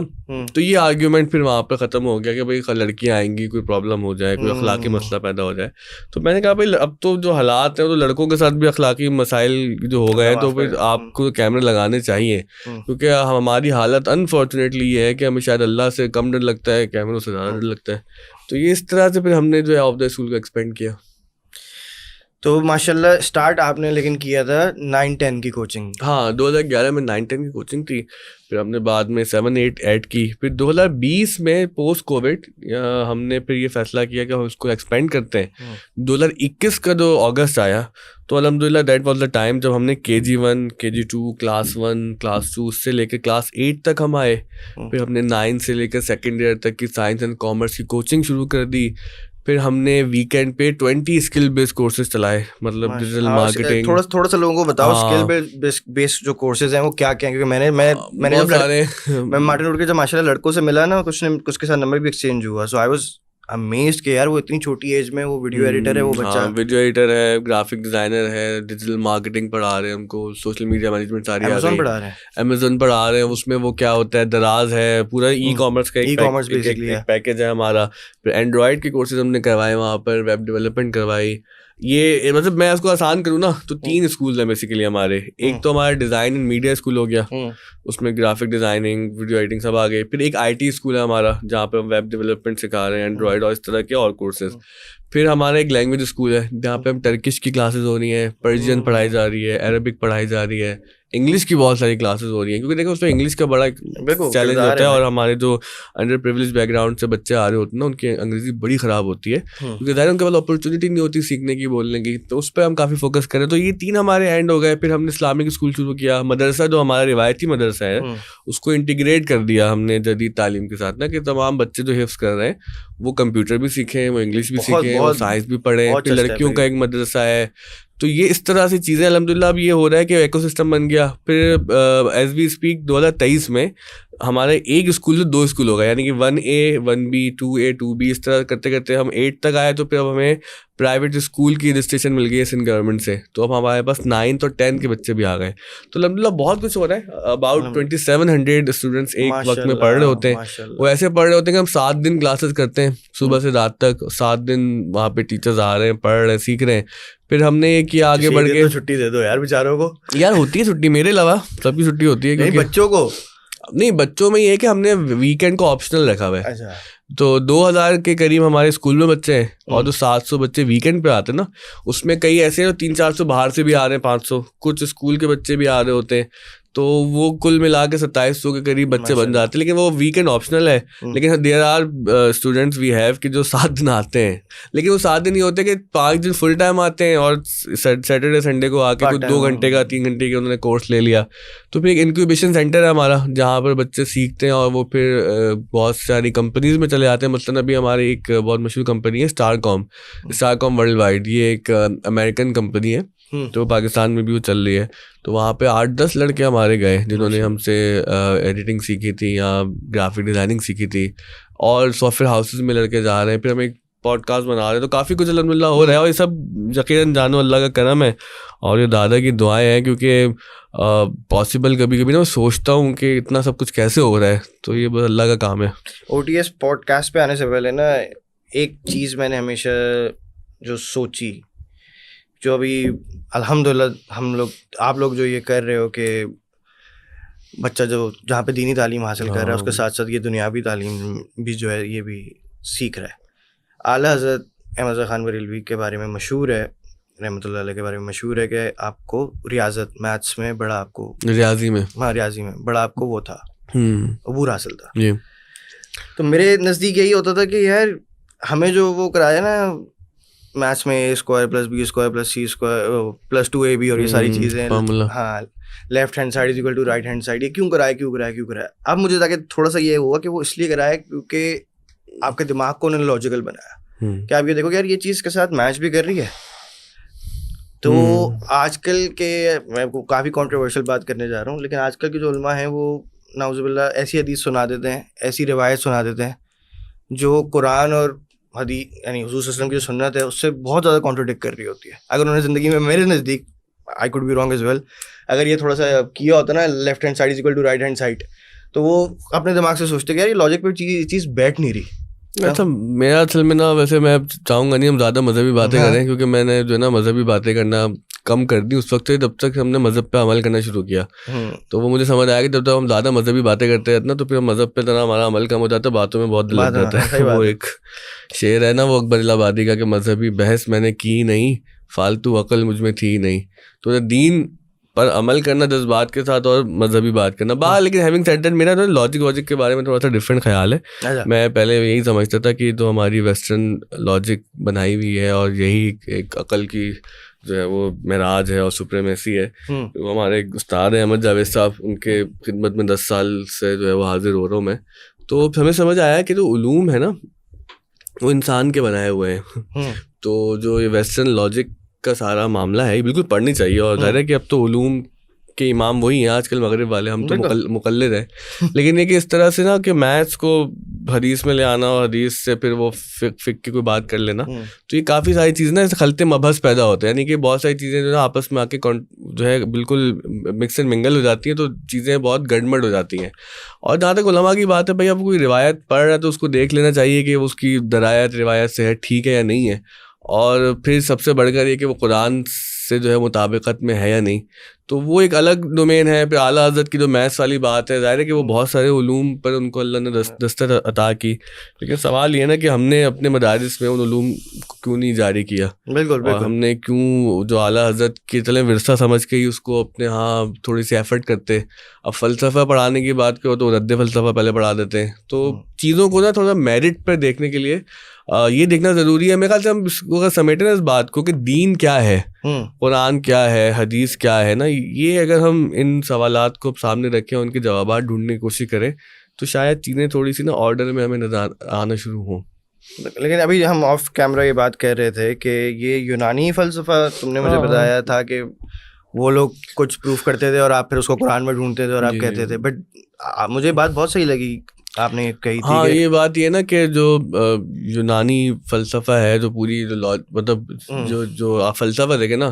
تو یہ آرگیومنٹ پھر وہاں پہ ختم ہو گیا کہ بھائی لڑکیاں آئیں گی, کوئی پرابلم ہو جائے, کوئی اخلاقی مسئلہ پیدا ہو جائے. تو میں نے کہا بھائی اب تو جو حالات ہیں تو لڑکوں کے ساتھ بھی اخلاقی مسائل جو ہو گئے ہیں, تو پھر آپ کو کیمرے لگانے چاہیے. کیونکہ ہماری حالت انفارچونیٹلی یہ ہے کہ ہمیں شاید اللہ سے کم ڈر لگتا ہے, کیمروں سے زیادہ ڈر لگتا ہے. تو یہ اس طرح سے پھر ہم نے جو ہے آف دا اسکول کو ایکسپینڈ کیا. تو ماشاء اللہ اسٹارٹ آپ نے لیکن کیا تھا 9-10 کی کوچنگ. ہاں 2011 میں 9-10 کی کوچنگ تھی. پھر ہم نے بعد میں 7-8 کی. پھر 2020 میں پوسٹ کووڈ ہم نے پھر یہ فیصلہ کیا کہ ہم اس کو ایکسپینڈ کرتے ہیں. 2021 کا جو اگست آیا تو الحمدللہ دیٹ واز دا ٹائم جب ہم نے KG1 KG2 کلاس 1 کلاس 2 سے لے کے کلاس 8 تک ہم آئے. پھر ہم نے 9 سے لے کر سیکنڈ ایئر تک کی سائنس اینڈ کامرس کی کوچنگ شروع کر دی. پھر ہم نے ویکینڈ پہ 20 اسکل بیسڈ کورسز چلائے, مطلب ڈیجیٹل مارکیٹنگ. تھوڑا سا لوگوں کو بتاؤ اسکل بیسڈ جو کورسز ہیں وہ کیا کیا ہیں, کیونکہ میں مارٹن روڈ کے جب ماشاء اللہ لڑکوں سے ملا نا, کچھ کے ساتھ نمبر بھی ایکسچینج ہوا. سو آئی واز امیزڈ کہ یار وہ اتنی چھوٹی ایج میں وہ ویڈیو ایڈیٹر ہے, وہ بچہ ویڈیو ایڈیٹر ہے, گرافک ڈیزائنر ہے, ڈیجیٹل مارکیٹنگ پڑھا رہے ہیں ہم کو, سوشل میڈیا مینجمنٹ ساری Amazon پڑھا رہے ہیں, Amazon پڑھا رہے ہیں. اس میں وہ کیا ہوتا ہے, دراز ہے, پورا ای کامرس کا ایک پیکیج ہے ہمارا. پھر اینڈرائڈ کے کورسز ہم نے کروائے وہاں پر, ویب ڈیولپمنٹ کروائی. یہ مطلب میں اس کو آسان کروں نا تو 3 اسکول ہیں بیسیکلی ہمارے. ایک تو ہمارا ڈیزائن اینڈ میڈیا اسکول ہو گیا, اس میں گرافک ڈیزائننگ ویڈیو ایڈیٹنگ سب آ گئے. پھر ایک IT اسکول ہے ہمارا جہاں پہ ہم ویب ڈیولپمنٹ سکھا رہے ہیں, اینڈرائڈ اور اس طرح کے اور کورسز. پھر ہمارا ایک لینگویج اسکول ہے جہاں پہ ہم ٹرکش کی کلاسز ہو رہی ہیں, پرشین پڑھائی جا رہی ہے, عربک پڑھائی جا رہی ہے, انگلش کی بہت ساری کلاسز ہو رہی ہیں. کیونکہ دیکھو اس میں انگلش کا بڑا چیلنج ہوتا ہے, اور ہمارے جو انڈر پریولیج بیک گراؤنڈ سے بچے آ رہے ہوتے ہیں نا ان کی انگریزی بڑی خراب ہوتی ہے, کیونکہ ظاہر ان کے پاس اپرچونیٹی نہیں ہوتی سیکھنے کی, بولنے کی. تو اس پہ ہم کافی فوکس کریں. تو یہ 3 ہمارے اینڈ ہو گئے. پھر ہم نے اسلامک اسکول شروع کیا. مدرسہ جو ہمارا روایتی مدرسہ ہے اس کو انٹیگریٹ کر دیا ہم نے جدید تعلیم کے ساتھ نا, کہ تمام بچے جو حفظ کر رہے ہیں وہ کمپیوٹر بھی سیکھیں, وہ انگلش بھی سیکھیں, وہ سائنس بھی پڑھیں. پھر لڑکیوں کا ایک مدرسہ ہے. تو یہ اس طرح سے چیزیں الحمدللہ اب یہ ہو رہا ہے کہ ایکو سسٹم بن گیا. پھر ایز وی اسپیک 2023 میں ہمارے ایک اسکول سے 2 اسکول ہو گئے, یعنی کہ 1A 1B 2A 2B اس طرح کرتے کرتے ہم 8 تک آئے. تو پھر اب ہمیں پرائیویٹ اسکول کی رجسٹریشن مل گئی ہے سندھ گورنمنٹ سے. تو اب ہمارے پاس 9 اور 10 کے بچے بھی آ گئے. تو الحمدللہ بہت کچھ ہو رہا ہے. اباؤٹ 2700 اسٹوڈنٹس ایک وقت میں پڑھ رہے ہوتے ہیں. وہ ایسے پڑھ رہے ہوتے ہیں کہ ہم 7 دن کلاسز کرتے ہیں صبح سے رات تک. 7 دن وہاں پہ ٹیچرز آ رہے ہیں, پڑھ رہے ہیں, سیکھ رہے ہیں. پھر ہم نے یہ کیا آگے بڑھ کے چھٹی دے دو یار بیچاروں کو. یار ہوتی ہے چھٹی, میرے علاوہ سب کی چھٹی ہوتی ہے. بچوں کو نہیں, بچوں میں یہ ہے کہ ہم نے ویکینڈ کو آپشنل رکھا ہوا ہے. تو 2000 کے قریب ہمارے اسکول میں بچے ہیں, اور جو 700 بچے ویکینڈ پہ آتے ہیں نا اس میں کئی ایسے ہیں 300-400 باہر سے بھی آ رہے ہیں, 500 کچھ اسکول کے بچے بھی آ رہے ہوتے ہیں. تو وہ کل ملا کے 2700 کے قریب بچے بن جاتے ہیں. لیکن وہ ویکینڈ آپشنل ہے. لیکن there are students we have کہ جو 7 دن آتے ہیں, لیکن وہ 7 دن یہ ہوتے ہیں کہ 5 دن فل ٹائم آتے ہیں, اور سیٹرڈے سنڈے کو آ کے کچھ 2 گھنٹے کا 3 گھنٹے کا انہوں نے کورس لے لیا. تو پھر ایک انکیوبیشن سینٹر ہے ہمارا جہاں پر بچے سیکھتے ہیں, اور وہ پھر بہت ساری کمپنیز میں چلے جاتے ہیں. مثلاً ابھی ہماری ایک بہت مشہور کمپنی ہے اسٹار کام ورلڈ وائڈ. یہ ایک امریکن کمپنی ہے, تو پاکستان میں بھی وہ چل رہی ہے. تو وہاں پہ 8-10 لڑکے ہمارے گئے جنہوں نے ہم سے ایڈیٹنگ سیکھی تھی یا گرافک ڈیزائننگ سیکھی تھی, اور سافٹ ویئر ہاؤسز میں لڑکے جا رہے ہیں. پھر ہم ایک پوڈ کاسٹ بنا رہے ہیں, تو کافی کچھ الحمدللہ ہو رہا ہے, اور یہ سب یقیناً جانو اللہ کا کرم ہے اور یہ دادا کی دعائیں ہیں, کیونکہ پاسبل کبھی کبھی نا میں سوچتا ہوں کہ اتنا سب کچھ کیسے ہو رہا ہے, تو یہ بس اللہ کا کام ہے. OTS پوڈ کاسٹ پہ آنے سے پہلے نا ایک چیز میں نے ہمیشہ جو سوچی, جو ابھی الحمدللہ ہم لوگ آپ لوگ جو یہ کر رہے ہو کہ بچہ جو جہاں پہ دینی تعلیم حاصل کر رہا ہے اس کے ساتھ ساتھ یہ دنیاوی تعلیم بھی جو ہے یہ بھی سیکھ رہا ہے. اعلیٰ حضرت احمد رضا خان بریلوی کے بارے میں مشہور ہے, رحمۃ اللہ علیہ کے بارے میں مشہور ہے کہ آپ کو ریاضت میتھس میں بڑا, آپ کو ریاضی میں بڑا آپ کو وہ تھا, عبور حاصل تھا. تو میرے نزدیک یہی ہوتا تھا کہ یار ہمیں جو وہ کرایا نا میتھس میں A² + B² + C² + 2AB اور یہ ساری چیزیں, ہاں left hand side is equal to right hand side, یہ کیوں کرایا. اب مجھے تاکہ تھوڑا سا یہ ہوا کہ وہ اس لیے کرایا کیونکہ آپ کے دماغ کو انہوں نے لاجیکل بنایا کہ آپ یہ دیکھو کہ یار یہ چیز کے ساتھ میچ بھی کر رہی ہے. تو آج کل کے, میں کافی کانٹروورشل بات کرنے جا رہا ہوں, لیکن آج کل کے جو علماء ہیں وہ نعوذ باللہ ایسی حدیث سنا دیتے ہیں, ایسی روایت سنا دیتے ہیں جو قرآن اور حدیث یعنی حضور صلی اللہ علیہ وسلم کی جو سنت ہے اس سے بہت زیادہ کانٹروڈکٹ کر رہی ہوتی ہے. اگر انہوں نے زندگی میں, میرے نزدیک I could be wrong as well, اگر یہ تھوڑا سا کیا ہوتا نا left hand side is equal to right hand side, تو وہ اپنے دماغ سے سوچتے کہ یار یہ لاجک پہ چیز بیٹھ نہیں رہی. اچھا میرا اصل میں نا, ویسے میں چاہوں گا نہیں ہم زیادہ مذہبی باتیں کریں, کیونکہ میں نے جو ہے نا مذہبی باتیں کرنا کم کر دی اس وقت سے جب تک ہم نے مذہب پہ عمل کرنا شروع کیا. تو وہ مجھے سمجھ آیا کہ جب تک ہم زیادہ مذہبی باتیں کرتے رہتے نا تو پھر مذہب پہ طرح ہمارا عمل کم ہو جاتا ہے, باتوں میں بہت دل لگ جاتا ہے. وہ ایک شعر ہے نا وہ اکبر الہ آبادی کا کہ مذہبی بحث میں نے کی نہیں, فالتو عقل مجھ میں تھی نہیں. تو دین پر عمل کرنا جذبات کے ساتھ اور مذہبی بات کرنا باہر. لیکن ہیونگ سیڈ دیٹ میرا لاجک کے بارے میں تھوڑا سا ڈفرینٹ خیال ہے. میں پہلے یہی سمجھتا تھا کہ جو ہماری ویسٹرن لاجک بنائی ہوئی ہے اور یہی ایک عقل کی جو ہے وہ معراج ہے اور سپریمیسی ہے. وہ ہمارے استاد ہیں احمد جاوید صاحب, ان کے خدمت میں 10 سال سے جو ہے وہ حاضر ہو رہا ہوں میں. تو ہمیں سمجھ آیا کہ جو علوم ہے نا وہ انسان کے بنائے ہوئے ہیں. تو جو یہ ویسٹرن لاجک کا سارا معاملہ ہے یہ بالکل پڑھنی چاہیے. اور ظاہر ہے کہ اب تو علوم کے امام وہی ہیں آج کل مغرب والے, ہم تو مقلد ہیں. لیکن یہ کہ اس طرح سے نا کہ میتھس کو حدیث میں لے آنا اور حدیث سے پھر وہ فقہ کی کوئی بات کر لینا, تو یہ کافی ساری چیزیں نا خلط مبحث پیدا ہوتے ہیں. یعنی کہ بہت ساری چیزیں جو ہے آپس میں آ کے جو ہے بالکل مکس اینڈ منگل ہو جاتی ہیں, تو چیزیں بہت گڑبڑ ہو جاتی ہیں. اور جہاں تک علماء کی بات ہے, بھائی اب کوئی روایت پڑھ رہا ہے تو اس کو دیکھ لینا چاہیے کہ اس کی درایت روایت سے ہے ٹھیک ہے یا نہیں ہے. اور پھر سب سے بڑھ کر یہ کہ وہ قرآن سے جو ہے مطابقت میں ہے یا نہیں, تو وہ ایک الگ ڈومین ہے. پھر اعلیٰ حضرت کی جو میتھس والی بات ہے, ظاہر ہے کہ وہ بہت سارے علوم پر ان کو اللہ نے دستر عطا کی, لیکن سوال یہ ہے نا کہ ہم نے اپنے مدارس میں ان علوم کو کیوں نہیں جاری کیا. بالکل. اور ہم نے کیوں جو اعلیٰ حضرت کی چلیں ورثہ سمجھ کے ہی اس کو اپنے ہاں تھوڑی سی ایفرٹ کرتے. اب فلسفہ پڑھانے کی بات کرو تو رد فلسفہ پہلے پڑھا دیتے ہیں. تو چیزوں کو نا تھوڑا میرٹ پر دیکھنے کے لیے یہ دیکھنا ضروری ہے. میرے خیال سے ہم اس کو سمیٹیں نا اس بات کو کہ دین کیا ہے, قرآن کیا ہے, حدیث کیا ہے نا, یہ اگر ہم ان سوالات کو سامنے رکھیں ان کے جوابات ڈھونڈنے کی کوشش کریں تو شاید چیزیں تھوڑی سی نا آرڈر میں ہمیں نظر آنا شروع ہوں. لیکن ابھی ہم آف کیمرہ یہ بات کہہ رہے تھے کہ یہ یونانی فلسفہ تم نے مجھے بتایا تھا کہ وہ لوگ کچھ پروف کرتے تھے اور آپ پھر اس کو قرآن میں ڈھونڈتے تھے اور آپ کہتے تھے, بٹ مجھے بات بہت صحیح لگی آپ نے کہی تھی. ہاں یہ بات یہ نا کہ جو یونانی فلسفہ ہے, جو پوری مطلب جو آپ فلسفہ دیکھیں نا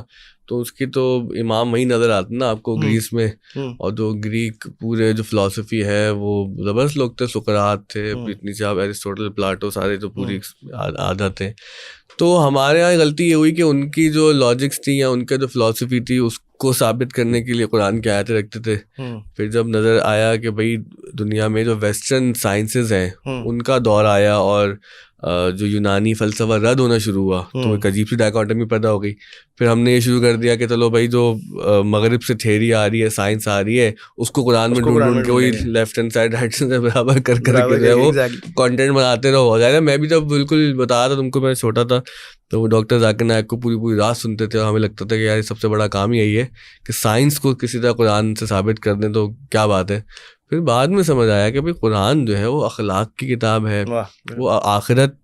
تو اس کی تو امام وہی نظر آتے نا آپ کو گریس میں. اور جو گریک پورے جو فلسفی ہے وہ زبردست لوگ تھے, سقراط تھے, نیچے آپ ایرسٹوٹل, پلاٹو, سارے جو پوری عادت ہیں. تو ہمارے یہاں غلطی یہ ہوئی کہ ان کی جو لاجکس تھی یا ان کا جو فلسفی تھی اس کو ثابت کرنے کے لیے قرآن کی آیتیں رکھتے تھے. پھر جب نظر آیا کہ بھائی دنیا میں جو ویسٹرن سائنسز ہیں ان کا دور آیا اور جو یونانی فلسفہ رد ہونا شروع ہوا تو ایک عجیب سی ڈائیکاٹمی پیدا ہو گئی. پھر ہم نے یہ شروع کر دیا کہ چلو بھائی جو مغرب سے تھیوری آ رہی ہے, سائنس آ رہی ہے, اس کو قرآن میں ڈھونڈ کے وہی left hand side right hand برابر کر کے جو ہے وہ کانٹینٹ بناتے رہو. ہو جائے گا. میں بھی جب بالکل بتا رہا تھا تم کو, میں چھوٹا تھا تو وہ ڈاکٹر ذاکر نائک کو پوری رات سنتے تھے اور ہمیں لگتا تھا کہ یار سب سے بڑا کام یہی ہے کہ سائنس کو کسی طرح قرآن سے ثابت کر دیں تو کیا بات ہے. پھر بعد میں سمجھ آیا کہ بھائی قرآن جو ہے وہ اخلاق کی کتاب ہے, وہ آخرت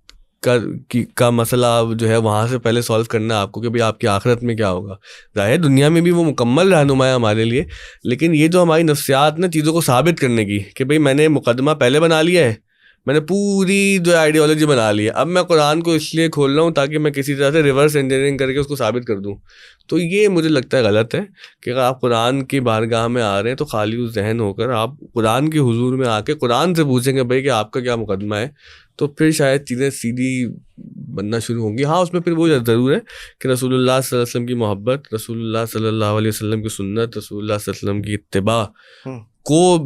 کا مسئلہ جو ہے وہاں سے پہلے سالو کرنا ہے آپ کو کہ بھائی آپ کی آخرت میں کیا ہوگا. ظاہر دنیا میں بھی وہ مکمل رہنما ہے ہمارے لیے, لیکن یہ جو ہماری نفسیات نا چیزوں کو ثابت کرنے کی کہ بھائی میں نے مقدمہ پہلے بنا لیا ہے, میں نے پوری جو آئیڈیالوجی بنا لی ہے. اب میں قرآن کو اس لیے کھول رہا ہوں تاکہ میں کسی طرح سے ریورس انجینئرنگ کر کے اس کو ثابت کر دوں. تو یہ مجھے لگتا ہے غلط ہے کہ اگر آپ قرآن کی بارگاہ میں آ رہے ہیں تو خالی ذہن ہو کر آپ قرآن کے حضور میں آ کے قرآن سے پوچھیں گے بھائی کہ آپ کا کیا مقدمہ ہے, تو پھر شاید چیزیں سیدھی بننا شروع ہوں گی. ہاں اس میں پھر وہ ضرور ہے کہ رسول اللہ صلی اللہ علیہ وسلم کی محبت, رسول اللہ صلی اللہ علیہ وسلم کی سنت, رسول اللہ صلی اللہ علیہ وسلم کی اتباع کو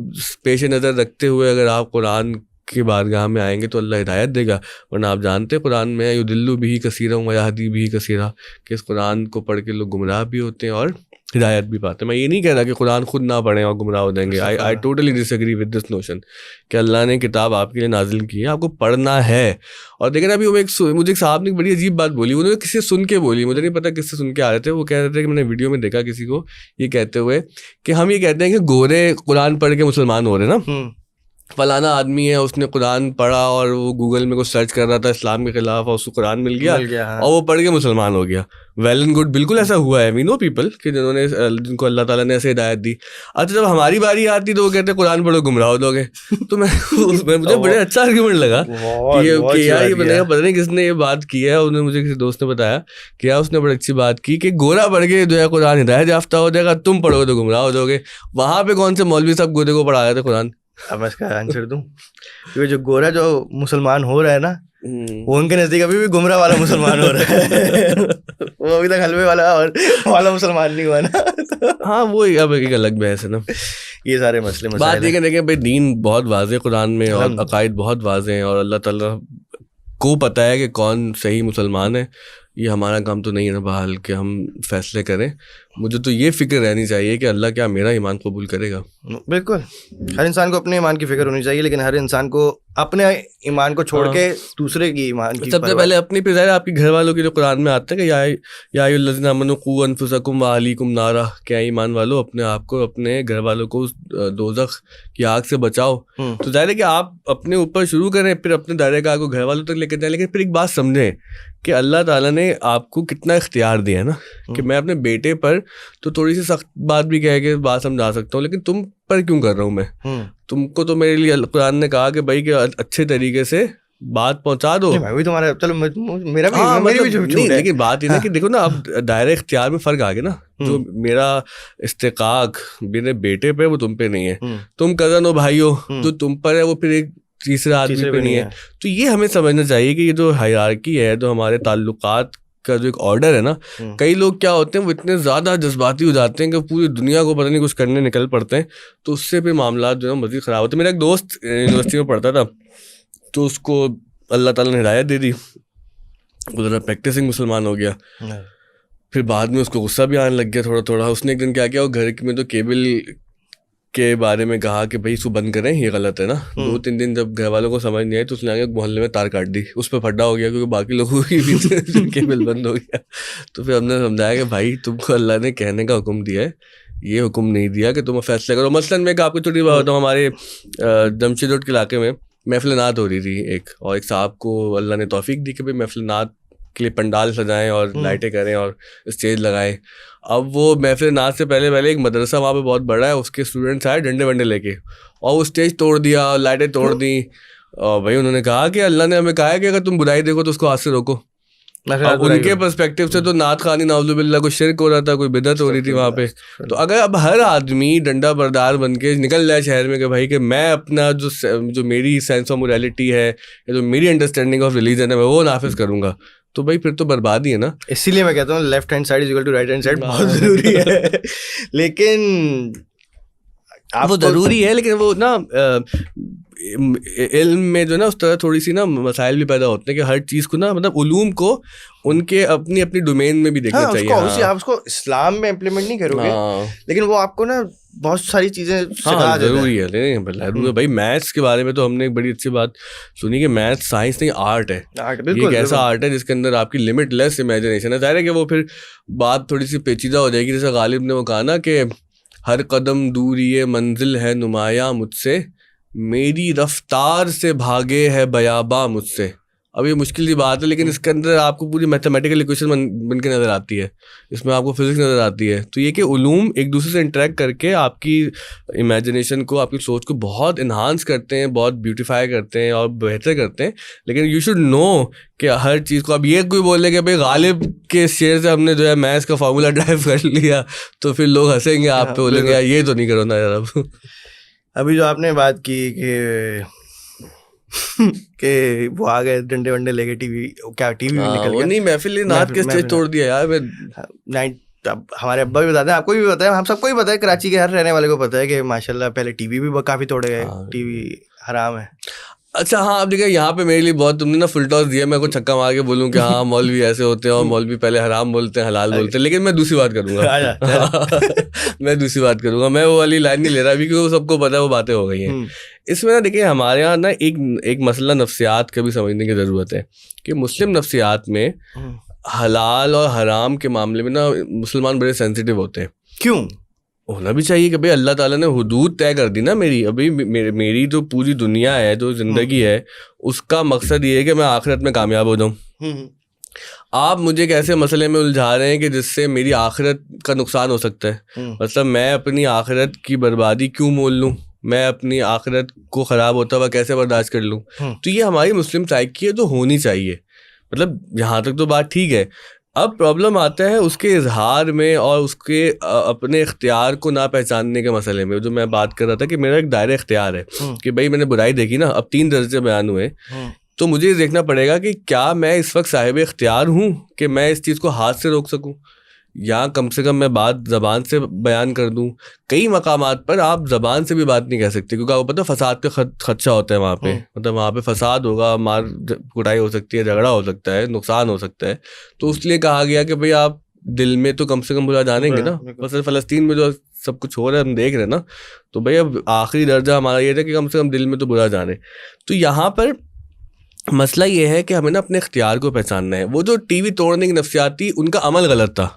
پیش نظر رکھتے ہوئے اگر آپ قرآن کی بارگاہ میں آئیں گے تو اللہ ہدایت دے گا. ورنہ آپ جانتے ہیں قرآن میں یضل بھی کثیرا و یہدی بھی کثیرا, کہ اس قرآن کو پڑھ کے لوگ گمراہ بھی ہوتے ہیں اور ہدایت بھی پاتے ہیں. میں یہ نہیں کہہ رہا کہ قرآن خود نہ پڑھیں اور گمراہ ہو جائیں گے. I totally disagree with this notion کہ اللہ نے کتاب آپ کے لیے نازل کی ہے, آپ کو پڑھنا ہے. اور دیکھیں ابھی مجھے ایک صاحب نے بڑی عجیب بات بولی, انہوں نے کسی سے سن کے بولی, مجھے نہیں پتا کس سے سن کے آ رہے تھے. وہ کہہ رہے تھے کہ میں نے ویڈیو میں دیکھا کسی کو یہ کہتے ہوئے کہ ہم یہ کہتے ہیں کہ گورے قرآن پڑھ کے مسلمان ہو رہے ہیں نا, فلانا آدمی ہے اس نے قرآن پڑھا اور وہ گوگل میں کچھ سرچ کر رہا تھا اسلام کے خلاف اور اس کو قرآن مل گیا اور وہ پڑھ کے مسلمان ہو گیا. ویل اینڈ گڈ, بالکل ایسا ہوا ہے. وی نو پیپل کہ جن کو اللہ تعالیٰ نے ایسے ہدایت دی. اچھا جب ہماری باری آتی تو وہ کہتے ہیں قرآن پڑھو گمراہ ہو گے. تو مجھے بڑے اچھا آرگیومنٹ لگا کہ یار یہ بنے گا, پتہ نہیں کس نے یہ بات کی ہے. انہوں نے مجھے کسی دوست نے بتایا کہ یار اس نے بڑی اچھی بات کی کہ گورا پڑھ کے جو ہے قرآن ہدایت یافتہ ہو جائے گا, تم پڑھو گے تو گمراہ ہو جاؤ گے. وہاں پہ کون سے مولوی صاحب گورے کو پڑھا رہے تھے قرآن؟ اب میں اس کا آنسر دوں, کیونکہ جو گورا جو مسلمان ہو رہا ہے نا وہ ان کے نزدیک ابھی بھی گمراہ والا مسلمان ہو رہا ہے. وہ ابھی تک حلوے والا مسلمان نہیں ہوا نا. ہاں وہ اب ایک الگ بحث ہے نا. یہ سارے مسئلے بات یہ کہ دیکھیں بھائی دین بہت واضح قرآن میں اور عقائد بہت واضح ہیں اور اللہ تعالیٰ کو پتہ ہے کہ کون صحیح مسلمان ہے. یہ ہمارا کام تو نہیں ہے نا بحال کہ ہم فیصلے کریں. مجھے تو یہ فکر رہنی چاہیے کہ اللہ کیا میرا ایمان قبول کرے گا. بالکل, ہر انسان کو اپنے ایمان کی فکر ہونی چاہیے, لیکن ہر انسان کو اپنے ایمان کو چھوڑ کے دوسرے کی ایمان کی, سب سے پہلے اپنی پھر ظاہر آپ کے گھر والوں کی جو قرآن میں آتے ہیں کہ یا الذین آمنوا قوا انفسکم واہلیکم نارا, کیا ایمان والو اپنے آپ کو اپنے گھر والوں کو دوزخ کی آگ سے بچاؤ. تو ظاہر ہے کہ آپ اپنے اوپر شروع کریں پھر اپنے دائرے کا کو گھر والوں تک لے کے جائیں. لیکن پھر ایک بات سمجھیں کہ اللہ تعالیٰ نے آپ کو کتنا اختیار دیا ہے نا, کہ میں اپنے بیٹے پر تو تھوڑی سی سخت بات بھی کہہ کے بات سمجھا سکتا ہوں, لیکن تم پر کیوں کر رہا ہوں میں؟ تم کو تو میرے لیے قرآن نے کہا کہ بھائی کہ اچھے طریقے سے بات پہنچا دو. لیکن بات یہ نا کہ دیکھو نا اب دائرہ اختیار میں فرق آ گیا نا. جو میرا استحقاق میرے بیٹے پہ وہ تم پہ نہیں ہے, تم کزن ہو بھائی ہو, جو تم پر ہے وہ پھر ایک تیسرا آدمی پہ نہیں ہے. تو یہ ہمیں سمجھنا چاہیے کہ یہ جو ہائرارکی ہے, جو ہمارے تعلقات کا جو ایک آرڈر ہے نا, کئی لوگ کیا ہوتے ہیں وہ اتنے زیادہ جذباتی ہو جاتے ہیں کہ پوری دنیا کو پتہ نہیں کچھ کرنے نکل پڑتے ہیں, تو اس سے پھر معاملات جو ہے مزید خراب ہوتے ہیں. میرا ایک دوست یونیورسٹی میں پڑھتا تھا تو اس کو اللہ تعالیٰ نے ہدایت دے دی, وہ ذرا پریکٹسنگ مسلمان ہو گیا. پھر بعد میں اس کو غصہ بھی آنے لگ گیا تھوڑا تھوڑا. اس نے ایک دن کیا کیا, وہ گھر میں تو کیبل کے بارے میں کہا کہ بھائی اس کو بند کریں, یہ غلط ہے نا. 2-3 دن جب گھر والوں کو سمجھ نہیں آئی تو اس نے آگے محلے میں تار کاٹ دی. اس پہ پھڈا ہو گیا کیونکہ باقی لوگوں کی بھی کیبل بند ہو گیا. تو پھر ہم نے سمجھایا کہ بھائی تم کو اللہ نے کہنے کا حکم دیا ہے, یہ حکم نہیں دیا کہ تم فیصلے کرو. مثلاً میں آپ کو چھوٹی بات بتاؤں, ہمارے جمشید روڈ کے علاقے میں محفل نعت ہو رہی تھی ایک, اور ایک صاحب کو اللہ نے توفیق دی کہ بھائی محفل نعت کے لیے پنڈال سجائیں اور لائٹیں کریں اور اسٹیج لگائیں. اب وہ محفل نعت سے پہلے ایک مدرسہ وہاں پہ بہت بڑا ہے, اس کے اسٹوڈنٹس آئے ڈنڈے ونڈے لے کے اور وہ اسٹیج توڑ دیا اور لائٹیں توڑ دیں. اور بھائی انہوں نے کہا کہ اللہ نے ہمیں کہا ہے کہ اگر تم برائی دیکھو تو اس کو ہاتھ سے روکو. اب ان کے پرسپیکٹیو سے تو نعت خوانی نعوذ باللہ کوئی شرک ہو رہا تھا, کوئی بدعت ہو رہی تھی وہاں پہ. تو اگر اب ہر آدمی ڈنڈا بردار بن کے نکل جائے شہر میں کہ بھائی کہ میں اپنا جو میری سینس آف موریلٹی ہے یا جو میری انڈرسٹینڈنگ آف ریلیجن ہے میں وہ نافذ کروں گا, تو بھائی پھر تو بربادی ہے نا. اسی لیے میں کہتا ہوں left hand side is equal to right hand side بہت ضروری ہے. لیکن وہ ضروری ہے, لیکن وہ نا علم میں جو نا اس طرح تھوڑی سی نا مسائل بھی پیدا ہوتے ہیں کہ ہر چیز کو نا مطلب علوم کو ان کے اپنی اپنی ڈومین میں بھی دیکھنا چاہیے. آپ اس کو اسلام میں امپلیمنٹ نہیں کرو گے, لیکن وہ آپ کو نا بہت ساری چیزیں ضروری ہے. بھائی میتھس کے بارے میں تو ہم نے ایک بڑی اچھی بات سنی کہ میتھس سائنس نہیں آرٹ ہے. یہ ایک ایسا آرٹ ہے جس کے اندر آپ کی لمٹ لیس امیجنیشن ہے. ظاہر ہے کہ وہ پھر بات تھوڑی سی پیچیدہ ہو جائے گی. جیسے غالب نے وہ کہا نا کہ ہر قدم دور یہ منزل ہے نمایاں مجھ سے, میری رفتار سے بھاگے ہے بیاباں مجھ سے. اب یہ مشکل سی بات ہے لیکن اس کے اندر آپ کو پوری میتھمیٹیکل ایکویشن بن کے نظر آتی ہے, اس میں آپ کو فزکس نظر آتی ہے. تو یہ کہ علوم ایک دوسرے سے انٹریکٹ کر کے آپ کی امیجنیشن کو, آپ کی سوچ کو بہت انہانس کرتے ہیں, بہت بیوٹیفائی کرتے ہیں اور بہتر کرتے ہیں. لیکن یو شوڈ نو کہ ہر چیز کو اب یہ کوئی بولے کہ بھائی غالب کے شعر سے ہم نے جو ہے میتھس کا فارمولا ڈرائیو کر لیا تو پھر لوگ ہنسیں گے آپ پہ, بولیں گے یہ تو نہیں کرو نا یار. اب ابھی جو آپ نے بات کی کہ وہ آ گئے ڈنڈے ونڈے لے کے ٹی وی, کیا ٹی وی نکل گیا, نہیں محفل نعت کے اسٹیج توڑ دیا یار. ہمارے ابا بھی بتاتے ہیں, آپ کو بھی پتا ہے, ہم سب کو بھی پتا ہے, کراچی کے ہر رہنے والے کو پتا ہے کہ ماشاء اللہ پہلے ٹی وی بھی کافی توڑے گئے, ٹی وی حرام ہے. اچھا ہاں, اب دیکھیں یہاں پہ میرے لیے بہت تم نے نا فل ٹاس دیا, میں کو چھکا مار کے بولوں کہ ہاں مولوی ایسے ہوتے ہیں اور مولوی پہلے حرام بولتے ہیں حلال بولتے ہیں, لیکن میں دوسری بات کروں گا. میں دوسری بات کروں گا, میں وہ والی لائن نہیں لے رہا ابھی کیونکہ سب کو پتا ہے وہ باتیں ہو گئی ہیں. اس میں نا دیکھیں ہمارے یہاں نا ایک مسئلہ نفسیات کا بھی سمجھنے کی ضرورت ہے کہ مسلم نفسیات میں حلال اور حرام کے معاملے میں نا مسلمان بڑے سینسیٹیو ہوتے ہیں. کیوں ہونا بھی چاہیے کہ بھائی اللہ تعالیٰ نے حدود طے کر دی نا میری. ابھی میری جو پوری دنیا ہے, جو زندگی ہے, اس کا مقصد یہ ہے کہ میں آخرت میں کامیاب ہو جاؤں. آپ مجھے ایک ایسے مسئلے میں الجھا رہے ہیں کہ جس سے میری آخرت کا نقصان ہو سکتا ہے. مطلب میں اپنی آخرت کی بربادی کیوں مول لوں, میں اپنی آخرت کو خراب ہوتا ہوا کیسے برداشت کر لوں. تو یہ ہماری مسلم سائیکی ہے جو ہونی چاہیے. مطلب یہاں تک تو بات ٹھیک ہے. اب پرابلم آتا ہے اس کے اظہار میں اور اس کے اپنے اختیار کو نہ پہچاننے کے مسئلے میں. جو میں بات کر رہا تھا کہ میرا ایک دائرہ اختیار ہے کہ بھائی میں نے برائی دیکھی نا, اب 3 درجے بیان ہوئے, تو مجھے یہ دیکھنا پڑے گا کہ کیا میں اس وقت صاحب اختیار ہوں کہ میں اس چیز کو ہاتھ سے روک سکوں, یا کم سے کم میں بات زبان سے بیان کر دوں. کئی مقامات پر آپ زبان سے بھی بات نہیں کہہ سکتے کیونکہ آپ کو پتہ فساد کا خدشہ ہوتا ہے وہاں پہ. مطلب وہاں پہ فساد ہوگا, مار کٹائی ہو سکتی ہے, جھگڑا ہو سکتا ہے, نقصان ہو سکتا ہے. تو اس لیے کہا گیا کہ بھئی آپ دل میں تو کم سے کم برا جانیں گے نا. مثلا فلسطین میں جو سب کچھ ہو رہا ہے ہم دیکھ رہے ہیں نا, تو بھئی اب آخری درجہ ہمارا یہ تھا کہ کم سے کم دل میں تو برا جانیں. تو یہاں پر مسئلہ یہ ہے کہ ہمیں نا اپنے اختیار کو پہچاننا ہے. وہ جو ٹی وی توڑنے کی نفسیات تھی ان کا عمل غلط تھا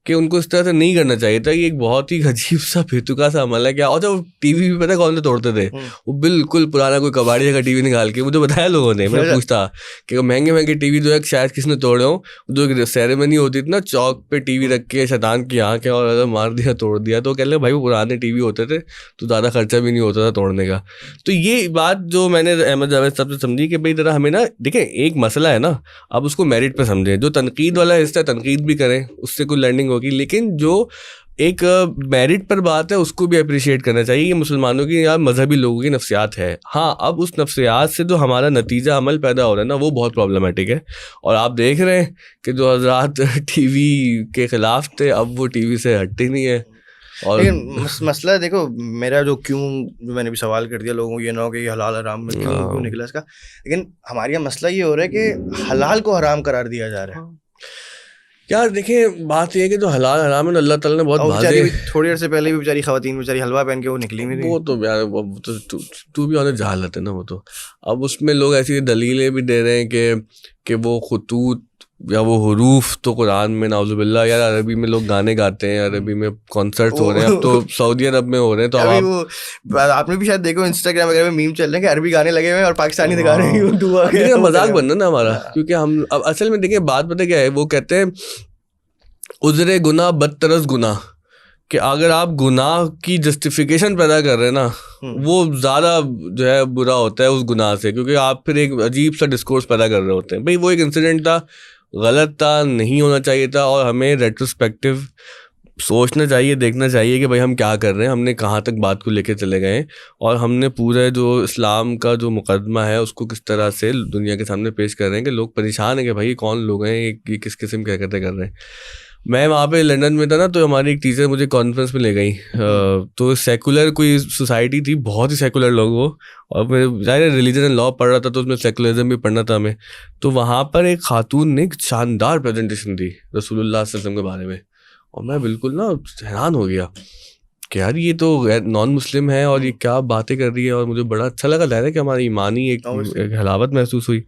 کہ ان کو اس طرح سے نہیں کرنا چاہیے تھا. یہ ایک بہت ہی عجیب سا بھیتکا سا عمل ہے. کیا اور جب ٹی وی بھی پتہ کون سے توڑتے تھے, وہ بالکل پرانا کوئی کباڑی کا ٹی وی نکال کے, مجھے بتایا لوگوں نے, میں پوچھتا کہ مہنگے ٹی وی جو ہے شاید کس نے توڑے ہوں. جو سیریمنی ہوتی تھی نا چوک پہ ٹی وی رکھ کے شیطان کی آنکھ اور مار دیا توڑ دیا, تو کہہ لیں بھائی وہ پرانے ٹی وی ہوتے تھے تو زیادہ خرچہ بھی نہیں ہوتا تھا توڑنے کا. تو یہ بات جو میں نے احمد جاوید صاحب سے سمجھی کہ بھائی ذرا ہمیں نا دیکھیں ایک مسئلہ ہے نا, آپ اس کو میرٹ پہ سمجھیں. جو تنقید والا حصہ ہے تنقید بھی کریں, اس سے کوئی لرننگ ہوگی, لیکن جو ایک میرٹ پر بات ہے اس کو بھی اپریشیٹ کرنا چاہیے. یہ مسلمانوں کی یا مذہبی لوگوں کی نفسیات ہے. ہاں اب اس نفسیات سے جو ہمارا نتیجہ عمل پیدا ہو رہا ہے نا وہ بہت پرابلمٹک ہے. اور آپ دیکھ رہے ہیں کہ جو حضرات ٹی وی کے خلاف تھے اب وہ ٹی وی سے ہٹتے ہی نہیں ہیں. اور مسئلہ دیکھو میرا جو میں نے بھی سوال کر دیا لوگوں کو, یہ نہ ہو کہ یہ حلال حرام میں کیوں نکلا اس کا, لیکن ہمارے یہاں مسئلہ یہ ہو رہا ہے کہ حلال کو حرام قرار دیا جا رہا ہے. یار دیکھیں بات یہ ہے کہ جو حلال حرام ہے اللہ تعالیٰ نے بہت واضح, تھوڑی دیر سے پہلے بھی بیچاری خواتین بیچاری حلوہ پہن کے وہ نکلی ہوئی تھی. وہ تو یار تو بھی انہیں جہالت ہے نا وہ تو. اب اس میں لوگ ایسی دلیلیں بھی دے رہے ہیں کہ وہ خطوط یا وہ حروف تو قرآن میں نعوذ باللہ. یار عربی میں لوگ گانے گاتے ہیں, عربی میں کنسرٹس ہو رہے ہیں, اب تو سعودی عرب میں ہو رہے ہیں. تو آپ نے بھی شاید دیکھو انسٹاگرام وغیرہ میں میم چل رہے ہیں کہ عربی گانے لگے ہوئے ہیں اور پاکستانی دکھا رہے ہیں. مذاق بننا نا ہمارا, کیونکہ ہم اب اصل میں دیکھیں بات پتہ کیا ہے, وہ کہتے ہیں عذر گناہ بدترس گناہ, کہ اگر آپ گناہ کی جسٹیفیکیشن پیدا کر رہے ہیں نا وہ زیادہ جو ہے برا ہوتا ہے اس گناہ سے, کیونکہ آپ پھر ایک عجیب سا ڈسکورس پیدا کر رہے ہوتے ہیں. بھئی وہ ایک انسیڈنٹ تھا, غلط تھا, نہیں ہونا چاہیے تھا, اور ہمیں ریٹروسپیکٹیو سوچنا چاہیے, دیکھنا چاہیے کہ بھائی ہم کیا کر رہے ہیں, ہم نے کہاں تک بات کو لے کے چلے گئے, اور ہم نے پورے جو اسلام کا جو مقدمہ ہے اس کو کس طرح سے دنیا کے سامنے پیش کر رہے ہیں کہ لوگ پریشان ہیں کہ بھائی کون لوگ ہیں, یہ کس قسم کی حرکتیں کر رہے ہیں. میں وہاں پہ لنڈن میں تھا نا, تو ہماری ایک ٹیچر مجھے کانفرنس میں لے گئی, تو سیکولر کوئی سوسائٹی تھی, بہت ہی سیکولر لوگ وہ, اور میں ظاہر ریلیجن اینڈ لا پڑھ رہا تھا تو اس میں سیکولرزم بھی پڑھنا تھا ہمیں. تو وہاں پر ایک خاتون نے ایک شاندار پریزنٹیشن دی رسول اللہ صلی اللہ علیہ وسلم کے بارے میں, اور میں بالکل نا حیران ہو گیا کہ یار یہ تو نان مسلم ہے اور یہ کیا باتیں کر رہی ہے, اور مجھے بڑا اچھا لگا. ظاہر ہے کہ ہماری ایمانی ایک حلاوت محسوس ہوئی.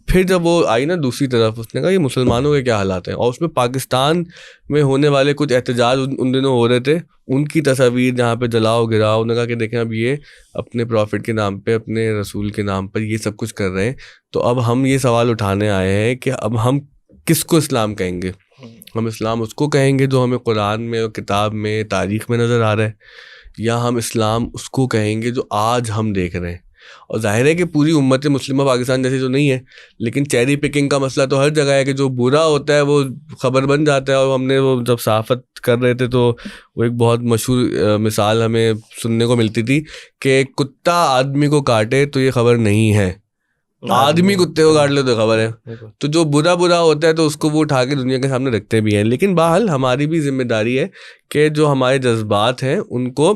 پھر جب وہ آئی نا دوسری طرف, اس نے کہا یہ مسلمانوں کے کیا حالات ہیں, اور اس میں پاکستان میں ہونے والے کچھ احتجاج ان دنوں ہو رہے تھے, ان کی تصاویر جہاں پہ جلاؤ گراؤ, انہوں نے کہا کہ دیکھیں اب یہ اپنے پروفٹ کے نام پہ, اپنے رسول کے نام پر یہ سب کچھ کر رہے ہیں, تو اب ہم یہ سوال اٹھانے آئے ہیں کہ اب ہم کس کو اسلام کہیں گے؟ ہم اسلام اس کو کہیں گے جو ہمیں قرآن میں اور کتاب میں تاریخ میں نظر آ رہا ہے, یا ہم اسلام اس کو کہیں گے جو آج ہم دیکھ رہے ہیں؟ اور ظاہر ہے کہ پوری امت مسلمہ پاکستان جیسی تو نہیں ہے, لیکن چیری پکنگ کا مسئلہ تو ہر جگہ ہے کہ جو برا ہوتا ہے وہ خبر بن جاتا ہے. اور ہم نے وہ جب صحافت کر رہے تھے تو وہ ایک بہت مشہور مثال ہمیں سننے کو ملتی تھی کہ کتا آدمی کو کاٹے تو یہ خبر نہیں ہے, آدمی کتے کو کاٹ لے تو خبر ہے. تو جو برا ہوتا ہے تو اس کو وہ اٹھا کے دنیا کے سامنے رکھتے بھی ہیں. لیکن بہرحال ہماری بھی ذمہ داری ہے کہ جو ہمارے جذبات ہیں ان کو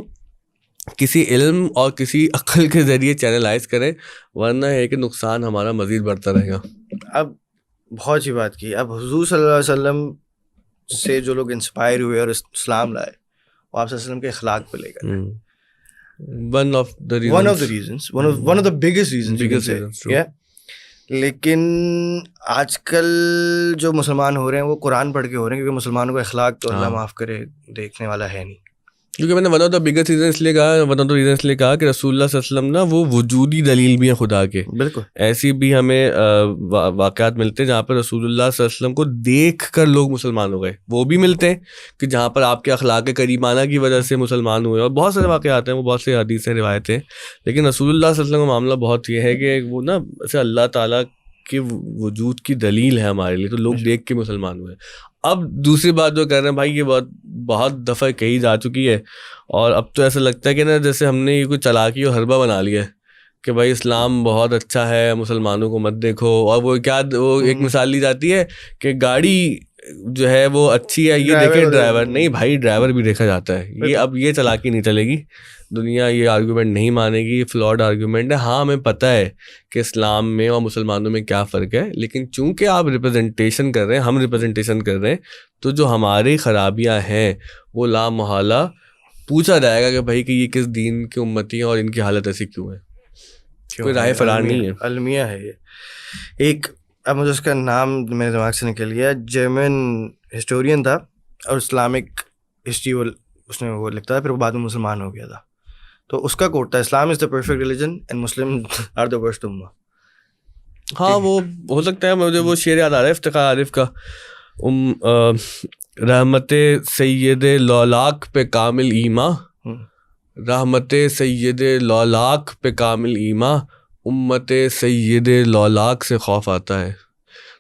کسی علم اور کسی عقل کے ذریعے چینلائز کریں, ورنہ ہے کہ نقصان ہمارا مزید بڑھتا رہے گا. اب بہت سی بات کی, اب حضور صلی اللہ علیہ وسلم سے جو لوگ انسپائر ہوئے اور اسلام لائے وہ آپ صلی اللہ علیہ وسلم کے اخلاق پہ لے کر one of the biggest reasons. لیکن آج کل جو مسلمان ہو رہے ہیں وہ قرآن پڑھ کے ہو رہے ہیں, کیونکہ مسلمانوں کا اخلاق تو اللہ معاف کرے دیکھنے والا ہے نہیں. کیونکہ میں نے one of the biggest reason اس لیے کہا کہ رسول اللہ صلی اللہ علیہ وسلم نا وہ وجودی دلیل بھی ہیں خدا کے. بالکل ایسی بھی ہمیں واقعات ملتے ہیں جہاں پر رسول اللہ صلی اللہ علیہ وسلم کو دیکھ کر لوگ مسلمان ہو گئے, وہ بھی ملتے ہیں کہ جہاں پر آپ کے اخلاق کریمانہ کی وجہ سے مسلمان ہوئے, اور بہت سارے واقعات ہیں, وہ بہت سی حدیثیں روایتیں. لیکن رسول اللہ صلی اللہ علیہ وسلم کا معاملہ بہت یہ ہے کہ وہ نا ایسے اللہ تعالیٰ کے وجود کی دلیل ہے ہمارے لیے, تو لوگ دیکھ کے مسلمان ہوئے. اب دوسری بات جو کر رہے ہیں بھائی, یہ بہت دفعہ کہی جا چکی ہے, اور اب تو ایسا لگتا ہے کہ نا جیسے ہم نے یہ کوئی چالاکی اور حربہ بنا لیا ہے کہ بھائی اسلام بہت اچھا ہے, مسلمانوں کو مت دیکھو. اور وہ ایک مثال لی جاتی ہے کہ گاڑی جو ہے وہ اچھی ہے, یہ دیکھے ڈرائیور. نہیں بھائی, ڈرائیور بھی دیکھا جاتا ہے. یہ اب یہ چالاکی نہیں چلے گی, دنیا یہ آرگومنٹ نہیں مانے گی, یہ فلاڈ آرگومنٹ ہے. ہاں ہمیں پتہ ہے کہ اسلام میں اور مسلمانوں میں کیا فرق ہے, لیکن چونکہ آپ ریپرزنٹیشن کر رہے ہیں, ہم ریپرزنٹیشن کر رہے ہیں, تو جو ہماری خرابیاں ہیں وہ لا محالہ پوچھا جائے گا کہ بھائی کہ یہ کس دین کی امتی ہیں اور ان کی حالت ایسی کیوں ہے. کوئی راہ فرار نہیں ہے, المیہ ہے یہ ایک. اب مجھے اس کا نام میرے دماغ سے نکل گیا, جرمن ہسٹورین تھا اور اسلامک ہسٹری اس نے وہ لکھتا تھا, پھر وہ بعد میں مسلمان ہو گیا تھا. تو اس کا کوٹ تھا, Islam is the perfect religion and Muslim are the worst ummah. ہاں وہ ہو سکتا ہے. مجھے وہ شعر یاد آ رہا ہے افتخار عارف کا, رحمت سید لولاک پہ کامل ایما, رحمت سید لولاک پہ کامل ایما, امت سید لولاک سے خوف آتا ہے.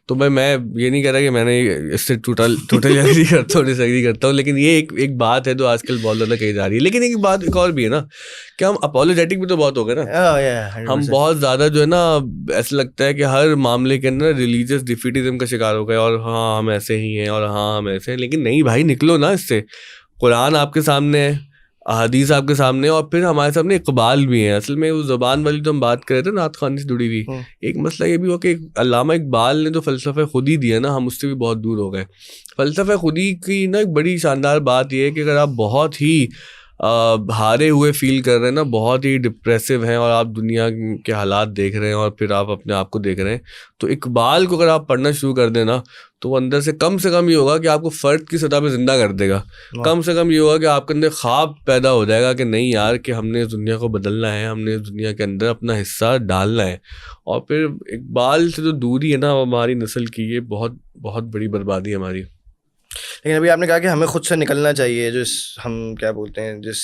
تو میں یہ نہیں کہہ رہا کہ میں نے اس سے ٹوٹلی ایگری کرتا ہوں, ڈس ایگری کرتا ہوں, لیکن یہ ایک بات ہے جو آج کل بہت زیادہ کہی جا رہی ہے. لیکن ایک بات ایک اور بھی ہے نا کہ ہم اپولوجیٹک بھی تو بہت ہو گئے نا. ہم بہت زیادہ جو ہے نا ایسا لگتا ہے کہ ہر معاملے کے اندر ریلیجیس ڈیفیٹزم کا شکار ہو گئے, اور ہاں ہم ایسے ہی ہیں, اور ہاں ہم ایسے ہیں. لیکن نہیں بھائی, نکلو نا اس سے. قرآن آپ کے سامنے ہے, احادیث آپ کے سامنے, اور پھر ہمارے سامنے اقبال بھی ہیں. اصل میں وہ زبان والی جو ہم بات کر رہے تھے نعت خوانی سے جڑی ہوئی, ایک مسئلہ یہ بھی ہو کہ علامہ اقبال نے جو فلسفہ خودی دیا نا, ہم اس سے بھی بہت دور ہو گئے. فلسفہ خودی کی نا ایک بڑی شاندار بات یہ ہے کہ اگر آپ بہت ہی ہارے ہوئے فیل کر رہے ہیں نا, بہت ہی ڈپریسو ہیں, اور آپ دنیا کے حالات دیکھ رہے ہیں, اور پھر آپ اپنے آپ کو دیکھ رہے ہیں, تو اقبال کو اگر آپ پڑھنا شروع کر دیں نا, تو وہ اندر سے کم یہ ہوگا کہ آپ کو فرد کی سطح پہ زندہ کر دے گا. کم سے کم یہ ہوگا کہ آپ کے اندر خواب پیدا ہو جائے گا کہ نہیں یار, کہ ہم نے اس دنیا کو بدلنا ہے, ہم نے اس دنیا کے اندر اپنا حصہ ڈالنا ہے. اور پھر اقبال سے جو دوری ہے نا ہماری نسل کی, یہ بہت بہت بڑی بربادی ہے ہماری. لیکن ابھی آپ نے کہا کہ ہمیں خود سے نکلنا چاہیے, جو ہم کیا بولتے ہیں جس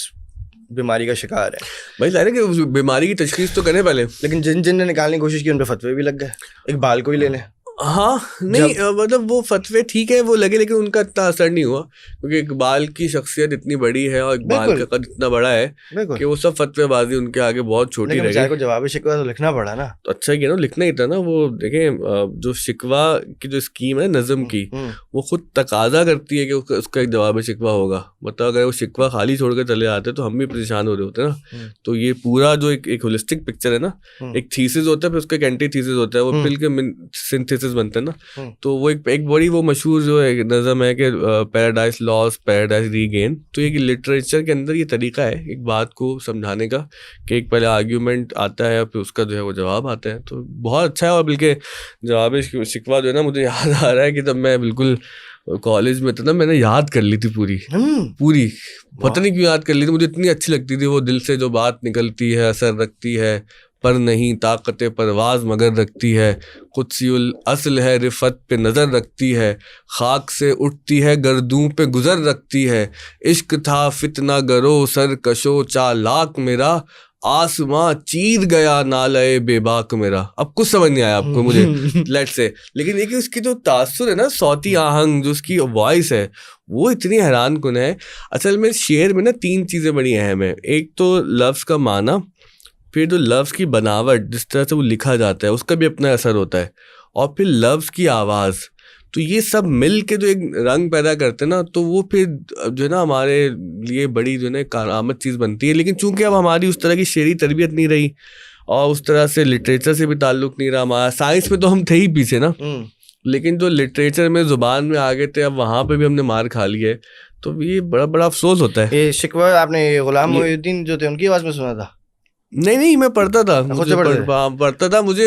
بیماری کا شکار ہے. بھائی ظاہر ہے کہ بیماری کی تشخیص تو کریں پہلے, لیکن جن نے نکالنے کی کوشش کی ان پہ فتوے بھی لگ گئے. اقبال کو ہی لے لیں. ہاں نہیں مطلب وہ فتوے ٹھیک ہے وہ لگے, لیکن ان کا اتنا اثر نہیں ہوا, کیونکہ اقبال کی شخصیت اتنی بڑی ہے اور اقبال کا قد اتنا بڑا ہے کہ وہ سب فتوے بازی ان کے آگے بہت چھوٹی رہ گئی. جواب شکوہ تو لکھنا پڑا نا, تو اچھا کیا نا لکھنا ہی تھا نا. وہ دیکھیں جو شکوہ کی جو اسکیم ہے نظم کی, وہ خود تقاضا کرتی ہے کہ اس کا ایک جواب شکوہ ہوگا. مطلب اگر وہ شکوہ خالی چھوڑ کے چلے آتے تو ہم بھی پریشان ہو رہے ہوتے نا. تو یہ پورا جو ایک ہولسٹک پکچر ہے نا, ایک تھیسس ہوتا ہے, پھر اس کا ایک اینٹی تھیسس ہوتا ہے, وہ پھر کے سنتھیسس سینٹینسز بنتے ہیں نا. تو وہ ایک بڑی وہ مشہور جو ایک نظم ہے کہ پیراڈائز لاس پیراڈائز ری گین. تو ایک لٹریچر کے اندر یہ طریقہ ہے ایک بات کو سمجھانے کا کہ ایک پہلے آرگیومنٹ آتا ہے اور پھر اس کا جو ہے وہ جواب آتا ہے. تو بہت اچھا ہے. اور بلکہ جواب شکوہ جو ہے نا مجھے یاد آ رہا ہے کہ جب میں بالکل کالج میں تھا نا میں نے یاد کر لی تھی پوری پتہ نہیں کیوں یاد کر لی تھی. مجھے اتنی اچھی لگتی تھی وہ. دل سے جو بات نکلتی ہے اثر رکھتی ہے پر نہیں طاقت پرواز مگر رکھتی ہے. قدسی الاصل ہے رفت پہ نظر رکھتی ہے. خاک سے اٹھتی ہے گردوں پہ گزر رکھتی ہے. عشق تھا فتنہ گرو سر کشو چالاک میرا. آسماں چیر گیا نالے بے باک میرا. اب کچھ سمجھ نہیں آیا آپ کو مجھے لیٹ سے, لیکن یہ کہ اس کی جو تاثر ہے نا صوتی آہنگ جو اس کی وائس ہے وہ اتنی حیران کن ہے. اصل میں شعر میں نا 3 چیزیں بڑی اہم ہیں. ایک تو لفظ کا معنی, پھر جو لفظ کی بناوٹ جس طرح سے وہ لکھا جاتا ہے اس کا بھی اپنا اثر ہوتا ہے, اور پھر لفظ کی آواز. تو یہ سب مل کے جو ایک رنگ پیدا کرتے ہیں نا تو وہ پھر جو ہے نا ہمارے لیے بڑی جو ہے نا کارآمد چیز بنتی ہے. لیکن چونکہ اب ہماری اس طرح کی شعری تربیت نہیں رہی اور اس طرح سے لٹریچر سے بھی تعلق نہیں رہا ہمارا. سائنس میں تو ہم تھے ہی پیچھے نا, لیکن جو لٹریچر میں زبان میں آگے تھے اب وہاں پہ بھی ہم نے مار کھا لی ہے. تو یہ بڑا افسوس ہوتا ہے. یہ شکوہ آپ نے غلام محی الدین جو تھے ان کی آواز میں سنا تھا؟ نہیں میں پڑھتا تھا. مجھے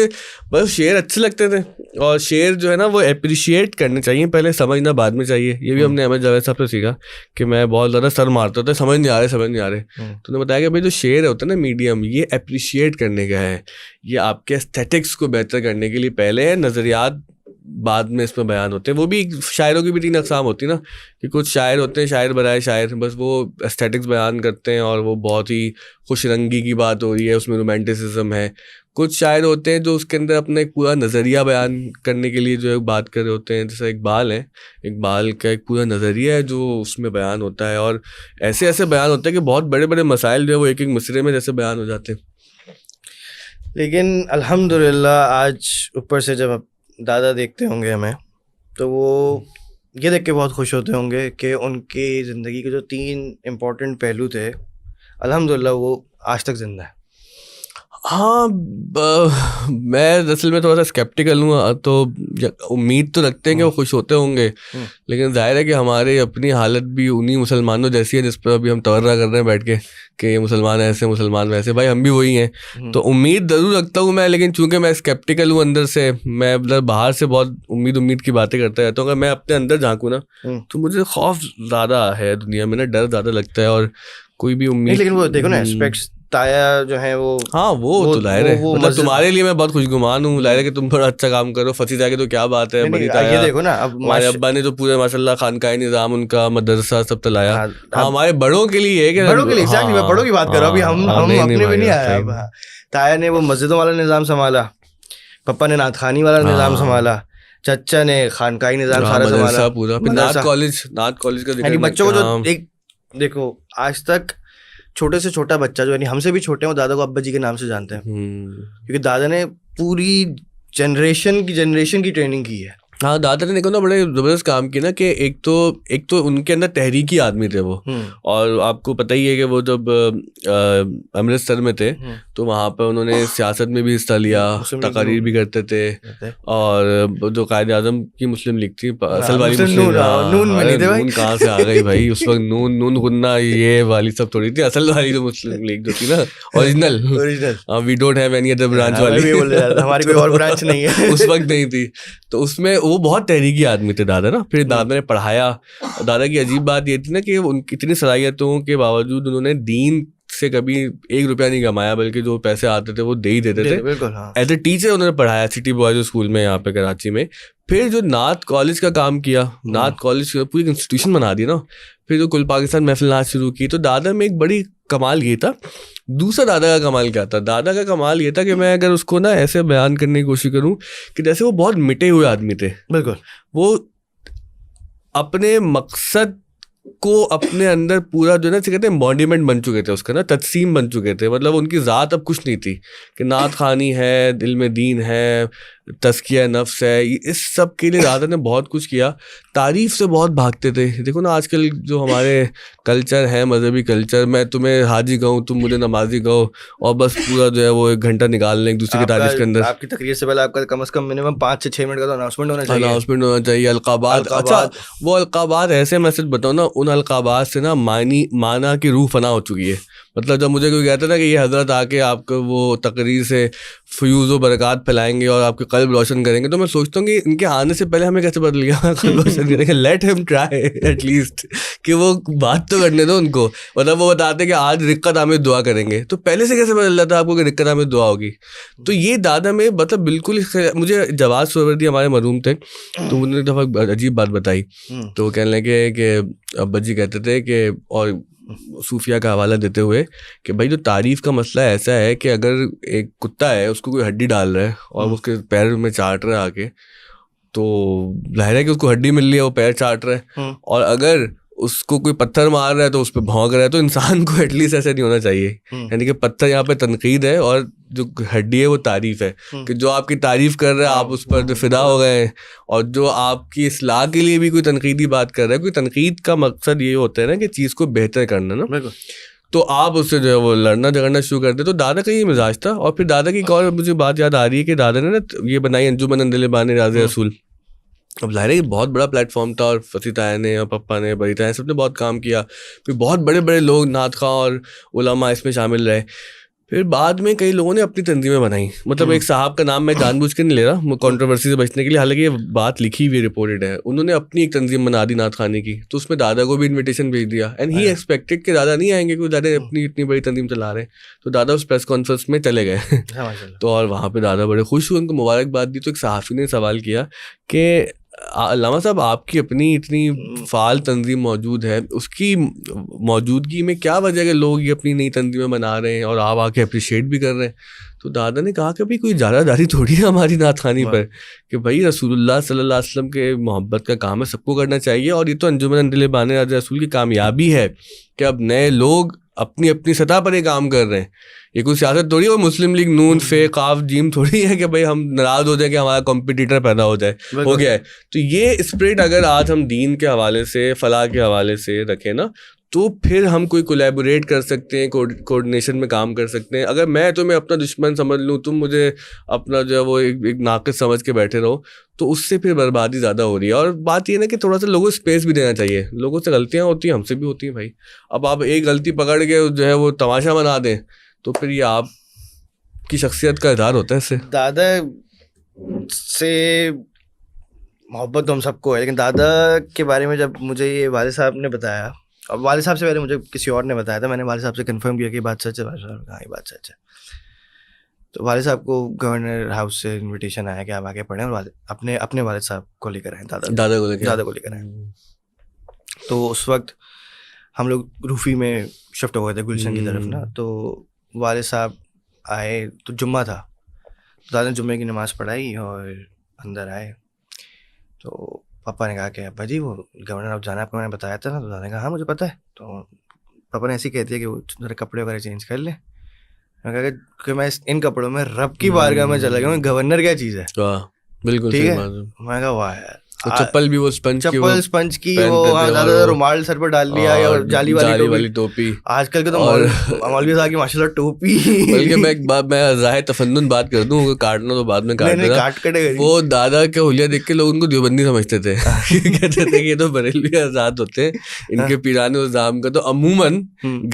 بس شعر اچھے لگتے تھے, اور شعر جو ہے نا وہ اپریشیٹ کرنے چاہیے, پہلے سمجھنا بعد میں چاہیے. یہ بھی ہم نے احمد جاوید صاحب سے سیکھا کہ میں بہت زیادہ سر مارتا تھا سمجھ نہیں آ رہے. تو نے بتایا کہ بھائی جو شعر ہوتا ہے نا میڈیم یہ اپریشیٹ کرنے کا ہے, یہ آپ کے اسٹیٹکس کو بہتر کرنے کے لیے پہلے ہے, نظریات بعد میں اس میں بیان ہوتے ہیں. وہ بھی شاعروں کی بھی 3 اقسام ہوتی ہے نا کہ کچھ شاعر ہوتے ہیں شاعر برائے شاعر, بس وہ اسٹیٹکس بیان کرتے ہیں اور وہ بہت ہی خوش رنگی کی بات ہو رہی ہے اس میں رومانٹسزم ہے. کچھ شاعر ہوتے ہیں جو اس کے اندر اپنا ایک پورا نظریہ بیان کرنے کے لیے جو ہے بات کر رہے ہوتے ہیں. جیسے اقبال کا ایک پورا نظریہ ہے جو اس میں بیان ہوتا ہے, اور ایسے بیان ہوتے ہیں کہ بہت بڑے مسائل جو ہے وہ ایک مصرعے میں جیسے بیان ہو جاتے ہیں. لیکن الحمدللہ آج اوپر سے جب دادا دیکھتے ہوں گے ہمیں تو وہ یہ دیکھ کے بہت خوش ہوتے ہوں گے کہ ان کی زندگی کے جو 3 امپورٹنٹ پہلو تھے الحمدللہ وہ آج تک زندہ ہے. ہاں میں اصل میں تھوڑا سا اسکیپٹیکل ہوں, تو امید تو رکھتے ہیں کہ وہ خوش ہوتے ہوں گے, لیکن ظاہر ہے کہ ہماری اپنی حالت بھی انہی مسلمانوں جیسی ہے جس پر ابھی ہم تورا کر رہے ہیں بیٹھ کے کہ یہ مسلمان ایسے مسلمان ویسے. بھائی ہم بھی وہی ہیں, تو امید ضرور رکھتا ہوں میں, لیکن چونکہ میں اسکیپٹیکل ہوں اندر سے, میں باہر سے بہت امید کی باتیں کرتا رہتا ہوں. اگر میں اپنے اندر جھانکوں نا تو مجھے خوف زیادہ ہے دنیا میں نا, ڈر زیادہ لگتا ہے, اور کوئی بھی امید. لیکن وہ دیکھو نا اسپیکٹس تایا جو ہے وہ, ہاں وہ تو ظاہر ہے, مطلب تمہارے لیے میں بہت خوش گمان ہوں, ظاہر ہے کہ تم بڑا اچھا کام کرو. پھنسی جا کے تو کیا بات ہے, بڑی تایا دیکھو نا اب ہمارے ابا نے تو پورے ماشاء اللہ خانقاہ نظام ان کا مدرسہ سب تلایا. ہاں ہمارے بڑوں کے لیے کہ بڑوں کے لیے میں بڑوں کی بات کر رہا ہوں, ابھی ہم اپنے بھی نہیں آیا. تایا نے وہ مسجدوں والا نظام سنبھالا, پپا نے نعت خوانی والا نظام سنبھالا, چچا نے خانقاہی نظام سارا سنبھالا پورا. نعت کالج کا بچوں کو جو ایک دیکھو آج تک چھوٹے سے چھوٹا بچہ جو یعنی ہم سے بھی چھوٹے ہیں وہ دادا کو ابا جی کے نام سے جانتے ہیں, کیونکہ دادا نے پوری جنریشن کی ٹریننگ کی ہے. ہاں دادا نے دیکھو نا بڑے زبردست کام کیا نا, کہ ایک تو ان کے اندر تحریکی آدمی تھے وہ, اور آپ کو پتہ ہی ہے کہ وہ جب امرتسر میں تھے تو وہاں پہ انہوں نے سیاست میں بھی حصہ لیا, تقاریر بھی کرتے تھے, اور جو قائد اعظم کی مسلم لیگ تھی اصل والی نون کہاں سے آ گئی بھائی, اس وقت نون غنہ یہ والی سب تھوڑی تھی, اصل والی جو مسلم لیگ جو تھی نا original, we don't have any other branch والی, ہماری کوئی اور برانچ نہیں ہے, اس وقت نہیں تھی. تو اس میں وہ بہت تحریکی آدمی تھے دادا نا. پھر دادا نے پڑھایا. دادا کی عجیب بات یہ تھی نا کہ ان کی اتنی صلاحیتوں کے باوجود انہوں نے دین سے کبھی 1 روپیہ نہیں کمایا, بلکہ جو پیسے آتے تھے وہ دے ہی دیتے تھے. ایز اے ٹیچر انہوں نے پڑھایا سٹی بوائز اسکول میں یہاں پہ کراچی میں. پھر جو نعت کالج کا کام کیا, نعت کالج پوری انسٹیٹیوشن بنا دی نا, پھر جو کل پاکستان محفل نعت شروع کی. تو دادا میں ایک بڑی کمال یہ تھا. دوسرا دادا کا کمال کیا تھا, دادا کا کمال یہ تھا کہ میں اگر اس کو نا ایسے بیان کرنے کی کوشش کروں کہ جیسے وہ بہت مٹے ہوئے آدمی تھے. بالکل وہ اپنے مقصد کو اپنے اندر پورا جو ہے نا کہتے ہیں باڈیمنٹ بن چکے تھے اس کا نا, تجسیم بن چکے تھے. مطلب ان کی ذات اب کچھ نہیں تھی کہ نعت خوانی ہے, دل میں دین ہے, تزکیہ نفس ہے, اس سب کے لیے دادا نے بہت کچھ کیا. تعریف سے بہت بھاگتے تھے. دیکھو نا آج کل جو ہمارے کلچر ہے, مذہبی کلچر, میں تمہیں حاجی کہوں, تم مجھے نمازی کہو, اور بس پورا جو ہے وہ 1 گھنٹہ نکال لیں ایک دوسرے کی تعریف کے اندر. آپ کی تقریر سے پہلے آپ کا کم از کم منیمم 5 سے 6 منٹ کا تو اناؤنسمنٹ ہونا چاہیے. القابات. اچھا وہ القابات ایسے میں سچ بتاؤں نا, ان القابات سے نا معنی کی روح فنا ہو چکی ہے. مطلب جب مجھے کوئی کہتا ہے نا کہ یہ حضرت آ کے آپ کو وہ تقریر سے فیوز و برکات پھیلائیں گے اور آپ کے قلب روشن کریں گے, تو میں سوچتا ہوں کہ ان کے آنے سے پہلے ہمیں کیسے بدل گیا قلب روشن کریں گے. لیٹ ہم ٹرائی ایٹ لیسٹ کہ وہ بات تو کرنے دو ان کو. مطلب وہ بتاتے ہیں کہ آج رقت آمد دعا کریں گے, تو پہلے سے کیسے بدل جاتا ہے آپ کو کہ رقت آمد دعا ہوگی. تو یہ دادا میں مطلب بالکل. مجھے جواز سہروردی ہمارے مرحوم تھے, تو انہوں نے ایک دفعہ عجیب بات بتائی. تو وہ کہنے لگے کہ ابا جی کہتے تھے کہ, اور صوفیہ کا حوالہ دیتے ہوئے, کہ بھائی جو تعریف کا مسئلہ ایسا ہے کہ اگر ایک کتا ہے اس کو کوئی ہڈی ڈال رہا ہے اور اس کے پیر میں چاٹ رہا ہے آ کے, تو ظاہر ہے کہ اس کو ہڈی مل رہی ہے, وہ پیر چاٹ رہا ہے. اور اگر اس کو کوئی پتھر مار رہا ہے تو اس پہ بھونک رہا ہے, تو انسان کو ایٹ لیسٹ ایسا نہیں ہونا چاہیے. یعنی کہ پتھر یہاں پہ تنقید ہے اور جو ہڈی ہے وہ تعریف ہے, کہ جو آپ کی تعریف کر رہا ہے آپ اس پر جو فدا ہو گئے ہیں, اور جو آپ کی اصلاح کے لیے بھی کوئی تنقیدی بات کر رہا ہے. کوئی تنقید کا مقصد یہ ہوتا ہے نا کہ چیز کو بہتر کرنا نا, تو آپ اس سے جو ہے وہ لڑنا جھگڑنا شروع کر دیں. تو دادا کا یہ مزاج تھا. اور پھر دادا کی ایک اور مجھے بات یاد آ رہی ہے کہ دادا نے نا یہ بنائی انجمن اندل بان راز رسول. اب ظاہر ہے کہ بہت بڑا پلیٹ فارم تھا, اور فصیح طاہر نے اور پپا نے, بڑی طاہر, سب نے بہت کام کیا. پھر بہت بڑے بڑے لوگ نعت خواں اور علماء اس میں شامل رہے. پھر بعد میں کئی لوگوں نے اپنی تنظیمیں بنائیں. مطلب ایک صاحب کا نام میں جان بوجھ کے نہیں لے رہا کنٹروورسی سے بچنے کے لیے, حالانکہ یہ بات لکھی ہوئی رپورٹڈ ہے. انہوں نے اپنی ایک تنظیم بنا دی نعت خوانی کی, تو اس میں دادا کو بھی انویٹیشن بھیج دیا. اینڈ ہی ایکسپیکٹڈ کہ دادا نہیں آئیں گے, کیونکہ دادا اپنی اتنی بڑی تنظیم چلا رہے ہیں. تو دادا اس پریس کانفرنس میں چلے گئے. تو اور وہاں پہ دادا بڑے خوش ہوئے, ان کو مبارکباد دی. تو ایک صحافی نے سوال کیا کہ علامہ صاحب آپ کی اپنی اتنی فعال تنظیم موجود ہے, اس کی موجودگی میں کیا وجہ ہے کہ لوگ یہ اپنی نئی تنظیمیں بنا رہے ہیں اور آپ آ کے اپریشیٹ بھی کر رہے ہیں. تو دادا نے کہا کہ بھائی کوئی اجارہ داری تھوڑی ہے ہماری نعت خوانی پر, کہ بھائی رسول اللہ صلی اللہ علیہ وسلم کے محبت کا کام ہے, سب کو کرنا چاہیے. اور یہ تو انجمن اندل بان راز رسول کی کامیابی ہے کہ اب نئے لوگ اپنی اپنی سطح پر یہ کام کر رہے ہیں. یہ کوئی سیاست تھوڑی ہے, مسلم لیگ نون فے قاف جیم تھوڑی ہے کہ بھائی ہم ناراض ہو جائیں کہ ہمارا کمپٹیٹر پیدا ہو جائے, ہو گیا ہے. تو یہ اسپرٹ اگر آج ہم دین کے حوالے سے, فلاح کے حوالے سے رکھیں نا, تو پھر ہم کوئی کولیبوریٹ کر سکتے ہیں, کوآرڈینیشن میں کام کر سکتے ہیں. اگر میں تمہیں اپنا دشمن سمجھ لوں, تم مجھے اپنا جو ہے وہ ایک ناقص سمجھ کے بیٹھے رہو, تو اس سے پھر بربادی زیادہ ہو رہی ہے. اور بات یہ نا کہ تھوڑا سا لوگوں کو اسپیس بھی دینا چاہیے. لوگوں سے غلطیاں ہوتی ہیں, ہم سے بھی ہوتی ہیں بھائی. اب آپ ایک غلطی پکڑ کے جو ہے وہ تماشا بنا دیں, تو پھر یہ آپ کی شخصیت کا اظہار ہوتا ہے. اس سے دادا سے محبت تو ہم سب کو ہے, لیکن دادا کے بارے میں جب مجھے یہ والد صاحب نے بتایا, اور والد صاحب سے پہلے مجھے کسی اور نے بتایا تھا, میں نے والد صاحب سے کنفرم کیا کہ یہ بات سچ ہے. والد صاحب نے کہا یہ بات سچ ہے. تو والد صاحب کو گورنر ہاؤس سے انویٹیشن آیا کہ آپ آگے پڑھیں, اور اپنے والد صاحب کو لے کر آئیں, دادا کو لے کر آئیں. تو اس وقت ہم لوگ روفی میں شفٹ ہو گئے تھے گلشن کی طرف نا. تو والد صاحب آئے تو جمعہ تھا, دادا نے جمعے کی نماز پڑھائی اور اندر آئے. تو پاپا نے کہا کہ ابا جی وہ گورنر آپ جانا, آپ کو میں نے بتایا تھا نا. تو دادا نے کہا ہاں مجھے پتہ ہے. تو پاپا نے ایسی کہہ دیا کہ وہ ذرا کپڑے وغیرہ چینج کر لیں. میں کہا کہ میں ان کپڑوں میں رب کی بارگاہ میں چلا گیا, گورنر کیا چیز ہے. بالکل ٹھیک ہے. میں کہا واہ یار, چپل بھی وہ اسپنج کی, وہ زیادہ رومال سر پر ڈال لیا, یا جالی والی ٹوپی. آج کل کے تو مولوی صاحب کی ماشاء اللہ ٹوپی. بلکہ میں ایک بات, میں ظاہر تفنن بات کر دوں, کاٹنا تو بعد میں کاٹنا. وہ دادا کے حلیہ دیکھ کے لوگ ان کو دیوبندی سمجھتے تھے, کہتے تھے کہ یہ تو بریلوی آزاد ہوتے ہیں, ان کے پیران نظام کا تو عموماً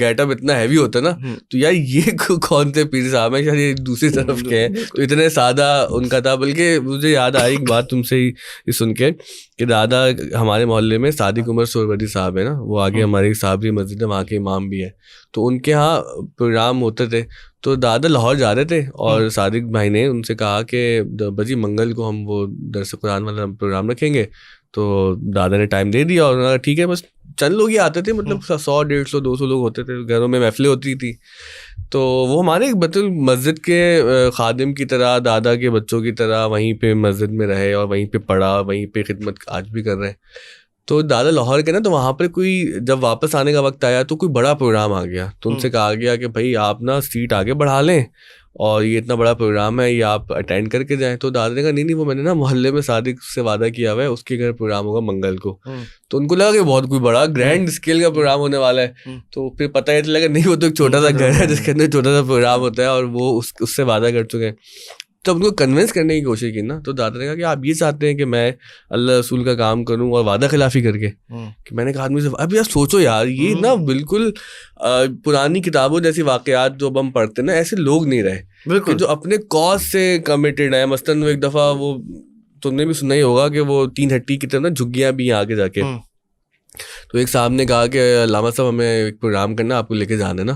گیٹ اپ اتنا ہیوی ہوتا ہے نا. تو یار یہ کون سے پیر صاحب ہیں, شاید یہ دوسری طرف کے ہیں, تو اتنے سادہ ان کا تھا. بلکہ مجھے یاد آئی ایک بات تم سے ہی سن کے, کہ دادا ہمارے محلے میں صادق عمر سہروردی صاحب ہے نا, وہ آگے ہماری صابری مسجد ہے, وہاں کے امام بھی ہے. تو ان کے یہاں پروگرام ہوتے تھے. تو دادا لاہور جا رہے تھے, اور صادق بھائی نے ان سے کہا کہ بجی منگل کو ہم وہ درس قرآن والا پروگرام رکھیں گے. تو دادا نے ٹائم دے دیا, اور انہوں نے کہا ٹھیک ہے. بس چند لوگ ہی آتے تھے, مطلب 100 150 200 لوگ ہوتے تھے, گھروں میں محفلیں ہوتی تھی. تو وہ ہمارے مسجد کے خادم کی طرح, دادا کے بچوں کی طرح وہیں پہ مسجد میں رہے, اور وہیں پہ پڑھا, وہیں پہ خدمت آج بھی کر رہے ہیں. تو دادا لاہور کے نا, تو وہاں پر کوئی جب واپس آنے کا وقت آیا تو کوئی بڑا پروگرام آ گیا, تو ان سے کہا گیا کہ بھائی آپ نا سیٹ آگے بڑھا لیں اور یہ اتنا بڑا پروگرام ہے, یہ آپ اٹینڈ کر کے جائیں. تو دادا نے کہا نہیں وہ میں نے نا محلے میں صادق سے وعدہ کیا ہوا ہے, اس کے گھر پروگرام ہوگا منگل کو. تو ان کو لگا کہ بہت کوئی بڑا گرینڈ اسکیل کا پروگرام ہونے والا ہے. تو پھر پتہ یہ لگا نہیں, وہ تو ایک چھوٹا سا گھر ہے جس کے اندر چھوٹا سا پروگرام ہوتا ہے, اور وہ اس سے وعدہ کر چکے ہیں. تو ان کو کنونس کرنے کی کوشش کی نا, تو دادا نے کہا کہ آپ یہ چاہتے ہیں کہ میں اللہ رسول کا کام کروں اور وعدہ خلافی کر کے, کہ میں نے کہا آدمی سے اب یار سوچو یار, یہ نا بالکل پرانی کتابوں جیسی واقعات جو اب ہم پڑھتے ہیں نا, ایسے لوگ نہیں رہے بالکل جو اپنے کاز سے کمیٹیڈ ہے. مثلاً وہ ایک دفعہ وہ تم نے بھی سنا ہی ہوگا کہ وہ 3 ہٹی کی طرح نا جھگیاں بھی آگے جا کے, تو ایک صاحب نے کہا کہ علامہ صاحب ہمیں ایک پروگرام کرنا, آپ کو لے کے جانا نا.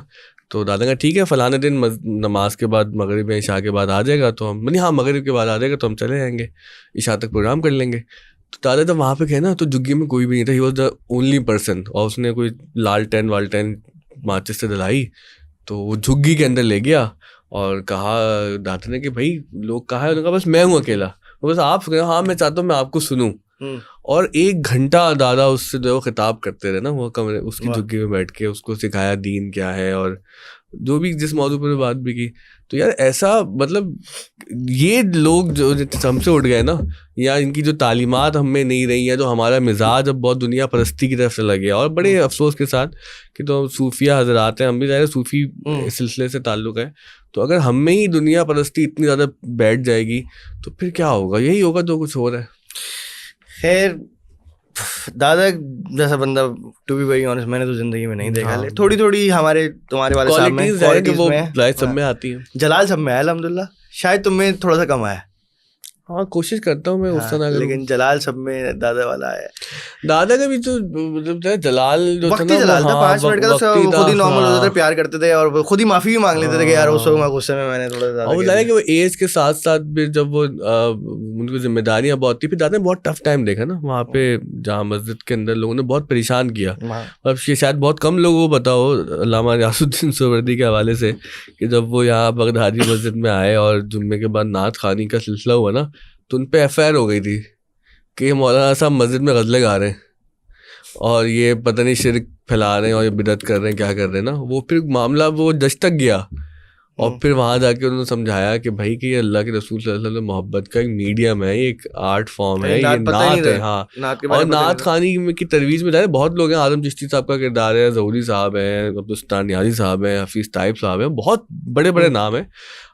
تو دادا کا ٹھیک ہے فلانے دن نماز کے بعد مغرب یا عشاء کے بعد آ جائے گا, تو ہم ہاں مغرب کے بعد آ جائے گا تو ہم چلے جائیں گے, عشاء تک پروگرام کر لیں گے. تو دادا جب وہاں پہ گئے نا, تو جھگی میں کوئی بھی نہیں تھا, he was the only person, اور اس نے کوئی لالٹین ماچس سے دلائی, تو وہ جھگی کے اندر لے گیا اور کہا دادا نے کہ بھائی لوگ کہاں ہے, انہوں نے کہا بس میں ہوں اکیلا, بس آپ ہاں میں چاہتا ہوں میں آپ کو سنوں. اور 1 گھنٹہ دادا اس سے جو خطاب کرتے رہے نا, وہ کمرے اس کی جھگی میں بیٹھ کے اس کو سکھایا دین کیا ہے, اور جو بھی جس موضوع پر بات بھی کی. تو یار ایسا مطلب یہ لوگ جو ہم سے اٹھ گئے نا, یا ان کی جو تعلیمات ہم میں نہیں رہی ہیں, جو ہمارا مزاج اب بہت دنیا پرستی کی طرف سے لگ گیا, اور بڑے افسوس کے ساتھ کہ تو صوفیہ حضرات ہیں, ہم بھی ظاہر صوفی سلسلے سے تعلق ہے, تو اگر ہم میں ہی دنیا پرستی اتنی زیادہ بیٹھ جائے گی تو پھر کیا ہوگا, یہی ہوگا جو کچھ ہو رہا ہے. خیر دادا جیسا بندہ ٹو بی ویری آنیسٹ میں نے تو زندگی میں نہیں دیکھا. تھوڑی تھوڑی ہمارے تمہارے والے صاحب میں کوالٹیز سب میں آتی ہیں, جلال سب میں ہے الحمدللہ, شاید تم میں تھوڑا سا کم آیا. ہاں کوشش کرتا ہوں میں اس طرح, لیکن جلال سب میں دادا والا ہے. دادا کا بھی تو مطلب جلال جو تھا نا, جلال تھا 5 منٹ کا, تو خود ہی نارمل ہوتا تھا, پیار کرتے تھے اور خود ہی معافی بھی مانگ لیتے تھے کہ یار اس وقت میں غصے میں نے تھوڑا زیادہ. اور وہ لگا کہ وہ ایج کے ساتھ ساتھ بھی جب وہ ان کی ذمہ داریاں بہت تھی, پھر دادا نے بہت ٹف ٹائم دیکھا نا وہاں پہ جہاں مسجد کے اندر لوگوں نے بہت پریشان کیا. اور یہ شاید بہت کم لوگوں کو پتا ہو علامہ ریاض الدین سہروردی کے حوالے سے, کہ جب وہ یہاں بغدادی مسجد میں آئے اور جمعے کے بعد نعت خوانی کا سلسلہ ہوا نا, تو ان پہ FIR ہو گئی تھی کہ مولانا صاحب مسجد میں غزلیں گا رہے ہیں اور یہ پتہ نہیں شرک پھیلا رہے ہیں اور یہ بدعت کر رہے ہیں, کیا کر رہے ہیں نا. وہ پھر معاملہ وہ جج تک گیا, اور پھر وہاں جا کے انہوں نے سمجھایا کہ بھائی کہ یہ اللہ کے رسول صلی اللہ علیہ وسلم محبت کا ایک میڈیم ہے, ایک آرٹ فارم ہے, یہ نعت ہے. ہاں, اور نعت خوانی کی ترویج میں جائے بہت لوگ ہیں, اعظم چشتی صاحب کا کردار ہے, ظہوری صاحب ہیں, عبدالستار نیازی صاحب ہیں, حفیظ طائب صاحب ہیں, بہت بڑے بڑے نام ہیں.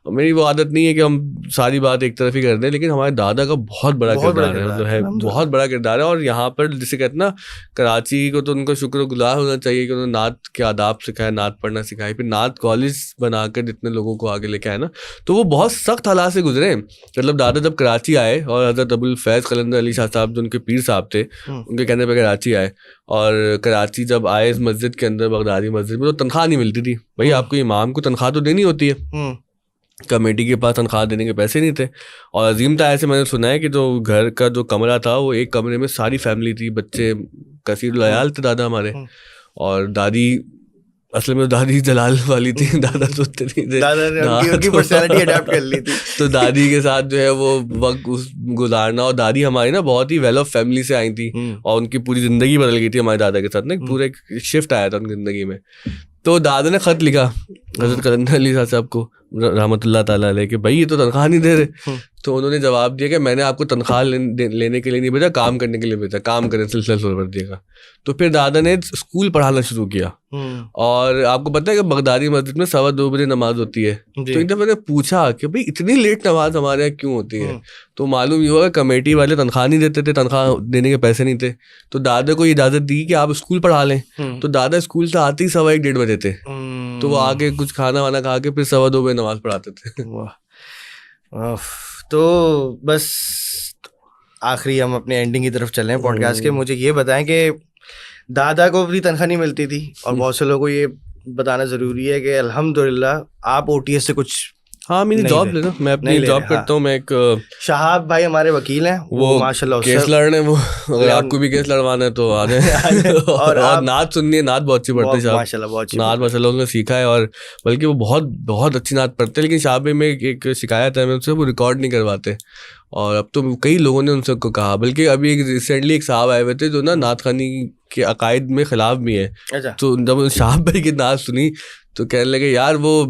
میری وہ عادت نہیں ہے کہ ہم ساری بات ایک طرف ہی کر دیں, لیکن ہمارے دادا کا بہت بڑا کردار ہے, بہت بڑا کردار ہے. اور یہاں پر جسے کہتے ہیں نا, کراچی کو تو ان کا شکر و گزار ہونا چاہیے کہ انہوں نے نعت کے آداب سکھائے, نعت پڑھنا سکھائی, پھر نعت کالج بنا کر جتنے لوگوں کو آگے لے کے آئے نا, تو وہ بہت سخت حالات سے گزرے. مطلب دادا جب کراچی آئے, اور حضرت ابوالفیض قلندر علی شاہ صاحب جو ان کے پیر صاحب تھے, ان کے کہنے پہ کراچی آئے, اور کراچی جب آئے اس مسجد کے اندر بغدادی مسجد میں, تو تنخواہ نہیں ملتی تھی. بھائی آپ کو امام کو تنخواہ تو دینی ہوتی ہے, کمیٹی کے پاس تنخواہ دینے کے پیسے نہیں تھے. اور عظیم تھا ایسے, میں نے سنا ہے کہ جو گھر کا جو کمرہ تھا, وہ ایک کمرے میں ساری فیملی تھی, بچے کثیر العیال تھے دادا ہمارے, اور دادی اصل میں دادی جلال والی تھی, دادا تو تو دادی کے ساتھ جو ہے وہ وقت گزارنا. اور دادی ہماری نا بہت ہی ویل آف فیملی سے آئی تھی, اور ان کی پوری زندگی بدل گئی تھی ہمارے دادا کے ساتھ نا, پورا ایک شفٹ آیا تھا ان کی زندگی میں. تو دادا نے خط لکھا حضرت قلندر علی صاحب کو رحمۃ اللہ تعالیٰ علیہ کہ بھائی یہ تو تنخواہ نہیں دے رہے. تو انہوں نے جواب دیا کہ میں نے آپ کو تنخواہ لینے کے لیے نہیں بھیجا, کام کرنے کے لیے بھیجا, کام کریں سلسلہ سہروردی کا. تو پھر دادا نے اسکول پڑھانا شروع کیا, اور آپ کو پتہ ہے کہ بغدادی مسجد میں 2:15 بجے نماز ہوتی ہے. تو ایک دفعہ میں نے پوچھا کہ بھائی اتنی لیٹ نماز ہمارے یہاں کیوں ہوتی ہے, تو معلوم یہ ہوا کہ کمیٹی والے تنخواہ نہیں دیتے تھے, تنخواہ دینے کے پیسے نہیں تھے. تو دادا کو اجازت دی کہ آپ اسکول پڑھا لیں. تو دادا اسکول سے آتے ہی 1:15 بجے تھے, تو وہ آ کے کچھ کھانا وانا کھا کے پھر 2:15 بجے نماز پڑھاتے تھے. تو بس آخری ہم اپنے اینڈنگ کی طرف چلیں پوڈ کاسٹ کے. مجھے یہ بتائیں کہ دادا کو بھی تنخواہ نہیں ملتی تھی, اور بہت سے لوگوں کو یہ بتانا ضروری ہے کہ الحمدللہ آپ OTS سے کچھ. ہاں میری جاب لینا, میں اپنی جاب کرتا ہوں. میں ایک شہاب بھائی ہمارے وکیل ہیں, وہ ماشاء اللہ کیس لڑنے, وہ اگر آپ کو بھی کیس لڑوانا ہے تو آ جائیں. اور نعت سننی ہے, نعت بہت اچھی پڑھتے ہیں ماشاء اللہ, بہت نعت ماشاء اللہ انہوں نے سیکھا ہے, اور بلکہ وہ بہت بہت اچھی نعت پڑھتے ہیں. لیکن شہاب میں ایک شکایت ہے, میں ان سے وہ ریکارڈ نہیں کرواتے, اور اب تو کئی لوگوں نے ان سے کو کہا, بلکہ ابھی ریسنٹلی ایک صاحب آئے ہوئے تھے جو نا نعت خوانی کے عقائد میں خلاف بھی ہیں. تو جب شاہب بھائی کی نعت سنی تو کہنے لگے یار وہ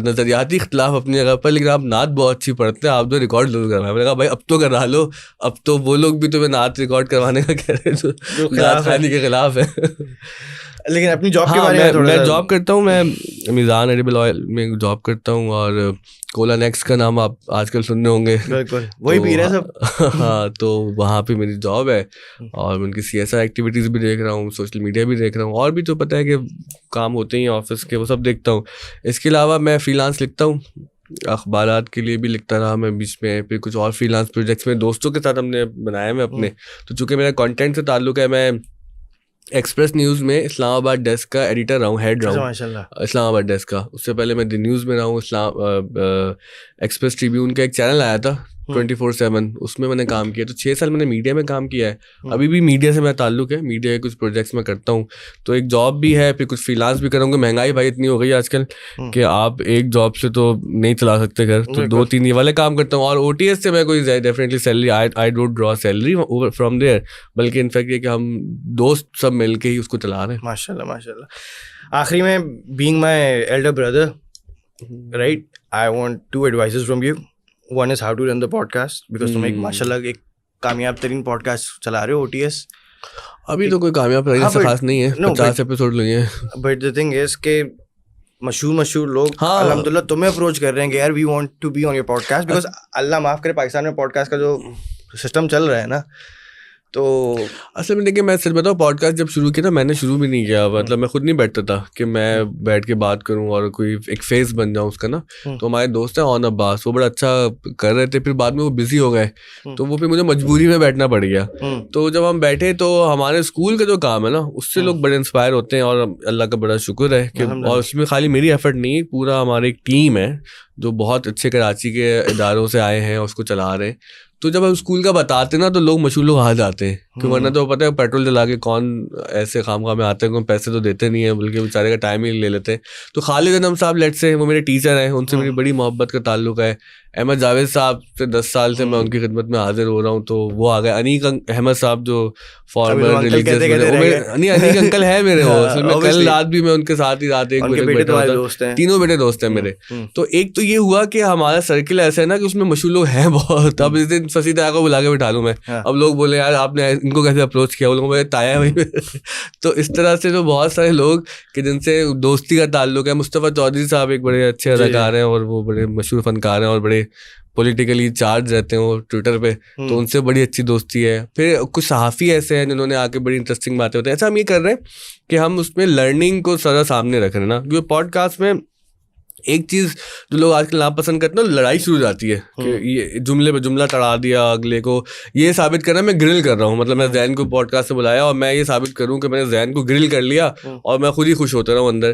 نظریاتی اختلاف اپنی جگہ پر, لیکن آپ نعت بہت اچھی پڑھتے ہیں, آپ جو ریکارڈ ضرور کروائیں. میں نے کہا بھائی اب تو کرا لو, اب تو وہ لوگ بھی تمہیں نعت ریکارڈ کروانے کا کہہ رہے ہیں جو نعت خوانی کے خلاف ہے. لیکن اپنی جاب کے بارے میں جاب کرتا ہوں, میں میزان ایڈیبل آئل میں جاب کرتا ہوں, اور کولا نیکسٹ کا نام آپ آج کل سننے ہوں گے, بالکل وہی پی رہے ہیں سب. ہاں, تو وہاں پہ میری جاب ہے, اور میں ان کی CSR ایکٹیویٹیز بھی دیکھ رہا ہوں, سوشل میڈیا بھی دیکھ رہا ہوں, اور بھی تو پتہ ہے کہ کام ہوتے ہیں آفس کے, وہ سب دیکھتا ہوں. اس کے علاوہ میں فری لانس لکھتا ہوں, اخبارات کے لیے بھی لکھتا رہا میں بیچ میں, پھر کچھ اور فری لانس پروجیکٹس میں دوستوں کے ساتھ ہم نے بنائے میں اپنے. تو چونکہ میرا کانٹینٹ سے تعلق ہے, میں ایکسپریس نیوز میں اسلام آباد ڈیسک کا ایڈیٹر رہا ہوں, ہیڈ رہا ہوں اسلام آباد ڈیسک کا. اس سے پہلے میں دی نیوز میں رہا ہوں, ایکسپریس ٹریبیون کا ایک چینل آیا تھا 24/7, اس میں نے کام کیا. تو 6 سال میں نے میڈیا میں کام کیا ہے, ابھی بھی میڈیا سے میرا تعلق ہے, میڈیا کے کچھ پروجیکٹس میں کرتا ہوں. تو ایک جاب بھی ہے, پھر کچھ فری لانس بھی کروں گا. مہنگائی بھائی اتنی ہو گئی آج کل کہ آپ ایک جاب سے تو نہیں چلا سکتے گھر, تو 2-3 یہ والے کام کرتا ہوں. اور OTS سے میں کوئی definitely salary I don't draw salary from there, بلکہ انفیکٹ یہ کہ ہم دوست سب مل کے ہی اس کو چلا رہے ہیں. ماشاء اللہ ماشاء اللہ. آخری میں, being my elder brother, right, I want 2 advices from you. One is how to run the podcast, because تم ایک ماشاء اللہ ایک کامیاب ترین پوڈ کاسٹ چلا رہے ہو OTS. ابھی تو کوئی کامیاب ایسا خاص نہیں ہے, 50 ایپیسوڈ لیے ہیں. بٹ دا تھنگ از کہ مشہور لوگ الحمد للہ تمہیں اپروچ کر رہے ہیں کہ یار we want to be on your podcast, because اللہ معاف کرے پاکستان میں پوڈ کاسٹ کا جو سسٹم چل رہا ہے نا, تو اصل میں دیکھیں میں صرف بتاؤں, پوڈ کاسٹ جب شروع کیا نا, میں نے شروع بھی نہیں کیا, مطلب میں خود نہیں بیٹھتا تھا کہ میں بیٹھ کے بات کروں اور کوئی ایک فیس بن جاؤں اس کا نا. تو ہمارے دوست ہیں اون عباس, وہ بڑا اچھا کر رہے تھے, پھر بعد میں وہ بزی ہو گئے, تو وہ پھر مجھے مجبوری میں بیٹھنا پڑ گیا. تو جب ہم بیٹھے تو ہمارے اسکول کا جو کام ہے نا, اس سے لوگ بڑے انسپائر ہوتے ہیں, اور اللہ کا بڑا شکر ہے کہ, اور اس میں خالی میری ایفرٹ نہیں, پورا ہماری ایک ٹیم ہے جو بہت اچھے کراچی کے اداروں سے آئے ہیں اور اس کو چلا رہے ہیں. تو جب ہم اسکول کا بتاتے نا تو لوگ مشہور لوگ آ جاتے ہیں, کہ ورنہ تو پتہ ہے پیٹرول جلا کے کون ایسے خام میں آتے ہیں, کوئی پیسے تو دیتے نہیں ہیں, بلکہ بیچارے کا ٹائم ہی لے لیتے ہیں. تو خالد انعم صاحب لیٹ سے, وہ میرے ٹیچر ہیں, ان سے میری بڑی محبت کا تعلق ہے. احمد جاوید صاحب سے 10 سال سے میں ان کی خدمت میں حاضر ہو رہا ہوں, تو وہ آ گئے. انیق احمد صاحب جو فارمر ریلیجیس, انیق انکل ہے میرے, وہ کل رات بھی میں ان کے ساتھ ہی رات 1 بجے بیٹھا ہوتا, تینوں بیٹے دوست ہیں میرے. تو ایک تو یہ ہوا کہ ہمارا سرکل ایسا ہے نا کہ اس میں مشہور لوگ ہیں بہت. اب اس دن فصیح طاہر کو بلا کے بٹھا لوں میں, اب لوگ بولے یار آپ نے ان کو کیسے اپروچ کیا, وہ لوگوں کو تایا بھائی. تو اس طرح سے جو بہت سارے لوگ کہ جن سے دوستی کا تعلق ہے. مصطفیٰ چودھری صاحب ایک بڑے اچھے اداکار ہیں, اور وہ بڑے مشہور فنکار ہیں, اور بڑے پولیٹیکلی چارج رہتے ہیں وہ ٹویٹر پہ, تو ان سے بڑی اچھی دوستی ہے. پھر کچھ صحافی ایسے ہیں جنہوں نے آ کے بڑی انٹرسٹنگ باتیں ہوتی ہیں. ایسا ہم یہ کر رہے ہیں کہ ہم اس میں لرننگ کو سارا سامنے رکھ رہے ہیں نا, کیونکہ پوڈ کاسٹ میں ایک چیز جو لوگ آج کل ناپسند کرتے ہیں نا, لڑائی شروع ہو جاتی ہے کہ یہ جملے پہ جملہ چڑھا دیا اگلے کو, یہ ثابت کرنا میں گرل کر رہا ہوں. مطلب میں ذہن کو پوڈ کاسٹ سے بلایا اور میں یہ ثابت کروں کہ میں نے ذہن کو گرل کر لیا, اور میں خود ہی خوش ہوتا رہا ہوں اندر.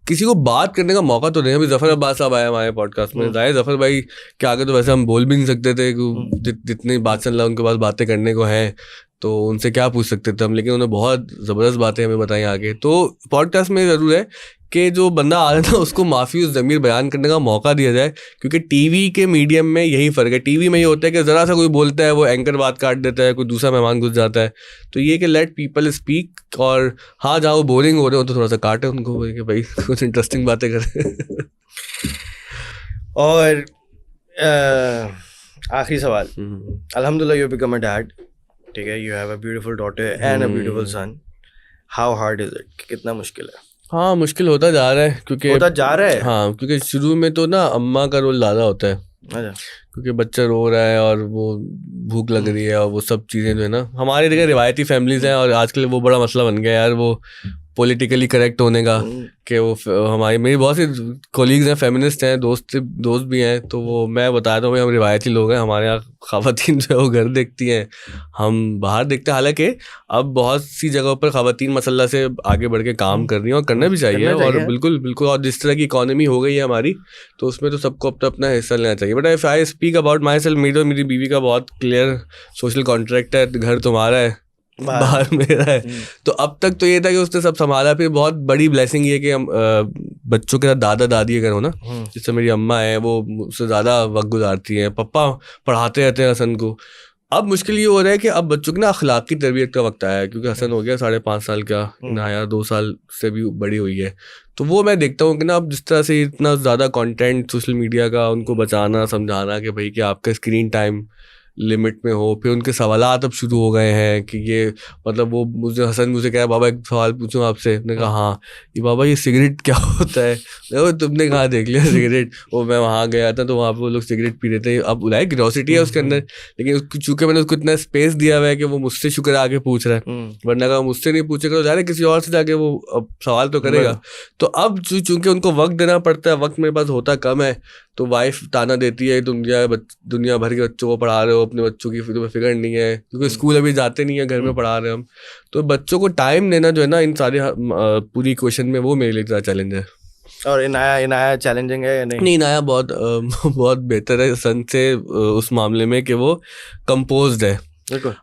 کسی کو بات کرنے کا موقع تو نہیں. ابھی ظفر عباس صاحب آئے ہمارے پوڈ کاسٹ میں, ظاہر ظفر بھائی کے آگے تو ویسے ہم بول بھی نہیں سکتے تھے, جتنی بات چل رہا ان کے پاس باتیں کرنے کو ہیں, تو ان سے کیا پوچھ سکتے تھے ہم, لیکن انہوں نے بہت زبردست باتیں ہمیں بتائیں آگے. تو پوڈ کاسٹ میں ضرور ہے کہ جو بندہ آ رہا ہے نا اس کو معافی اس ضمیر بیان کرنے کا موقع دیا جائے, کیونکہ ٹی وی کے میڈیم میں یہی فرق ہے. ٹی وی میں یہ ہوتا ہے کہ ذرا سا کوئی بولتا ہے, وہ اینکر بات کاٹ دیتا ہے, کوئی دوسرا مہمان گھس جاتا ہے. تو یہ کہ لیٹ پیپل اسپیک, اور ہاں جہاں وہ بورنگ ہو رہے ہو تو تھوڑا سا کاٹے ان کو, کہ بھائی کچھ انٹرسٹنگ باتیں کریں. اور آخری سوال, الحمد للہ یو بیکم اے ڈیڈ, ٹھیک ہے, you have a beautiful daughter and a beautiful son, how hard is it, کتنا مشکل ہے؟ ہاں مشکل ہوتا جا رہا ہے, کیونکہ ہاں کیونکہ شروع میں تو نا اماں کا رول زیادہ ہوتا ہے, کیونکہ بچہ رو رہا ہے اور وہ بھوک لگ رہی ہے, اور وہ سب چیزیں جو ہے نا, ہمارے دیکھیں روایتی فیملیز ہیں, اور آج کل وہ بڑا مسئلہ بن گیا یار وہ پولیٹیکلی کریکٹ ہونے کا, کہ وہ ہماری میری بہت سی کولیگز ہیں فیمنسٹ ہیں, دوست بھی ہیں, تو وہ میں بتاتا ہوں ہم روایتی لوگ ہیں, ہمارے یہاں خواتین جو ہے وہ گھر دیکھتی ہیں, ہم باہر دیکھتے ہیں. حالانکہ اب بہت سی جگہوں پر خواتین مسئلہ سے آگے بڑھ کے کام کر رہی ہیں, اور کرنا بھی چاہیے, اور بالکل بالکل, اور جس طرح کی اکانومی ہو گئی ہے ہماری, تو اس میں تو سب کو اپنا اپنا حصہ لینا چاہیے. But if I speak about my self, میری بیوی کا بہت کلیئر سوشل کانٹریکٹ ہے, گھر تمہارا ہے, باہر میرا ہے. تو اب تک تو یہ تھا کہ اس نے سب سنبھالا. پھر بہت بڑی بلیسنگ یہ کہ ہم بچوں کے ساتھ دادا دادی اگر ہو نا, جس سے میری اماں ہے وہ اس سے زیادہ وقت گزارتی ہیں, پپا پڑھاتے رہتے ہیں حسن کو. اب مشکل یہ ہو رہا ہے کہ اب بچوں کی نا اخلاقی تربیت کا وقت آیا ہے, کیونکہ حسن ہو گیا 5.5 سال کا, نایا 2 سال سے بھی بڑی ہوئی ہے. تو وہ میں دیکھتا ہوں کہ نا اب جس طرح سے اتنا زیادہ کانٹینٹ سوشل میڈیا کا ان کو بچانا سمجھانا کہ بھائی کہ آپ کا اسکرین ٹائم لمٹ میں ہو, پھر ان کے سوالات اب شروع ہو گئے ہیں کہ یہ مطلب وہ مجھے حسن مجھے کہا بابا ایک سوال پوچھوں آپ سے, نے کہا ہاں, یہ بابا یہ سگریٹ کیا ہوتا ہے, تم نے کہاں دیکھ لیا سگریٹ, وہ میں وہاں گیا تھا تو وہاں پہ وہ لوگ سگریٹ پی رہے تھے. اب بلائے کیوریوسٹی ہے اس کے اندر, لیکن چونکہ میں نے اس کو اتنا اسپیس دیا ہوا ہے کہ وہ مجھ سے شکر آگے پوچھ رہا ہے, ورنہ اگر مجھ سے نہیں پوچھے گا تو ظاہر ہے کسی اور سے جا کے وہ اب سوال تو کرے گا. تو اب چونکہ ان کو وقت دینا پڑتا ہے, وقت میرے پاس ہوتا کم ہے, تو وائف تانا دیتی ہے دنیا بھر کے بچوں کو پڑھا رہے ہو, اپنے بچوں کی تمہیں فکر نہیں ہے, کیونکہ اسکول ابھی جاتے نہیں ہیں, گھر میں پڑھا رہے ہیں ہم. تو بچوں کو ٹائم دینا جو ہے نا ان سارے پوری کوشچن میں, وہ میرے لیے ذرا چیلنج ہے. اور عنایا چیلنجنگ ہے یا نہیں؟ عنایا بہت بہتر ہے سن سے اس معاملے میں کہ وہ کمپوزڈ ہے.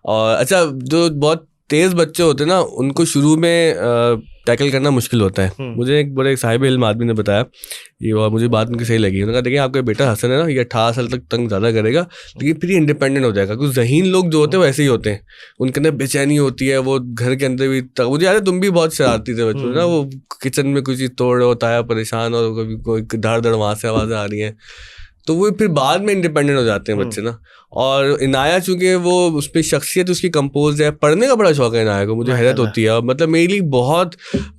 اور اچھا جو بہت تیز بچے ہوتے ہیں نا ان کو شروع میں ٹیکل کرنا مشکل ہوتا ہے. مجھے ایک بڑے صاحب علم آدمی نے بتایا یہ, اور مجھے بات ان کی صحیح لگی. انہوں نے کہا دیکھیں آپ کا بیٹا حسن ہے نا, یہ 18 سال تک تنگ زیادہ کرے گا, لیکن پھر یہ انڈیپینڈنٹ ہو جائے گا. کیونکہ ذہین لوگ جو ہوتے ہیں وہ ایسے ہی ہوتے ہیں, ان کے اندر بے چینی ہوتی ہے, وہ گھر کے اندر بھی. مجھے یاد ہے تم بھی بہت شرارتی تھے بچپن میں نا, وہ کچن میں کوئی چیز توڑ رہے ہوتا ہے پریشان, اور کبھی کوئی دھڑ دھڑ وہاں سے آوازیں آ رہی ہیں, تو وہ پھر بعد میں انڈیپینڈنٹ ہو جاتے ہیں بچے نا. اور عنایا چونکہ وہ اس پہ شخصیت اس کی کمپوز ہے, پڑھنے کا بڑا شوق ہے عنایا کو, مجھے حیرت ہوتی ہے. مطلب میرے لیے بہت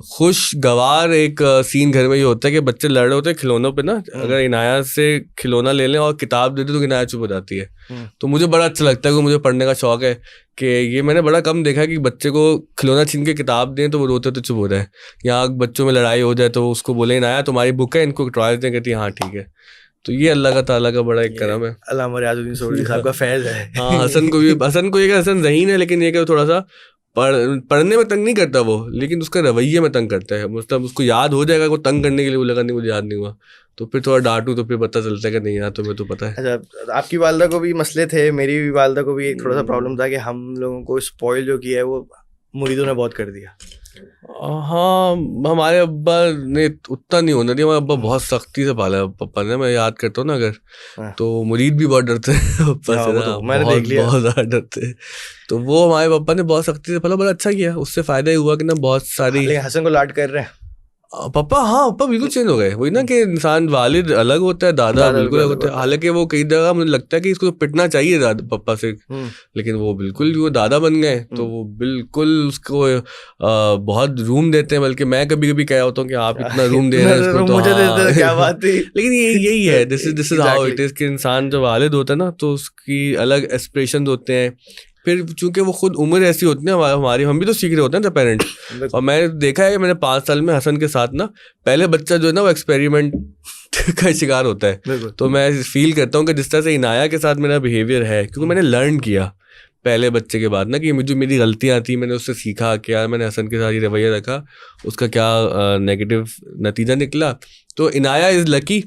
خوشگوار ایک سین گھر میں یہ ہوتا ہے کہ بچے لڑ رہے ہوتے ہیں کھلونوں پہ نا, اگر عنایا سے کھلونا لے لیں اور کتاب دے دیں تو عنایا چپ ہو جاتی ہے. تو مجھے بڑا اچھا لگتا ہے کہ مجھے پڑھنے کا شوق ہے, کہ یہ میں نے بڑا کم دیکھا ہے کہ بچے کو کھلونا چھین کے کتاب دیں تو وہ روتے تو چپ ہو رہا ہے, یا بچوں میں لڑائی ہو جائے تو اس کو بولیں عنایا تمہاری بک ہے, ان کو ٹرائل دیں, کہتی ہاں ٹھیک ہے. تو یہ اللہ کا تعالیٰ کا بڑا ایک کرم ہے, علامہ ریاض الدین سہروردی صاحب کا فیض ہے. ہاں حسن کو یہ کہ حسن ذہین ہے, لیکن یہ کہ تھوڑا سا پڑھنے میں تنگ نہیں کرتا وہ, لیکن اس کا رویے میں تنگ کرتا ہے. مطلب اس کو یاد ہو جائے گا, وہ تنگ کرنے کے لیے وہ لگا نہیں مجھے یاد نہیں ہوا, تو پھر تھوڑا ڈانٹوں تو پھر پتہ چلتا ہے کہ نہیں یار تمہیں تو پتہ ہے. اچھا, آپ کی والدہ کو بھی مسئلے تھے, میری بھی والدہ کو بھی ایک تھوڑا سا پرابلم تھا کہ ہم لوگوں کو اسپوائل جو کیا ہے وہ مریدوں نے بہت کر دیا. ہاں ہمارے ابا نے اتنا نہیں ہونا دیا, ہمارے ابا بہت سختی سے پالا ہے پپا نے. میں یاد کرتا ہوں نا اگر, تو مرید بھی بہت ڈرتے ہیں پپا سے, بہت زیادہ ڈرتے. تو وہ ہمارے پپا نے بہت سختی سے پالا, بڑا اچھا کیا, اس سے فائدہ ہی ہوا کہ نا بہت ساری. حسن کو لاڈ کر رہے ہیں پپا, ہاں پپا بالکل چینج ہو گئے. وہی نا کہ انسان والد الگ ہوتا ہے, دادا بالکل الگ ہوتا ہے. حالانکہ وہ کئی جگہ مجھے لگتا ہے کہ اس کو پٹنا چاہیے پپا سے, لیکن وہ بالکل وہ دادا بن گئے, تو وہ بالکل اس کو بہت روم دیتے ہیں. بلکہ میں کبھی کبھی کہہ ہوتا ہوں کہ آپ اتنا روم دے رہے ہیں اس کو, کیا بات تھی. لیکن یہی ہے, دس از ہاؤ اٹ از, کہ انسان جو والد ہوتا ہے نا تو اس کی الگ ایسپریشنز ہوتے ہیں. پھر چونکہ وہ خود عمر ایسی ہوتی ہے ہماری, ہم بھی تو سیکھ رہے ہوتے ہیں نا پیرنٹ. اور میں نے دیکھا ہے کہ میں نے 5 سال میں حسن کے ساتھ نا, پہلے بچہ جو ہے نا وہ ایکسپیریمنٹ کا شکار ہوتا ہے. تو میں فیل کرتا ہوں کہ جس طرح سے عنایا کے ساتھ میرا بیہیویئر ہے, کیونکہ میں نے لرن کیا پہلے بچے کے بعد نا کہ جو میری غلطیاں تھیں میں نے اس سے سیکھا, کیا میں نے حسن کے ساتھ یہ رویہ رکھا, اس کا کیا نیگیٹو نتیجہ نکلا. تو عنایا از لکی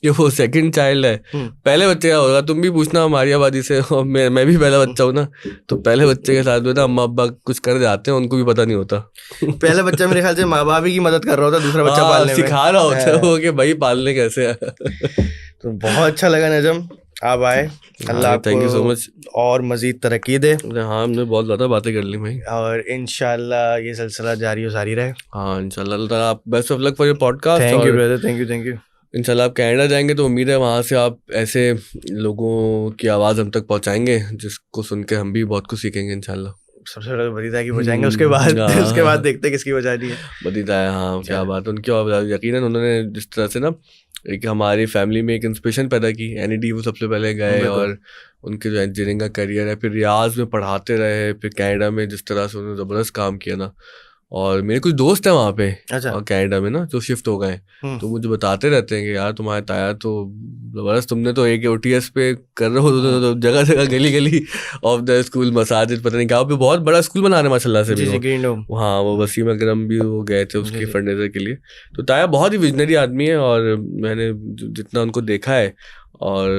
کہ وہ سیکنڈ چائلڈ ہے. پہلے بچے کا ہوگا, تم بھی پوچھنا ہماری آبادی سے, میں بھی پہلا بچہ ہوں نا, تو پہلے بچے کے ساتھ جو ہے نا اماں ابا کچھ کر جاتے ہیں, ان کو بھی پتہ نہیں ہوتا. پہلے بچہ میرے خیال سے ماں باپ کی مدد کر رہا ہوتا, دوسرا بچہ پالنے میں سکھا رہا ہوتا ہے وہ کہ بھائی پالنے کیسے ہے. تو بہت اچھا لگا نجم آپ آئے, اللہ آپ تھینک یو سو مچ, اور مزید ترقی دے. ہاں ہم نے بہت زیادہ باتیں کر لی بھائی, اور انشاءاللہ یہ سلسلہ جاری و ساری رہے. ہاں انشاءاللہ. اللہ تعالیٰ آپ best of luck for your podcast. Thank you brother, thank you, thank you. انشاءاللہ آپ کینیڈا جائیں گے تو امید ہے وہاں سے آپ ایسے لوگوں کی آواز ہم تک پہنچائیں گے جس کو سن کے ہم بھی بہت کچھ سیکھیں گے انشاءاللہ. سب سے پہلے بدیتا کی بچائیں گے, اس کے بعد دیکھتے کس کی بچانی ہے. بدیتا ہے, ہاں کیا بات. ان کی یقیناً انہوں نے جس طرح سے نا ایک ہماری فیملی میں ایک انسپریشن پیدا کی. NED وہ سب سے پہلے گئے, اور ان کے جو انجینئرنگ کا کریئر ہے, پھر ریاض میں پڑھاتے رہے, پھر کینیڈا میں جس طرح سے انہوں نے زبردست کام کیا نا. اور میرے کچھ دوست ہیں وہاں پہ کینیڈا میں نا جو شفٹ ہو گئے, تو مجھے بتاتے رہتے ہیں کہ یار تمہارے تایا تو زبردست, تم نے تو ایک OTS پہ کر رہے ہو تو جگہ جگہ گلی گلی آف دا اسکول مساجد پتہ نہیں کیا پہ بہت بڑا اسکول بنا رہے ماشاء اللہ سے بھی. ہاں وہ وسیم اکرم بھی وہ گئے تھے اس کی فنڈ ریزر کے لیے. تو تایا بہت ہی ویژنری آدمی ہے, اور میں نے جتنا ان کو دیکھا ہے, اور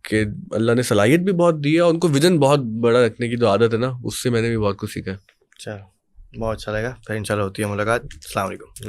کہ اللہ نے صلاحیت بھی بہت دی ہے, اور ان کو ویژن بہت بڑا رکھنے کی جو عادت ہے نا, اس سے میں نے بھی بہت کچھ سیکھا ہے. چلو بہت اچھا لگا, پھر انشاءاللہ ہوتی ہے ملاقات. السلام علیکم.